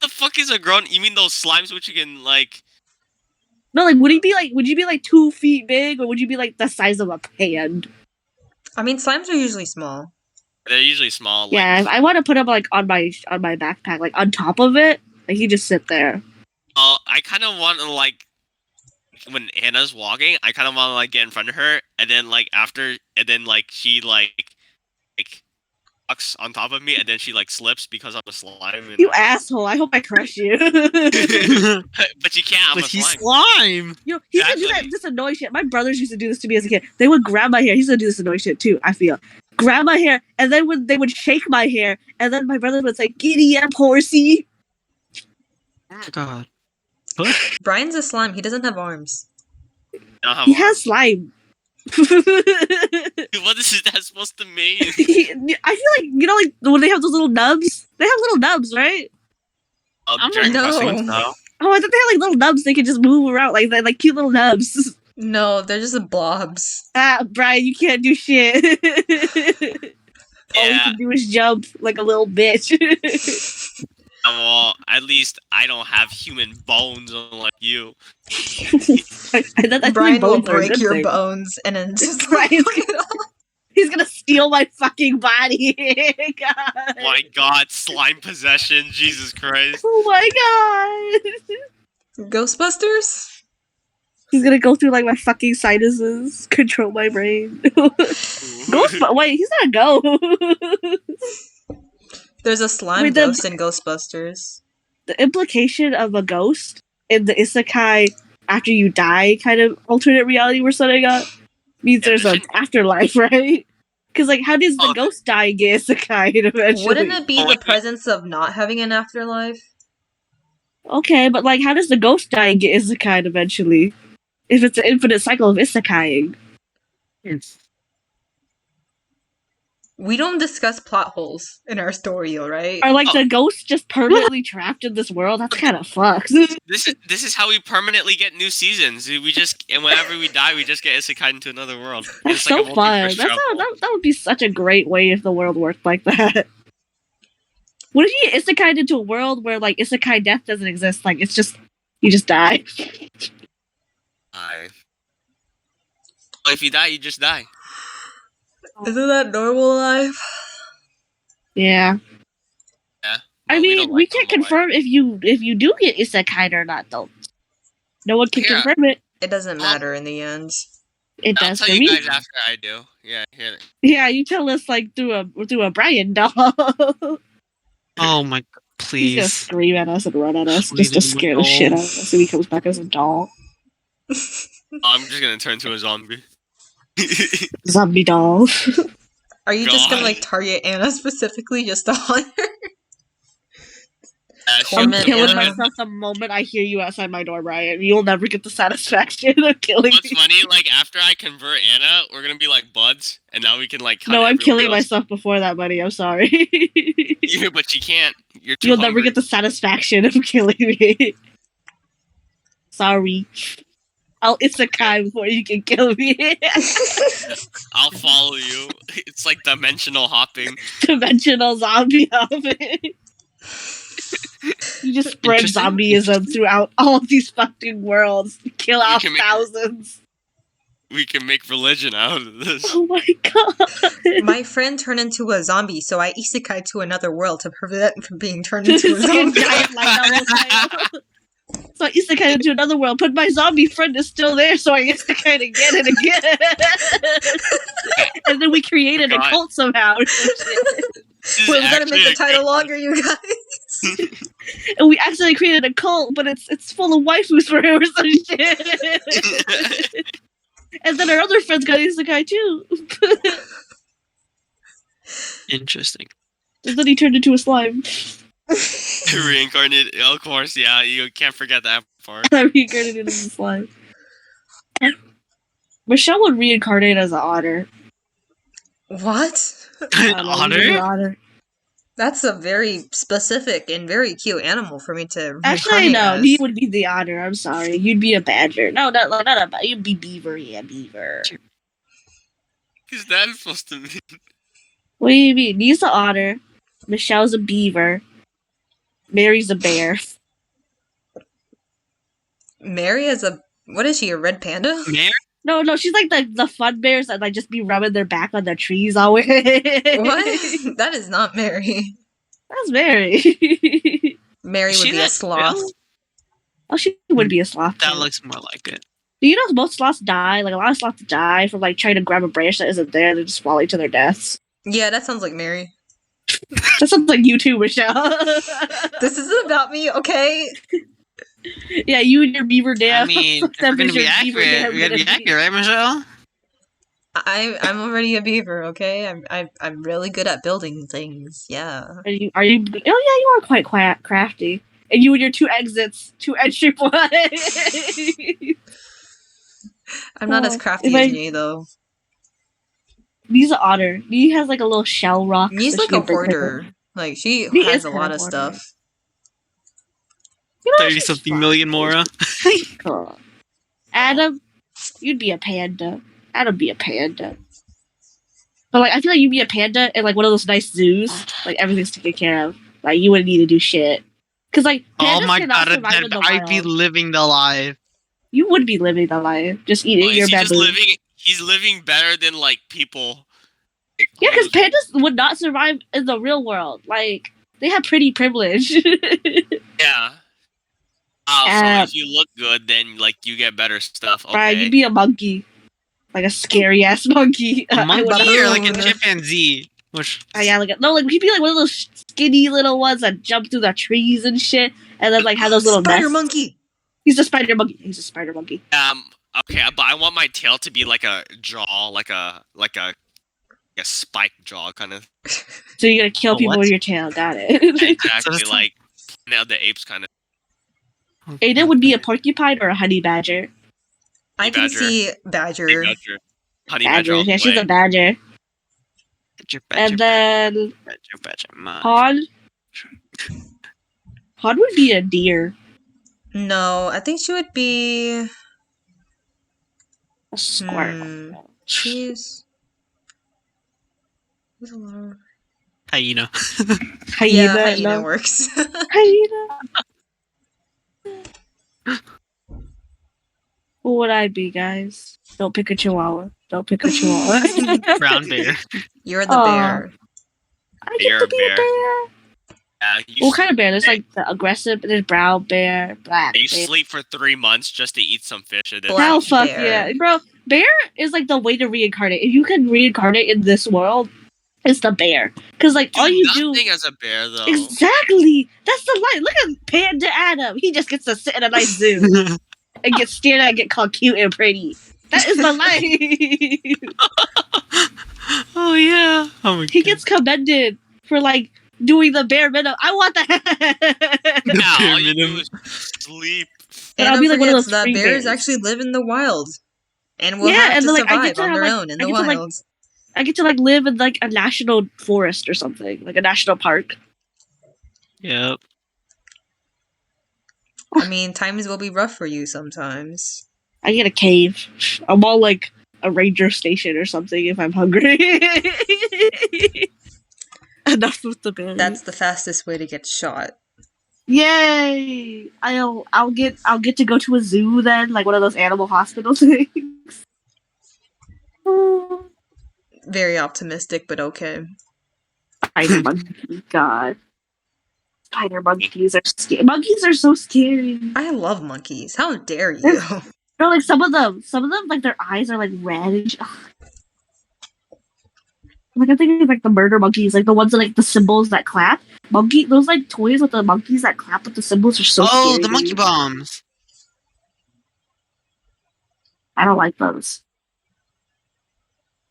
The fuck is a grown? You mean those slimes which you can like? No, like would you be like 2 feet big, or would you be like the size of a pan? I mean, slimes are usually small. They're usually small. Like, Yeah, I want to put him like on my backpack, like on top of it. Like he just sit there. I kind of want to like when Anna's walking, I kind of want to like get in front of her, and then like after, and then like she like walks on top of me, and then she like slips because I'm a slime. And, You asshole! I hope I crush you. but you can't. I'm But a he's slime. slime. You know, he's gonna do Exactly. this annoying shit. My brothers used to do this to me as a kid. They would grab my hair. He's gonna do this annoying shit too, I feel. Grab my hair, and then when they would shake my hair, and then my brother would say, "Giddy up, horsey." Oh my god. Brian's a slime. He doesn't have arms. I don't have He arms. has slime. What is that supposed to mean? I feel like, you know, like when they have those little nubs. They have little nubs, right? I'm Dragon no. Crossing style. Oh, I thought they had like little nubs. They could just move around like cute little nubs. No, they're just blobs. Ah, Brian, you can't do shit. All you Yeah. can do is jump like a little bitch. Well, at least I don't have human bones unlike you. I thought that Brian will bones are a break good your thing. bones and then just Brian's fuck it up. He's gonna steal my fucking body. God. Oh my god, slime possession, Jesus Christ. Oh my god. Ghostbusters? He's gonna go through like my fucking sinuses, control my brain. Ghost. Wait, he's not a ghost. There's a slime Wait, ghost in Ghostbusters. The implication of a ghost in the isekai after you die kind of alternate reality we're setting up means there's an afterlife, right? Because like, how does the Oh. ghost die get isekai eventually? Wouldn't it be Oh, the wait. presence of not having an afterlife? Okay, but like, how does the ghost die and get isekai eventually? If it's an infinite cycle of isekaiing. We don't discuss plot holes in our story, alright? Are like Oh. the ghosts just permanently trapped in this world? That's kind of fucked. This is how we permanently get new seasons. We just and whenever we die, we just get isekai into another world. That's It's so like a fun. multiverse That's travel. that would be such a great way if the world worked like that. What if you get isekai into a world where like isekai death doesn't exist? Like it's just you just die. Well, if you die, you just die. Isn't that normal life? Yeah. Yeah. I Well, mean, don't we like can't normal life. confirm if you do get isekai or not, though. No one can Yeah. confirm it. It doesn't matter in the end. It I'll does tell for you me. guys after I do. Yeah, yeah. Yeah, you tell us like through a Brian doll. Oh my god, He's gonna please. scream at us and run at us just to Sweet scare the little shit out doll. of us, and he comes back as a doll, I'm just gonna turn to a zombie. zombie doll. Are you just gonna God. like target Anna specifically just to hunt her? I'm Torment killing Anna. myself the moment I hear you outside my door, Brian. You'll never get the satisfaction of killing What's me. funny, like after I convert Anna, we're gonna be like buds, and now we can like. No, I'm killing myself. myself before that, buddy. I'm sorry. Yeah, but you can't. You're too You'll never hungry. get the satisfaction of killing me. Sorry. I'll isekai before you can kill me. I'll follow you. It's like dimensional hopping. Dimensional zombie hopping. You just spread Interesting. zombieism throughout all of these fucking worlds. Kill off can make- thousands. we can make religion out of this. Oh my god. My friend turned into a zombie, so I isekai to another world to prevent from being turned into a It's like a zombie. giant light novel title. So I isekai into another world, but my zombie friend is still there, so I isekai again and again. And then we created a God. cult somehow. This is Wait, we gotta make the actually a title longer, you guys. And we accidentally created a cult, but it's full of waifus for him or some shit. And then our other friends got isekai too. Interesting. And then he turned into a slime. Reincarnated, of course, yeah, you can't forget that part. I reincarnated into a slime. Michelle would reincarnate as an otter. What? I An don't know, she's an otter? otter. That's a very specific and very cute animal for me to Actually, reincarnate no. as. You would be the otter. I'm sorry. You'd be a badger. No, not a. You'd be beaver. Yeah, beaver. Is that supposed to mean? What do you mean? He's the otter. Michelle's a beaver. Mary's a bear. Mary is a what is she? A red panda? Mary? No, she's like the fun bears that like just be rubbing their back on the trees always. What? That is not Mary. That's Mary. Mary Is would she be a that sloth. real? Oh, she would be a sloth. That too. looks more like it. Do you know most sloths die? Like a lot of sloths die from like trying to grab a branch that isn't there. They just falling to their deaths. Yeah, that sounds like Mary. That sounds like you too, Michelle. This isn't about me, okay? Yeah, you and your beaver dam. I mean, if That we're gonna be bitch, your beaver accurate, dam we gotta be gonna accurate, right, Michelle? I'm already a beaver, okay? I'm really good at building things. Yeah. Are you? Oh yeah, you are quite crafty. And you and your two exits, two entry points. I'm not as Oh, crafty if as I- me though. He's an otter. He has like a little shell rock. He's that like she a can bring with her. hoarder. Like she He has is a kind lot of of hoarder. stuff. You know, 30 she's something fine. million Mora. Cool. Adam, you'd be a panda. I'd be a panda. But like, I feel like you'd be a panda in like one of those nice zoos. Like everything's taken care of. Like you wouldn't need to do shit. Cause like pandas Oh my cannot god, survive in the I'd be wild. living the life. You would be living the life, just eating Well, your is he just baboon. living? He's living better than like people. Yeah, because pandas would not survive in the real world. Like they have pretty privilege. Yeah. Oh, so Uh, if you look good, then like you get better stuff. Okay. Right, you'd be a monkey, like a scary ass monkey. A I would- monkey or like a baboon. chimpanzee? Which yeah, like he'd be like one of those skinny little ones that jump through the trees and shit, and then like have those little Spider nests. monkey. He's a spider monkey. He's a spider monkey. Okay, but I want my tail to be like a jaw, like a spike jaw kind of. So you're gonna kill Oh, people what? with your tail. Got it. Exactly it's like Planet of the Apes kind of. Aiden would be a porcupine or a honey badger. I can Badger. see badger. Honey badger. all the Yeah, she's way. a badger. And then Han. Han would be a deer. No, I think she would be. A squirrel. She's. There's a lot of. hyena. Hyena. Yeah, hyena no. works. Hyena. Who would I be, guys? Don't pick a chihuahua. Don't pick a chihuahua. Brown bear. You're the Aw. bear. I get to be a bear. You What kind of bear? There's like the aggressive, there's brown bear, black You bear. sleep for 3 months just to eat some fish. And then Black Hell fuck bear. yeah. Bro, bear is like the way to reincarnate. If you can reincarnate in this world, it's the bear. Because like all you do nothing as a bear though. exactly. That's the life. Look at Panda Adam. He just gets to sit in a nice zoo and get stared at and get called cute and pretty. That is the life. Oh yeah. Oh my He god. gets commended for like doing the bare minimum. I want that. The Now bare all you do minimum. is sleep. And And I'll be like one of those that free bears bears. actually live in the wild. And will Yeah, have and to then, like, I survive get to on have, their like- own in I the get to, like, wild. I get to like live in like a national forest or something, like a national park. Yep. I mean, times will be rough for you sometimes. I get a cave. I'm all like a ranger station or something if I'm hungry. Enough with the bear. That's the fastest way to get shot. Yay! I'll get to go to a zoo then, like one of those animal hospital things. Very optimistic, but okay. Spider monkey, God. Spider monkeys are scary. Monkeys are so scary. I love monkeys. How dare you? No, like some of them, like their eyes are like red. Like I think it's like the murder monkeys, like the ones that like the symbols that clap. Those like toys with the monkeys that clap with the symbols are so Oh, scary. the monkey bombs. I don't like those.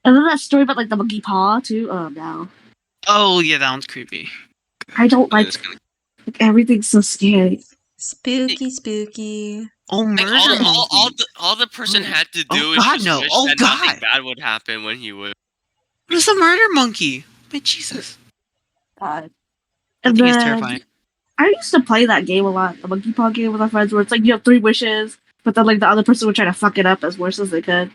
And then that story about like the monkey paw too. Oh no, Oh yeah, that one's creepy. I don't like everything's so scary. Spooky, spooky. Oh, Like, murder monkey. all the person had to Oh, do is God, just no. wish Oh, that God. nothing bad would happen when he would. What's a murder monkey? My Jesus. God. I And think it's then terrifying. I used to play that game a lot, the monkey paw game with my friends, where it's like you have 3 wishes, but then like the other person would try to fuck it up as worse as they could.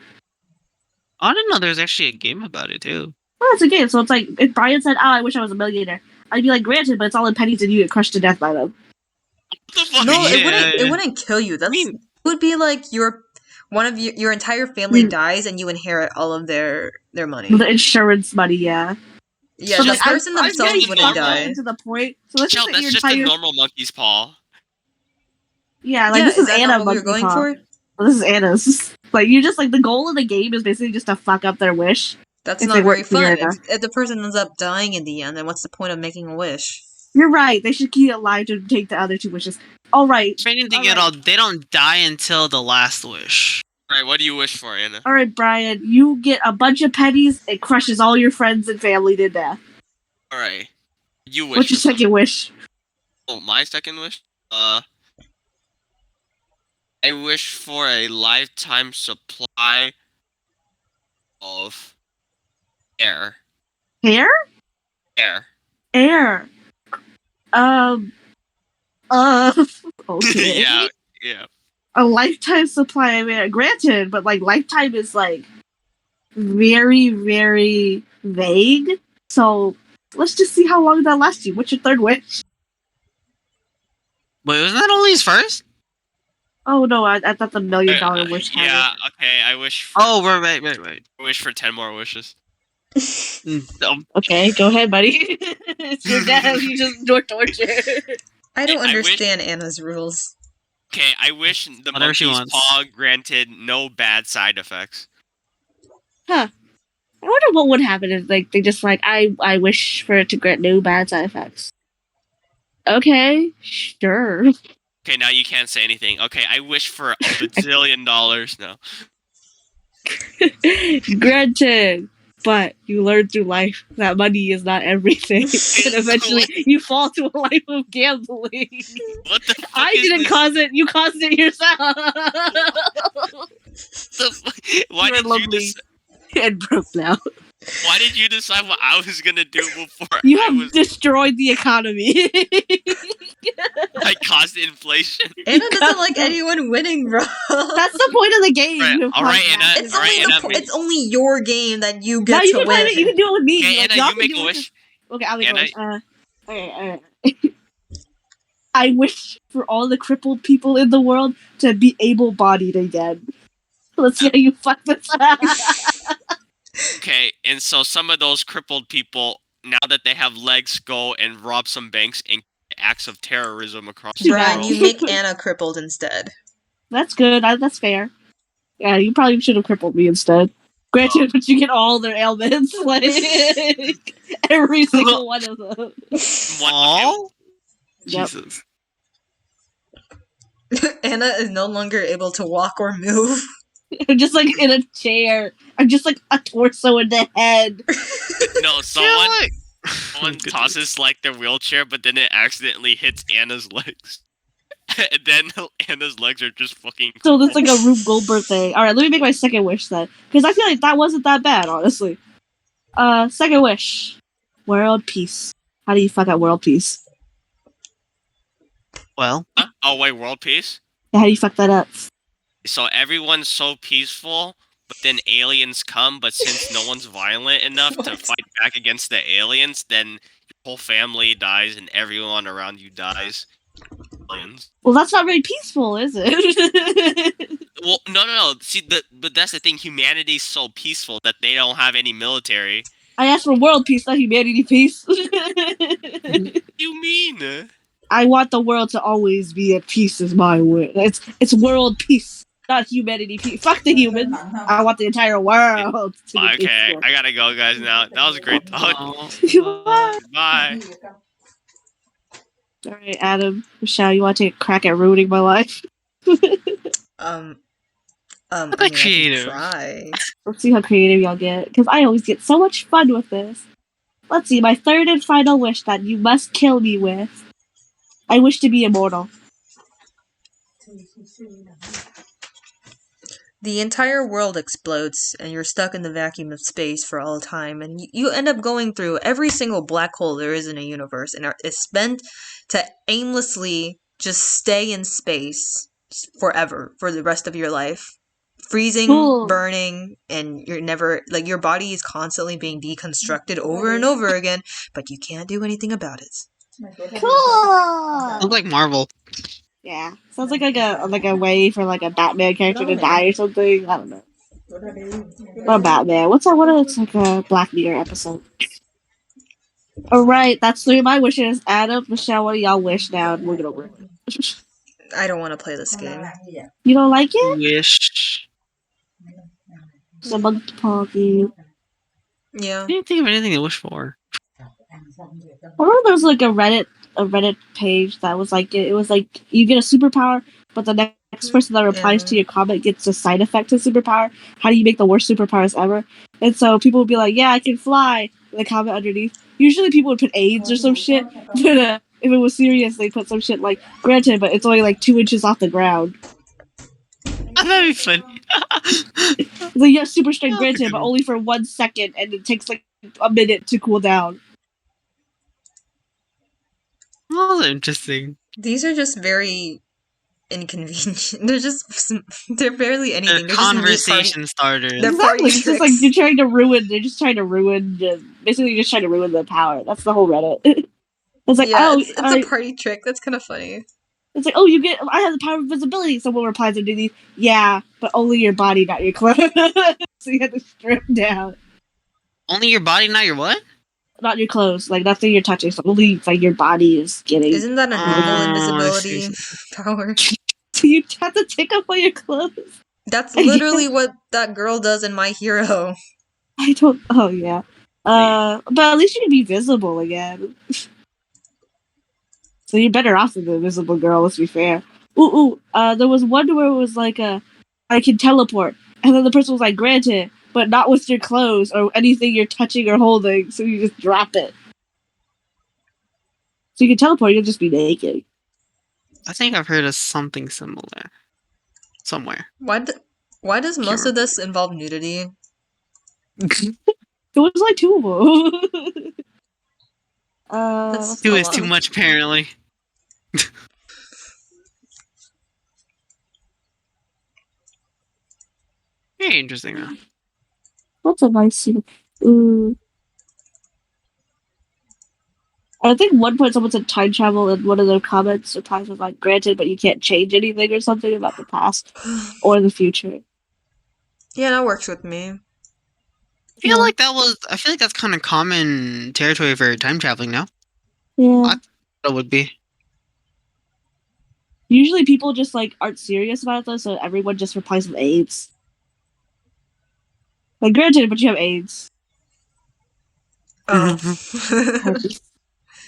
I didn't know there was actually a game about it too. Well, it's a game, so it's like if Brian said, "Oh, I wish I was a millionaire," I'd be like, "Granted, but it's all in pennies, and you get crushed to death by them." What the fuck? No, Yeah, it wouldn't kill you. That's mean- it would be like one of your entire family dies and you inherit all of their money. The insurance money, yeah. Yeah, So, the like, person I'm themselves getting wouldn't fucked up die. into the point. So let's Chill, just say that's your just entire a normal monkey's paw. yeah, like Yeah, this is that Anna not what we were monkey going paw. for? Well, this is Anna's. Like you just like the goal of the game is basically just to fuck up their wish. That's If not they very weren't clear fun. enough. If the person ends up dying in the end, then what's the point of making a wish? You're right. They should keep it alive to take the other 2 wishes. All right, If anything Alright. at all, they don't die until the last wish. Alright, what do you wish for, Anna? all right, Brian. You get a bunch of pennies. It crushes all your friends and family to death. Alright. You wish What's your for something. second wish? Oh, my second wish? I wish for a lifetime supply of air. Hair? Air. Air. Okay. Yeah. A lifetime supply of air. Granted, but like lifetime is like very, very vague. So let's just see how long that lasts you. What's your third wish? Wait, wasn't that only his first? Oh no, I thought the $1 million wish had Yeah, it. okay, I wish for, Oh, right. I wish for 10 more wishes. Okay, go ahead, buddy. It's your dad. You just endure torture. I don't I wish- understand Anna's rules. Okay, I wish the Whatever she monkey's wants. paw granted no bad side effects. I wonder what would happen if like they just like I wish for it to grant no bad side effects. Okay, sure. Okay, now you can't say anything. Okay, I wish for a bazillion dollars now. Granted, but you learn through life that money is not everything, and eventually you fall to a life of gambling. What the fuck I is didn't this? cause it. You caused it yourself. Why You're did you lonely. And broke now. Why did you decide what I was gonna do before You I have was destroyed the economy. I caused inflation? Anna doesn't like anyone winning, bro. That's the point of the game. Right, You have all right, caused Anna, that. It's all only, right, Anna, it's only your game that you No, get you to can play win. it. You can do it with me. Okay, Like, Anna, y'all you can make do a it wish. with- Okay, I'll make a Anna- wish. Okay. I wish for all the crippled people in the world to be able-bodied again. Let's see how you fuck this up. Okay, and so some of those crippled people, now that they have legs, go and rob some banks and acts of terrorism across the Brian, world. you make Anna crippled instead. That's good. That's fair. Yeah, you probably should have crippled me instead. Granted, but you get all their ailments, like every single one of them. Aww. Yep. Jesus. Anna is no longer able to walk or move. I'm just like in a chair. I'm just like a torso in the head. No, Yeah, someone like- Goodness. tosses like their wheelchair, but then it accidentally hits Anna's legs. And then Anna's legs are just fucking. So that's like a Rube Goldberg thing. All right, let me make my second wish then, because I feel like that wasn't that bad, honestly. Second wish, world peace. How do you fuck up world peace? Well, Oh wait, world peace. How do you fuck that up? So everyone's so peaceful, but then aliens come. But since no one's violent enough to What? fight back against the aliens, then your whole family dies and everyone around you dies. aliens. Well, that's not very peaceful, is it? Well, no. See, but that's the thing. Humanity's so peaceful that they don't have any military. I asked for world peace, not humanity peace. What do you mean? I want the world to always be at peace. Is my word. It's world peace, not humanity peace. Fuck the humans. I want the entire world to be Okay, peaceful. I gotta go, guys. Now that was a great talk. Oh, Bye. All right, Adam, Michelle, you want to take a crack at ruining my life? I Not that mean, I can creative. try. Let's see how creative y'all get, because I always get so much fun with this. Let's see, my third and final wish that you must kill me with. I wish to be immortal. The entire world explodes, and you're stuck in the vacuum of space for all time, and you end up going through every single black hole there is in a universe, and it's spent to aimlessly just stay in space forever for the rest of your life. Freezing, Cool. burning, and you're never, like, your body is constantly being deconstructed over and over again, but you can't do anything about it. Cool. Look like Marvel. Yeah, sounds like a way for like a Batman character to die or something. I don't know. Or Batman. What's that one? It's like a Black Mirror episode. All right, that's 3 of my wishes. Adam, Michelle, what do y'all wish now? And we're gonna ruin it. I don't want to play this game. You don't like it? Wish. It's a monkey paw game. Yeah. I didn't think of anything to wish for. I remember there was like a Reddit page that was like it was like you get a superpower, but the next person that replies to your comment gets a side effect to superpower. How do you make the worst superpowers ever? And so people would be like, "Yeah, I can fly." And the comment underneath. Usually people would put AIDS or some shit, but if it was serious, they put some shit like granted, but it's only like 2 inches off the ground. That'd be funny. It's like yeah, super strength granted, but only for 1 second, and it takes like a minute to cool down. Oh, that's interesting. These are just very inconvenient. They're barely anything. They're They're just conversation starters. They're party Exactly. It's just like tricks. you're trying to ruin. They're just trying to ruin. Basically, just trying to ruin the power. That's the whole Reddit. It's like, Yeah, oh, it's a party trick. That's kind of funny. it's like, oh, you get. I have the power of visibility. Someone replies underneath, yeah, but only your body, not your clothes. So you have to strip down, Only your body, not your what? not your clothes. Like nothing you're touching. So only like your body is getting. Isn't that a normal I see. invisibility power? So you have to take off all your clothes. That's literally what that girl does in My Hero. I don't. Oh yeah. But at least you can be visible again. So you're better off than the invisible girl. Let's be fair. Ooh. There was one where it was like I can teleport, and then the person was like, granted, but not with your clothes or anything you're touching or holding. So you just drop it. So you can teleport. You'll just be naked. I think I've heard of something similar. Somewhere. Why does most of this involve nudity? It was like 2 of them. That's Two a is lot. too much, apparently. Very interesting, though. What's a nice scene? I think one point someone said time travel, and one of their comments replies was like, granted, but you can't change anything or something about the past or the future. Yeah, that works with me. I feel like that's kind of common territory for time traveling now. Yeah. That would be. Usually people just like aren't serious about it though, so everyone just replies with AIDS. Like, granted, but you have AIDS. Oh.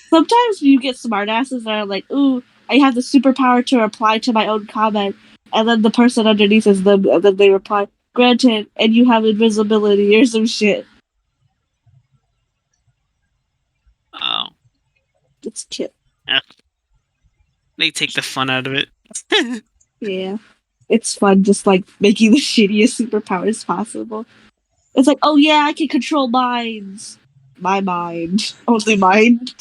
Sometimes you get smartasses that are like, ooh, I have the superpower to reply to my own comment, and then the person underneath is them, and then they reply, granted, and you have invisibility or some shit. Oh. It's cute. They take the fun out of it. Yeah. It's fun just like making the shittiest superpowers possible. It's like, oh yeah, I can control minds. My mind. Only mind.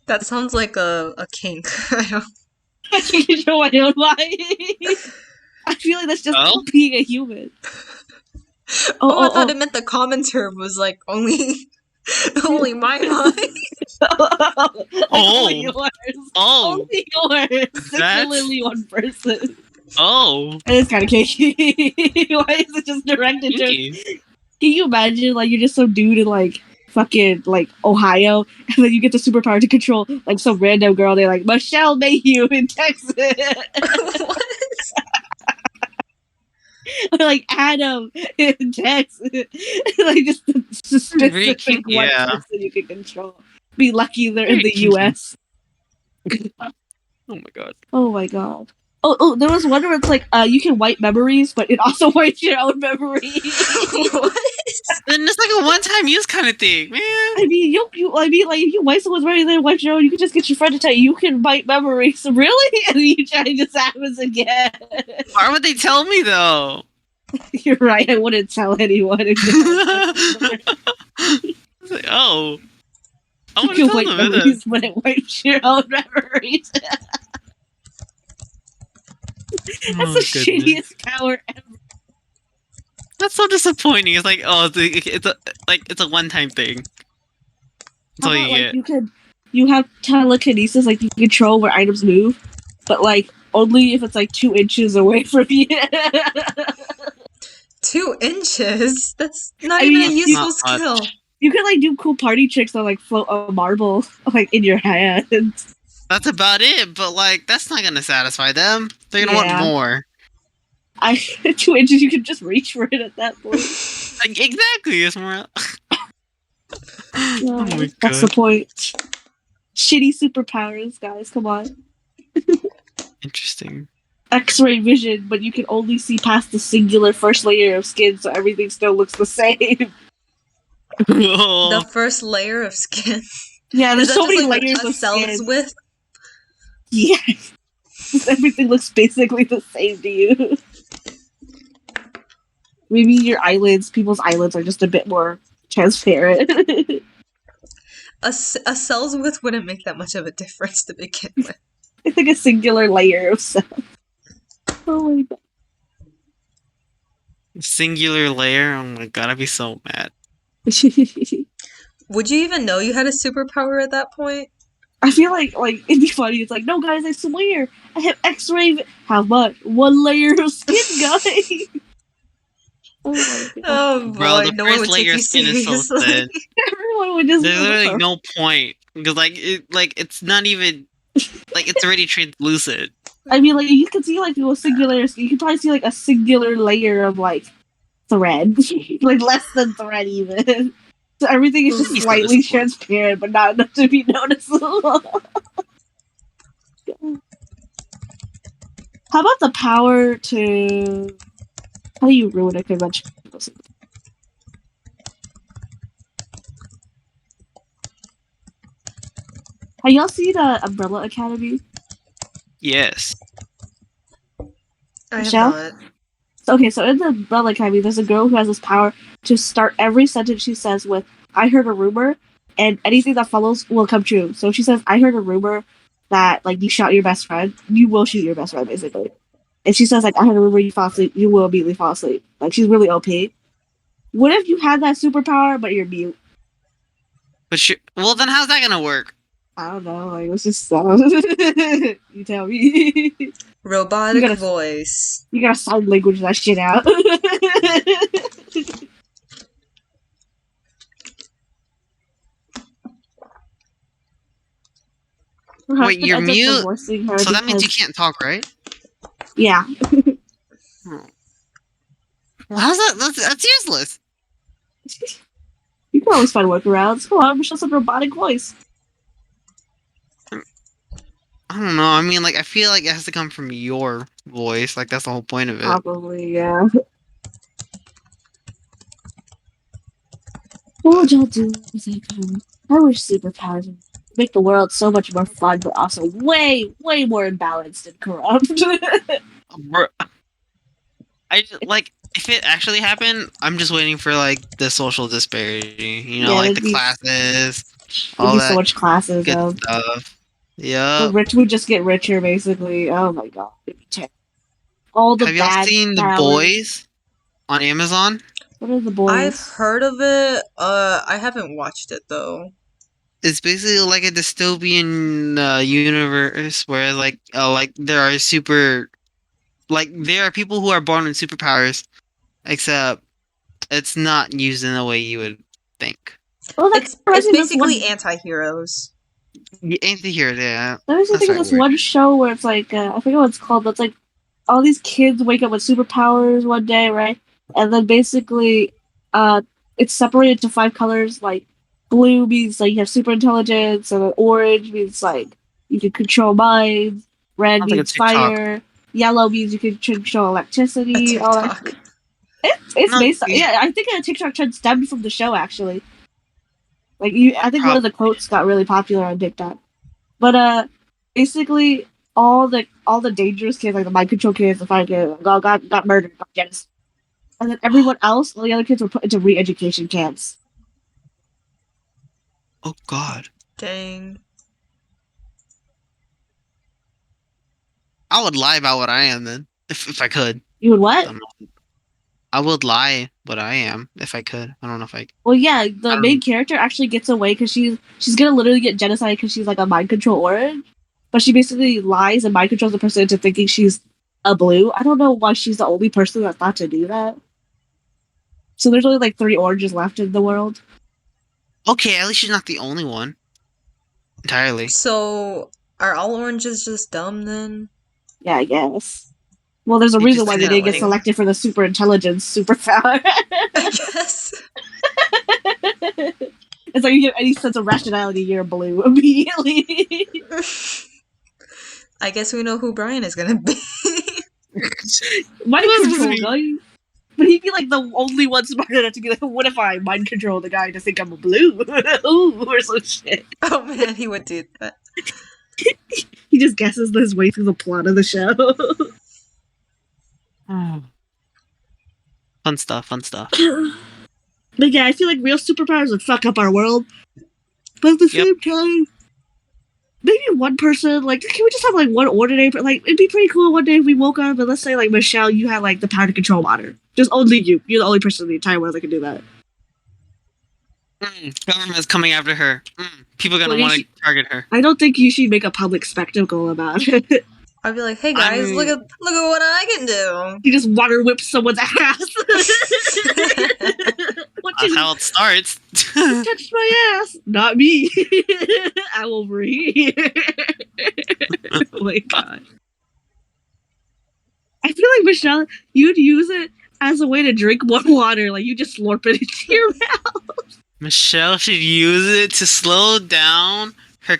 That sounds like a kink. I don't. I can control my own mind. I feel like that's just Oh? being a human. I thought it meant the commenter was like only my mind. Only yours. Oh, Only yours. Singularly one person. oh. It is kind of cakey. Why is it just directed to? Kinky. Can you imagine, like, you're just some dude in, like, fucking, like, Ohio, and then you get the superpower to control, like, some random girl. They're like, Michelle Mayhew in Texas. What? Or, like, Adam in Texas. Like, just a specific Very kinky, one yeah. person you can control. Be lucky they're in Very the kinky. U.S. Oh my god. Oh my god. Oh, there was one where it's like, you can wipe memories, but it also wipes your own memory. What? Then it's like a one-time use kind of thing, man. I mean, like, if you wipe someone's memory, then wipe your own, you can just get your friend to tell you can wipe memories. Really? And you try to just happens again. Why would they tell me though? You're right, I wouldn't tell anyone. It's like, oh. I You want can to wipe tell them. memories, but it wipes your own memories. That's Oh, the goodness. shittiest power ever. That's so disappointing. It's like, oh, it's a one-time thing. That's all How you about, like, get. you have telekinesis, like you can control where items move, but like only if it's like 2 inches away from you. 2 inches? That's not I even mean, a you- useful Not much. skill. You can like do cool party tricks that like float a marble like in your hand. That's about it. But like, that's not gonna satisfy them. They're gonna Yeah. want more. 2 inches, you can just reach for it at that point. Like, exactly. It's more. Oh my That's the god. point. Shitty superpowers, guys. Come on. Interesting. X-ray vision, but you can only see past the singular first layer of skin, so everything still looks the same. The first layer of skin. Yeah, there's Is that so just many like layers a of cell's skin. width? Yeah. Everything looks basically the same to you. Maybe your eyelids, people's eyelids are just a bit more transparent. A cell's width wouldn't make that much of a difference to begin with. It's like a singular layer of cells. Oh my god. Singular layer. Oh my god, I'd be so mad. Would you even know you had a superpower at that point? I feel like it'd be funny. It's like, no, guys, I swear, I have X-ray. How much? 1 layer of skin, guys. Oh my god. Oh boy, Bro, the no one first would take layer you of skin is so seriously. thin. Everyone would just. There's literally no point because it's not even like it's already translucent. I mean, like you can see like a singular. You can probably see like a singular layer of like thread, like less than thread even. So everything is just Please slightly notice. transparent, but not enough to be noticeable. How about the power to? How do you ruin a convention? Have y'all seen Umbrella Academy? Yes. I have Michelle? not. Okay, so in the Umbrella Academy, there's a girl who has this power to start every sentence she says with "I heard a rumor," and anything that follows will come true. So if she says, "I heard a rumor that like you shot your best friend," you will shoot your best friend basically. If she says like, "I heard a rumor you fall asleep," you will immediately fall asleep. Like she's really OP. What if you had that superpower but you're mute? But well, then how's that gonna work? I don't know. Like it's just you tell me. Robotic You gotta- voice. You gotta sign language that shit out. Her Wait, husband you're ends up mute? divorcing her So that means you because- can't talk, right? Yeah. Well, how's that? That's useless. You can always find workarounds. Come on, Michelle's a robotic voice. I don't know. I mean, like, I feel like it has to come from your voice. Like, that's the whole point of it. Probably, yeah. What would y'all do if they could? I wish superpowers would make the world so much more fun, but also way, way more imbalanced and corrupt. Bro, I like if it actually happened. I'm just waiting for like the social disparity. You know, Yeah, like it'd the be- classes, There'd all be that so much classes good of. stuff. The Yeah. rich would just get richer, basically. Oh my god. It'd be terrible. All the Have y'all bad seen The powers. Boys on Amazon? What are the boys? I've heard of it. I haven't watched it though. It's basically like a dystopian universe where like there are there are people who are born with superpowers, except it's not used in the way you would think. Well, that It's reminds me of this basically one. anti-heroes. You ain't to hear that. That makes me That's think of right this word. one show where it's like I forget what it's called, but it's like all these kids wake up with superpowers one day, right? And then basically, it's separated to 5 colors. Like blue means like you have super intelligence, and then orange means like you can control minds. Red Sounds like a means TikTok. fire. Yellow means you can control A electricity. All that. TikTok. It's No, based. Yeah, I think a TikTok trend stemmed from the show actually. Like I think one of the quotes got really popular on TikTok. But basically all the dangerous kids, like the mind control kids, the fire kids, got murdered, got genocide. And then everyone else, all the other kids were put into re-education camps. Oh God. Dang. I would lie about what I am then, if I could. You would what? I would lie what I am if I could. I don't know if I. Well, yeah, the Um, main character actually gets away because she's gonna literally get genocide because she's like a mind control orange, but she basically lies and mind controls the person into thinking she's a blue. I don't know why she's the only person that's not to do that. So there's only like 3 oranges left in the world. Okay, at least she's not the only one. Entirely. So, are all oranges just dumb then? Yeah, I guess. Well, there's a They reason just why they kinda didn't get like- selected for the super intelligence superpower. I guess. It's like you have any sense of rationality, you're blue immediately. I guess we know who Brian is gonna be. Mind This is control, me. guy. But he'd be like the only one smart enough to be like, what if I mind control the guy to think I'm a blue? Ooh, or some shit. Oh man, he would do that. He just guesses his way through the plot of the show. Fun stuff. Fun stuff. But yeah, I feel like real superpowers would fuck up our world. But at the Yep. same time, maybe one person, like, can we just have like one ordinary, like, it'd be pretty cool one day if we woke up and let's say, like, Michelle, you had like the power to control water. Just only you. You're the only person in the entire world that can do that. Government's coming after her. People are gonna Well, you want to should- target her. I don't think you should make a public spectacle about it. I'd be like, hey guys, I'm- look at what I can do. You just water whip someone's ass. What That's you how it starts. touched my ass? Not me. I'm over here. Oh my god. I feel like Michelle, you'd use it as a way to drink more water. Like you just slurp it into your mouth. Michelle should use it to slow down her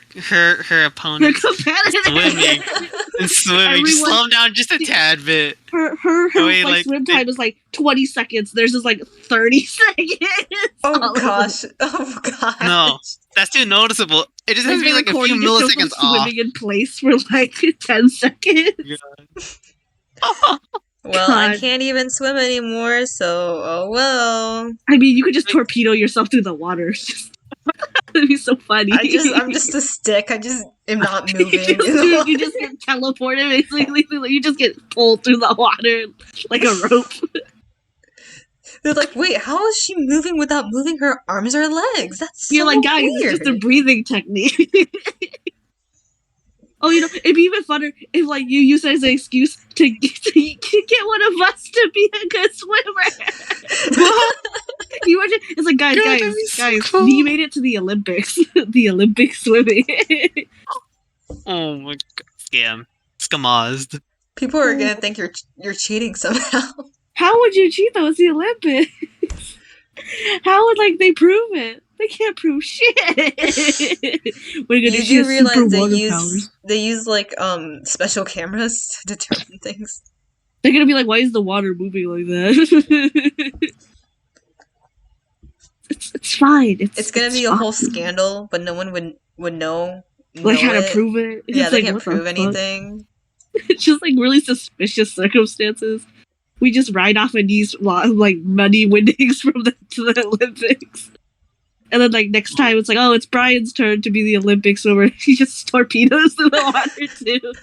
Your opponent competitor. swimming and swimming. Just Everyone- slow him down just a tad bit. Her Wait, like, like, swim time is like 20 seconds. Theirs is like 30 seconds. Oh All gosh. Oh gosh. No, that's too noticeable. It just has to be the like a few recording just shows them milliseconds off. swimming in place for like 10 seconds. Well, I God. can't even swim anymore, so oh well. I mean, you could just torpedo yourself through the water. It's just- That'd be so funny. I'm just a stick. I just am not moving. you just get teleported basically. You just get pulled through the water like a rope. They're like, wait, how is she moving without moving her arms or legs? That's so You're like, guys, weird. it's just a breathing technique. Oh, you know, it'd be even funner if, like, you use it as an excuse to get one of us to be a good swimmer. You imagine? It's like, guys, God, guys, that'd be so guys, cool. we made it to the Olympics. The Olympic swimming. Oh my god. Scam. Scamazed. People are gonna think you're cheating somehow. How would you cheat though? It's the Olympics. How would like they prove it? They can't prove shit. We're gonna You shoot do realize super they water use powers. like special cameras to determine things. They're gonna be like, why is the water moving like that? it's fine. It's gonna be a fine. whole scandal, but no one would know. Like how to it. prove it. Yeah, It's they like, can't what the prove fuck? anything. It's just like really suspicious circumstances. We just ride off of these like money winnings from to the Olympics. And then like next time it's like, oh, it's Brian's turn to be the Olympic swimmer. He just torpedoes through the water too.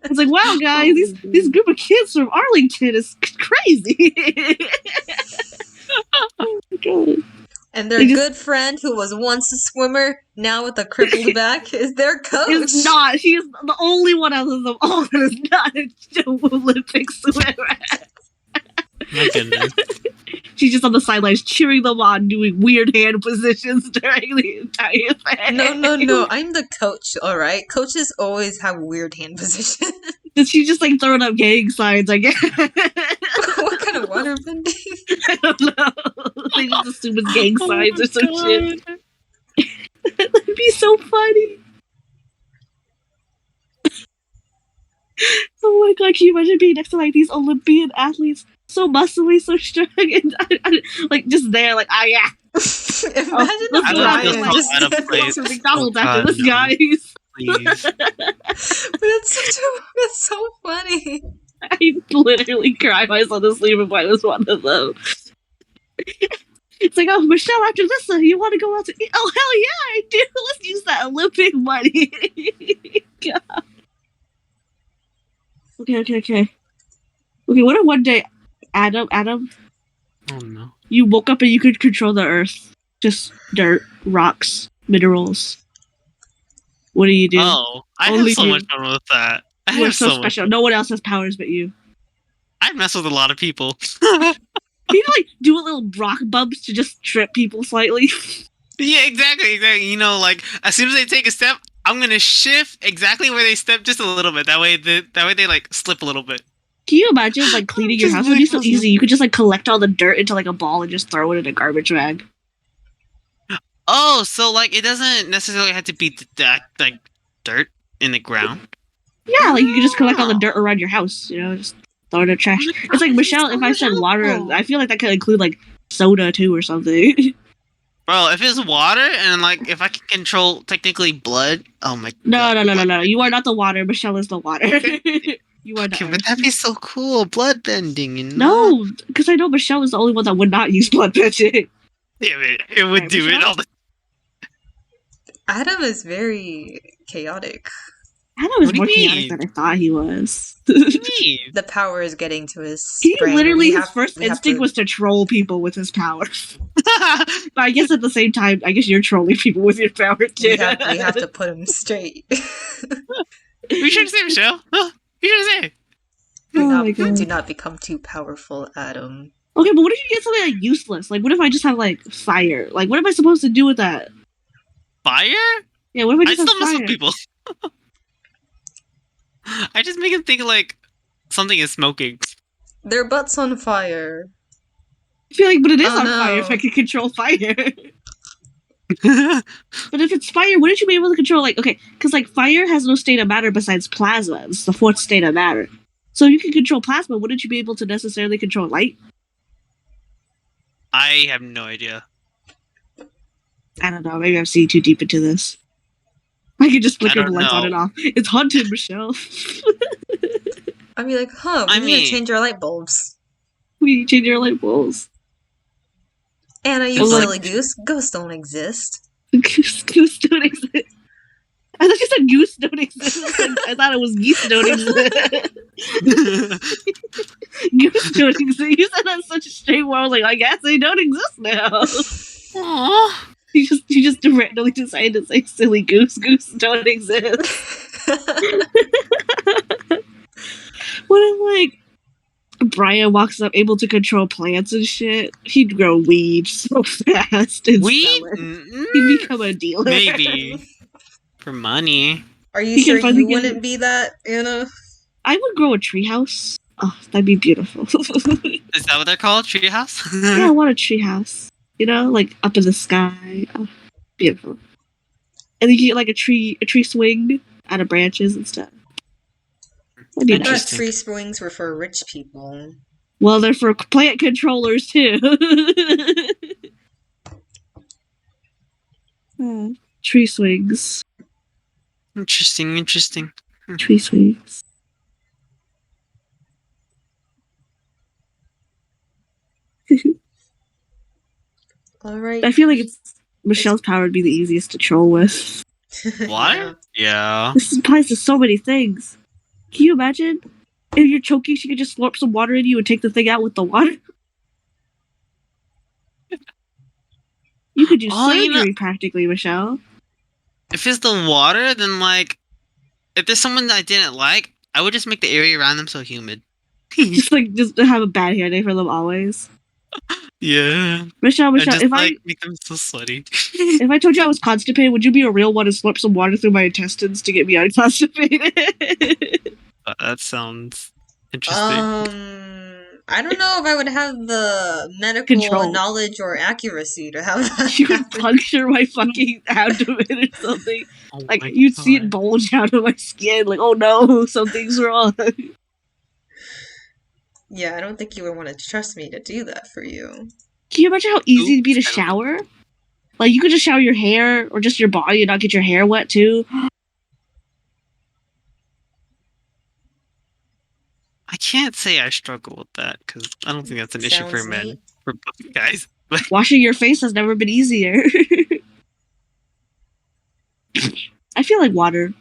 It's like, wow, guys, this group of kids from Arlington is crazy. Oh my god. And their They just- good friend, who was once a swimmer, now with a crippled back, is their coach. Is not. She is the only one out of them all that is not an Olympic swimmer. My goodness. She's just on the sidelines cheering them on, doing weird hand positions during the entire thing. No. I'm the coach, alright? Coaches always have weird hand positions. She's just like throwing up gang signs, I guess. What kind of water bending? I don't know. They just assume it's gang signs or some shit. That'd be so funny. Oh my god, can you imagine being next to like these Olympian athletes? So muscly, so strong, and like just there, like, ah, yeah. Imagine let's if go out Ryan to just out of did place. To this. McDonald's Oh, after God, this, no. guys. Please. But it's so funny. I literally cried myself to sleep if I was one of them. It's like, oh, Michelle, after this, you want to go out to eat? Oh, hell yeah, I do. Let's use that Olympic money. God. Okay. Okay, what if one day, Adam, Oh no. you woke up and you could control the earth? Just dirt, rocks, minerals. What do you do? Oh, I Only have so you. much fun with that. I You are have so so much. special. No one else has powers but you. I mess with a lot of people. You can like do a little rock bumps to just trip people slightly. Yeah, exactly. You know, like as soon as they take a step, I'm gonna shift exactly where they step just a little bit. That way they like slip a little bit. Can you imagine like cleaning your Just house? It would be so like- easy. You could just like collect all the dirt into like a ball and just throw it in a garbage bag. Oh, so like it doesn't necessarily have to be that like dirt in the ground. Yeah, like you could just collect all the dirt around your house. You know, just throw it in the trash. Oh my God, It's like this Michelle. is If so I said water, helpful. I feel like that could include like soda too or something. Bro, if it's water and like if I can control technically blood, oh my No. God. You are not the water. Michelle is the water. You are the Okay, earth. but that'd be so cool. Blood bending, you know? No, because I know Michelle is the only one that would not use blood magic. Damn it would Alright, do it Michelle? all the Adam is very chaotic. Adam is What do you more chaotic mean? than I thought he was. time. The power is getting to his He brain. literally, We his have- first we have instinct to- was to troll people with his powers. But I guess at the same time, I guess you're trolling people with your power too. we have to put him straight. We should say, Michelle. Huh? You should say. Oh my do God. not become too powerful, Adam. Okay, but what if you get something like useless? Like, what if I just have like fire? Like, what am I supposed to do with that? Fire? Yeah, what if I I just still have mess fire? with people. I just make him think like something is smoking. Their butts on fire. I feel like, but it is Oh, on fire no. if I can control fire. But if it's fire, wouldn't you be able to control like okay? Because like fire has no state of matter besides plasma. It's the fourth state of matter. So if you can control plasma, wouldn't you be able to necessarily control light? I have no idea. I don't know. Maybe I'm seeing too deep into this. I could just flicker the don't lights on know. and off. It's haunted, Michelle. I'd be like, huh, we I need mean- to change our light bulbs. We need to change our light bulbs. Anna, you Well, like- silly goose. Ghosts don't exist. Goose don't exist. I thought you said goose don't exist. I thought it was geese don't exist. Goose don't exist. You said that in such a straight way. I was like, I guess they don't exist now. Aww. You just randomly decided to say silly goose. Goose don't exist. What if like Brian walks up able to control plants and shit? He'd grow weed so fast and Weed? sell it. Mm, He'd become a dealer. Maybe. For money. Are you You can sure finally you get wouldn't it. be that, Anna? I would grow a treehouse. Oh, that'd be beautiful. Is that what they're called? Treehouse? Yeah, I want a treehouse. You know, like up in the sky. Oh, beautiful. And then you get like a tree swing out of branches and stuff. That'd be I thought nice. Interesting. tree swings were for rich people. Well, they're for plant controllers too. Tree swings. Interesting. Tree swings. Alright. I feel like Michelle's power would be the easiest to troll with. What? Yeah. This applies to so many things. Can you imagine? If you're choking, she could just slurp some water in you and take the thing out with the water. You could do Oh, surgery you know- practically, Michelle. If it's the water, then like, if there's someone that I didn't like, I would just make the area around them so humid. Just have a bad hair day for them always. Yeah. Michelle, I just if like make them so sweaty. I told you I was constipated, would you be a real one and slurp some water through my intestines to get me unconstipated? That sounds interesting. I don't know if I would have the medical Control. knowledge or accuracy to have that You would happen. puncture my fucking abdomen or something. Oh Like, my you'd see it God. bulge out of my skin. Like, oh no, something's wrong. Yeah, I don't think you would want to trust me to do that for you. Can you imagine how easy it'd be to Oops, I don't shower? Like, you could just shower your hair or just your body and not get your hair wet too. I can't say I struggle with that because I don't think that's an issue for Sounds men. neat. For both guys. But Washing your face has never been easier. I feel like water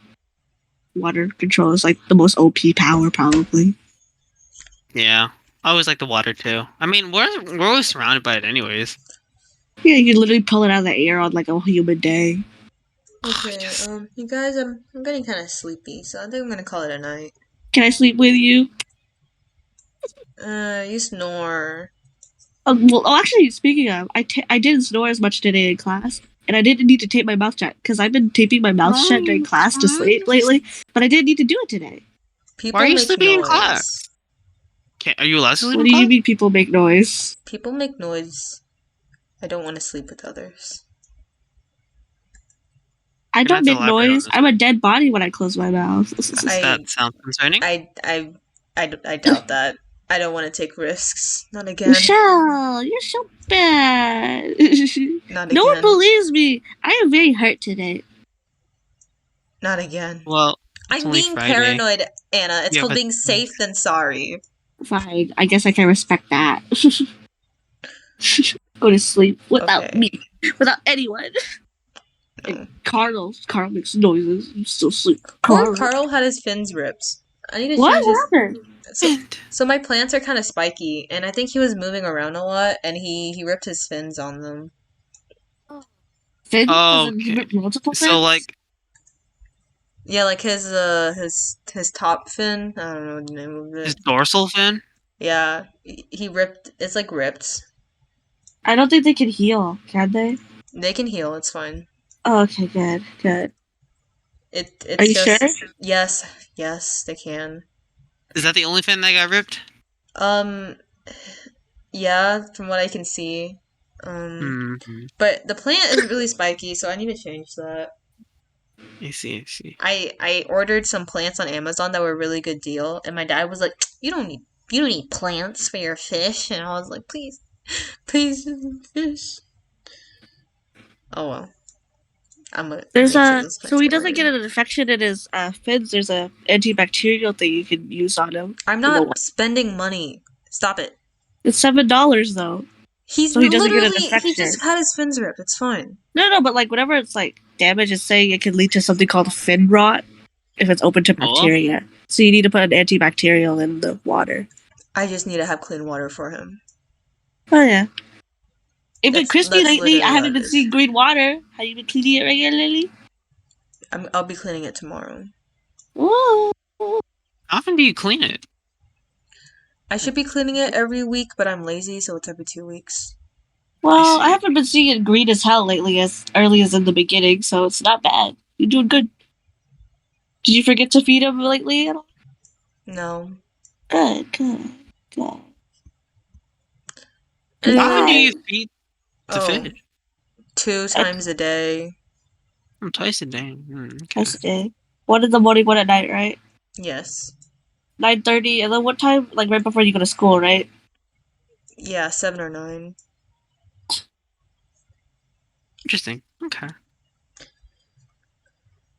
control is like the most OP power, probably. yeah, I always like the water too. I mean, we're always surrounded by it anyways. Yeah, you can literally pull it out of the air on like a humid day. Okay, Yes. you guys, I'm getting kind of sleepy, so I think I'm gonna call it a night. Can I sleep with you? You snore. Actually, speaking of, I didn't snore as much today in class, and I didn't need to tape my mouth shut because I've been taping my mouth shut during class to sleep lately, but I didn't need to do it today. People Why are you make sleeping in noise. class? Are you allowed to sleep What in do you class? mean people make noise? People make noise. I don't want to sleep with others. I You're don't gonna have make to elaborate on noise. this. I'm a dead body when I close my mouth. That sounds concerning. I doubt that. I don't want to take risks. Not again. Michelle, you're so bad. Not No one again. believes me. I am very hurt today. Not again. Well, it's I'm only being Friday. paranoid, Anna. It's Yeah, called but- being safe than sorry. Fine. I guess I can respect that. Go to sleep without Okay. me. Without anyone. No. Carl makes noises. I'm still asleep. Poor Carl had his fins ripped. I need to What change his. happened? So my plants are kind of spiky, and I think he was moving around a lot, and he ripped his fins on them. Fins? Oh, As in okay. multiple So fins? like, Yeah, like his top fin. I don't know the name of his it. dorsal fin. Yeah, he ripped. It's like ripped. I don't think they can heal, can they? They can heal. It's fine. Oh, okay, good. It's Are you just sure? yes, they can. Is that the only fin that got ripped? Um, yeah, from what I can see. Mm-hmm. But the plant is really spiky, so I need to change that. I see. I ordered some plants on Amazon that were a really good deal, and my dad was like, you don't need plants for your fish," and I was like, "Please, please, fish." Oh well, I'm gonna There's make sure a those so plants he get doesn't get ordered. an infection in his fins. There's a antibacterial thing you can use on him. I'm You know not what? spending money. Stop it. It's $7 though. He's So he doesn't get an literally he infection. just had his fins ripped. It's fine. No, but like whenever it's like damage, it's saying it can lead to something called fin rot if it's open to Oh. bacteria. So you need to put an antibacterial in the water. I just need to have clean water for him. Oh yeah. It's been That's crispy lately. literally I all haven't it been is. seeing green water. Have you been cleaning it regularly? I'll be cleaning it tomorrow. Ooh. How often do you clean it? I should be cleaning it every week, but I'm lazy, so it's every 2 weeks. Well, see. I haven't been seeing it green as hell lately, as early as in the beginning, so it's not bad. You're doing good. Did you forget to feed him lately at all? No. Good. Anyway, How often do Why? you feed the oh, fish? 2 times a day. Twice a day. Okay. Twice a day. One in the morning, one at night, right? Yes. 9:30, and then what time? Like right before you go to school, right? Yeah, 7 or 9. Interesting. Okay.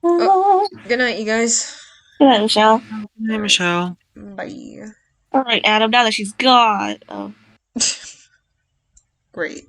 Oh. Good night, you guys. Good night, Michelle. Hey, Michelle. Bye. All right, Adam. Now that she's gone. Oh. Great.